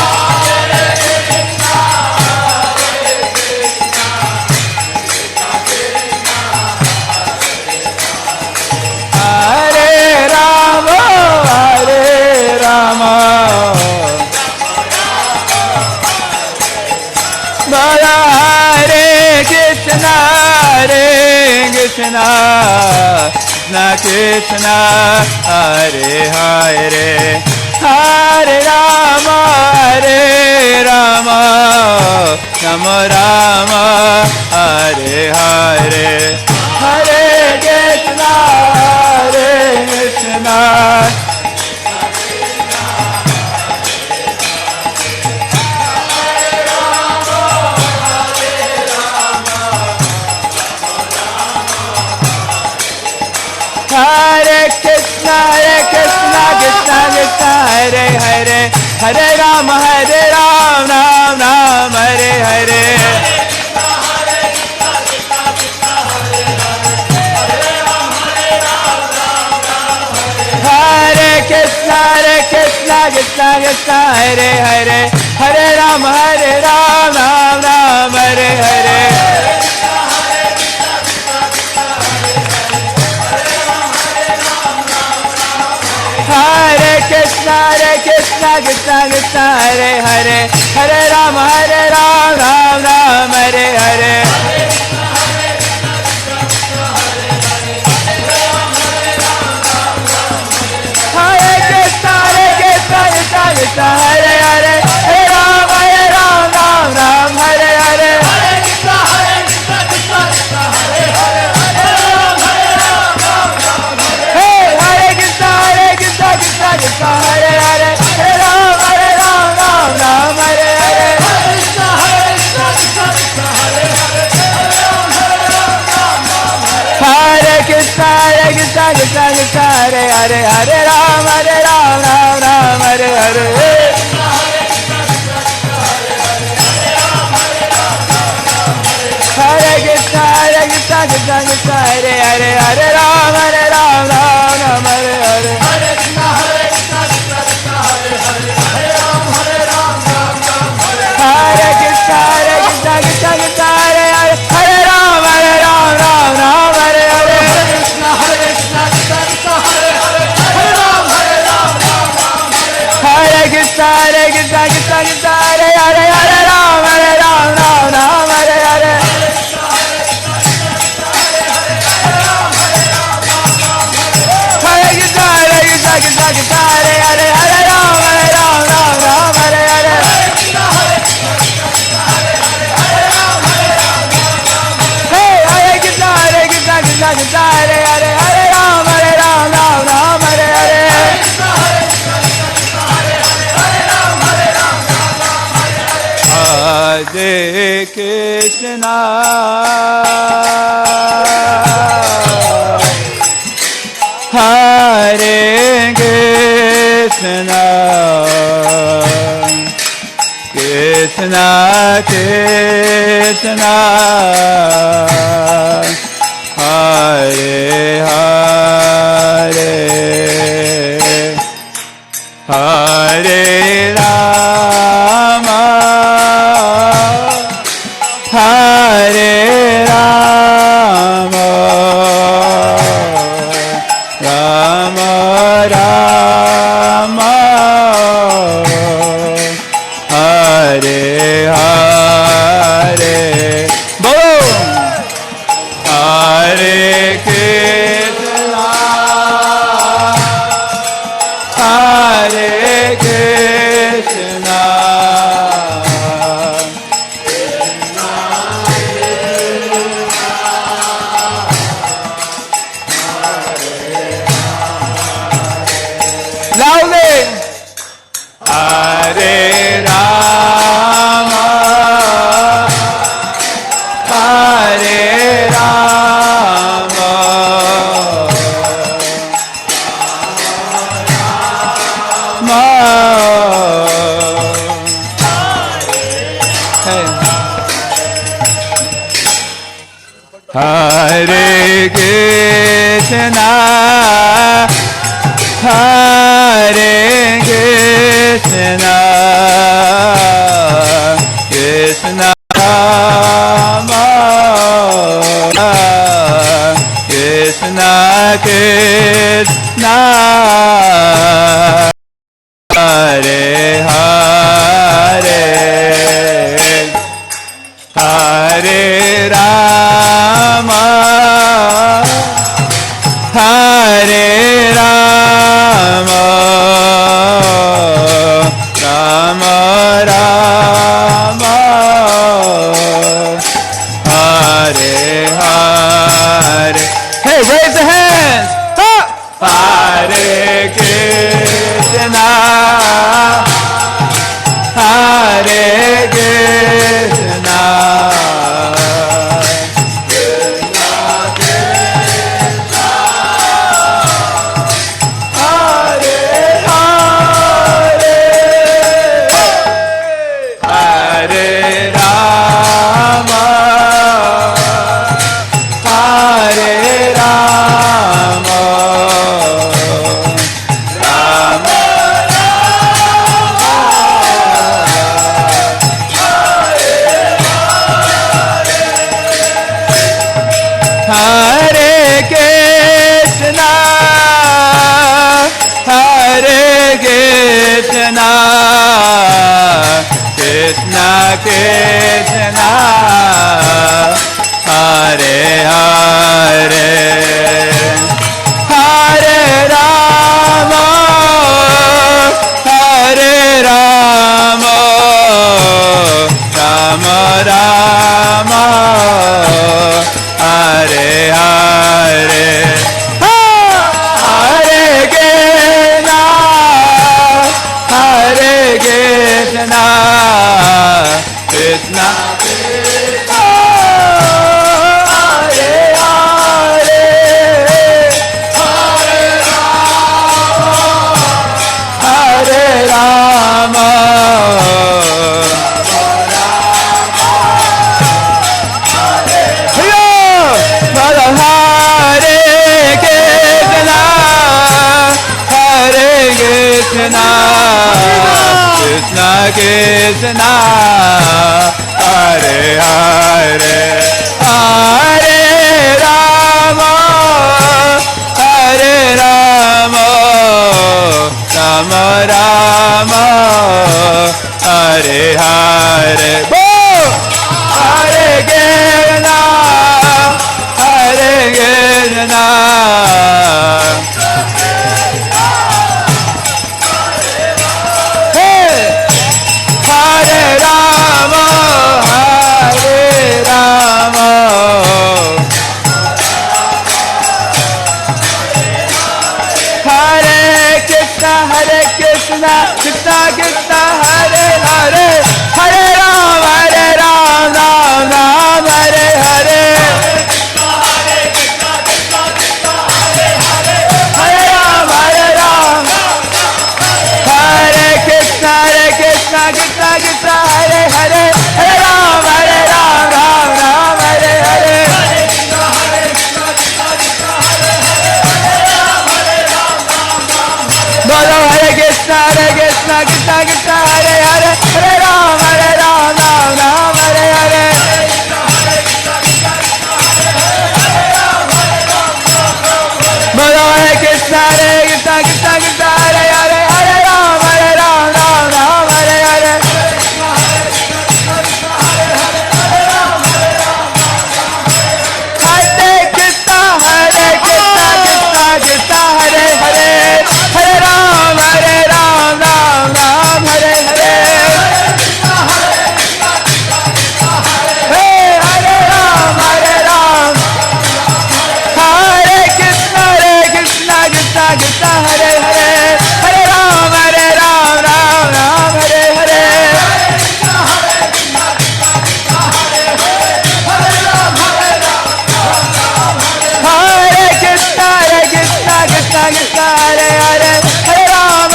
Krishna Krishna Hare Hare Hare Rama Rama Rama Hare Hare Hare Krishna Hare Krishna Krishna Krishna Hare Hare Hare Rama Ram Ram Hare Hare Krishna, Krishna Krishna, Hare Hare, Hare Ram, Ram Ram, Hare Hare. Hare Krishna, Krishna Krishna, Hare Hare, Hare Ram, Ram Ram, Hare Hare. Hare Krishna, Krishna Krishna, Hare Hare, Hare Ram, Ram Ram, Hare Hare. Hey, Hare Krishna, Krishna Krishna, Hare Hare, Hare Ram, Ram Hare Hare. Hare Krishna, Krishna Krishna, Hare Hare, Hare Ram, Ram Hare Hare. Hare Krishna, Krishna Krishna, Hare Hare, Hare Ram, Ram Hare Hare. Hare Krishna, Krishna Krishna, Hare Hare, Hare Ram, Ram Hare Krishna, Krishna Krishna, Hare Hare, Hare Ram, Ram Hare Hare. Hare Krishna, Krishna Krishna, Hare Hare, Hare Ram, Ram Hare Krishna, Krishna Krishna, Hare Hare, Hare Ram, Ram Hare Hare. Hare Krishna, Krishna, Hare Hare, Hare Ram, Ram Hare Hare. Hey, Hare Krishna, Krishna Krishna, Hare Hare, Hare Ram, Ram Hare Hare. Hare Krishna, Hare Krishna, Krishna Krishna, Hare Hare, Hare Rama, Hare Rama, Rama Rama, Hare Hare. Boom! Hare Krishna, Hare Krishna, loudly. Hare Rama, Hare Rama, Hare Krishna, Hare Krishna, Krishna Rama, Krishna Krishna, Hare Hare, Hare Rama, Hare Rama, Rama Rama, Hare Hare. Hey, raise the hands. Ha! Hare Krishna, Hare Krishna, Hare Rama, Hare Rama, Krishna Krishna, Hare Hare, Hare Rama, Hare Rama, Rama Rama, Hare Hare, Hare Krishna, Hare Krishna. Hare Rama, Hare Rama, Hare Krishna, Krishna Krishna, Hare Hare, Hare Ram, Ram Ram, Hare Hare. Hare Ram, Hare Krishna, Krishna Krishna, Hare Hare, Hare Ram, Ram Ram, Hare Hare. Bolo Hare Krishna, Krishna Krishna, Hare Hare, Hare Ram, Ram Ram, Hare Hare. Bolo Hare Krishna, Krishna Krishna, Hare Hare, Hare Ram, Ram Hare Hare. Hare Krishna, Krishna Hare Hare, Hare Ram, Ram Hare Hare. Hey, Hare Ram, Hare Krishna, Krishna Hare Hare, Hare Ram, Ram Hare Hare. Hare Krishna, Krishna Hare Hare, Hare Ram,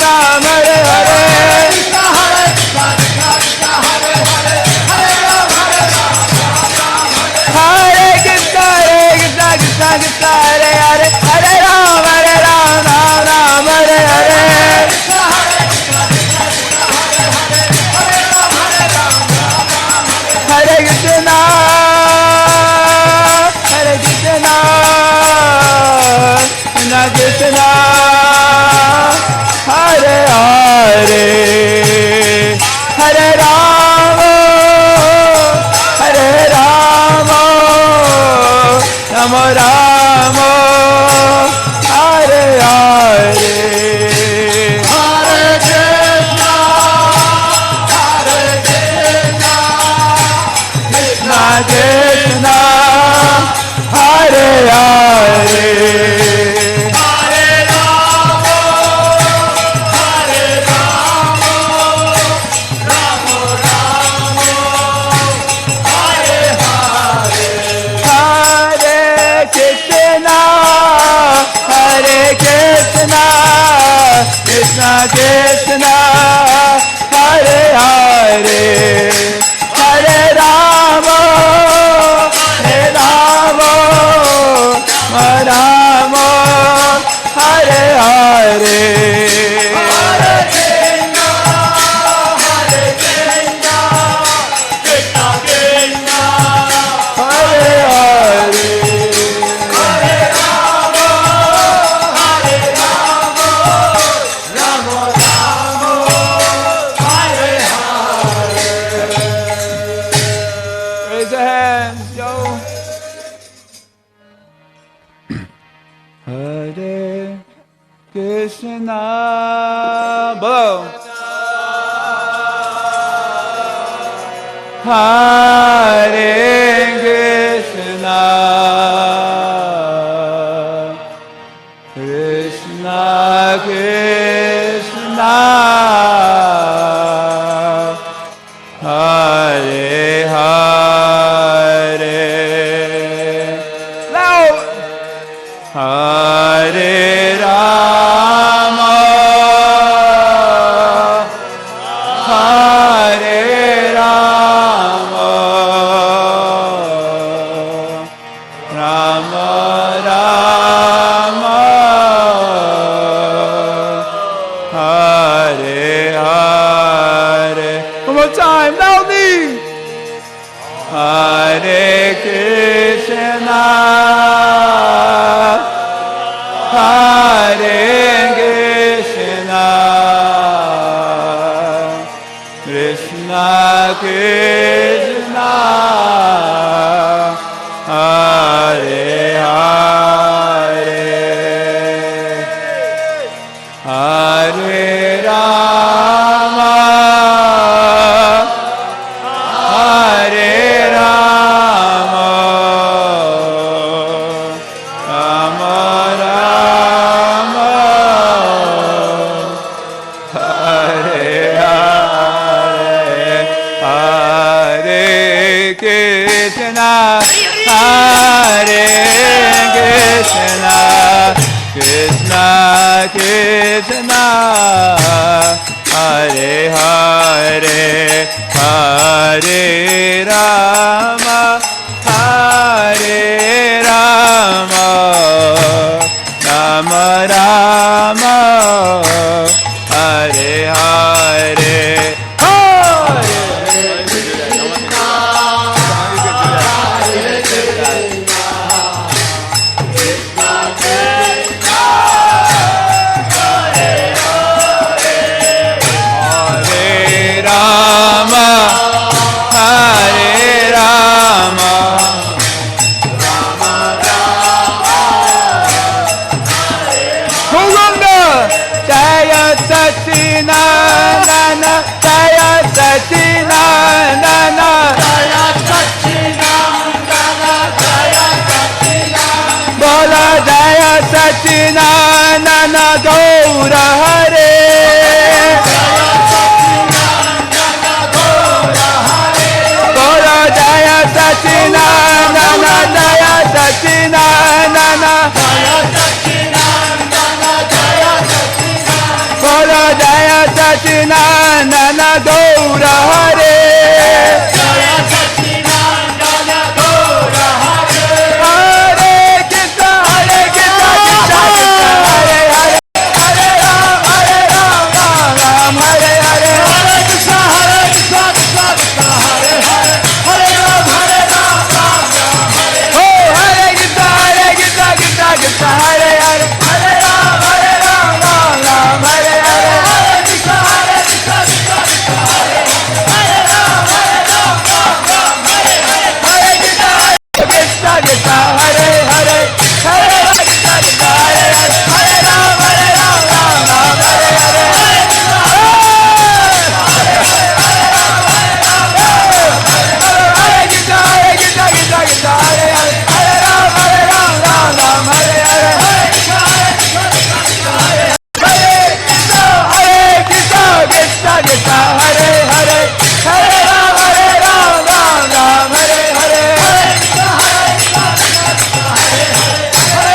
Ram Hare Hare. Hare Krishna, Krishna Hare Hare, Hare Ram, Ram Hare Hare. Hare Krishna, Krishna Krishna, Hare Hare, Hare Rama, Hare Rama, Rama Rama, Hare Hare. Hare Krishna, Krishna Krishna, Hare Hare. Krishna Krishna, Hare Hare, Hare Rama, Hare Rama, Rama, Hare Hare. Hare Krishna, Krishna Krishna, Hare Hare. Raise your hands, yo. Hare Krishna, blow. Hare Krishna, Krishna Krishna, Hare Hare. Loud. Hare Rama, Hare Rama, Rama Rama, Krishna Krishna Hare Hare Hare Rama Hare Rama Rama Rama Hare Hare Hare Krishna Hare Krishna Krishna Krishna Hare Hare Hare Rama Hare Rama Rama Rama Hare Hare Satinandana Jaya Satinandana Jaya Satinandana Jaya Satinandana Bola Jaya Satinandana Gaura Hare Jaya Satinandana Gaura Hare Bola Jaya Satinandana Jaya Satinandana Jaya Satinandana Jaya Bolo Jaya Satinandana Gaura Hare Jaya Satinandana Gaura Hare Hare Krishna Hare Krishna Krishna Krishna Hare Hare Hare Ram Hare Ram Hare Hare Hare Krishna Krishna Krishna Hare Hare Hare Ram Hare Ram Hare Hare Krishna Krishna Krishna Hare Hare Hare Ram Hare Ram Hare Hare Hare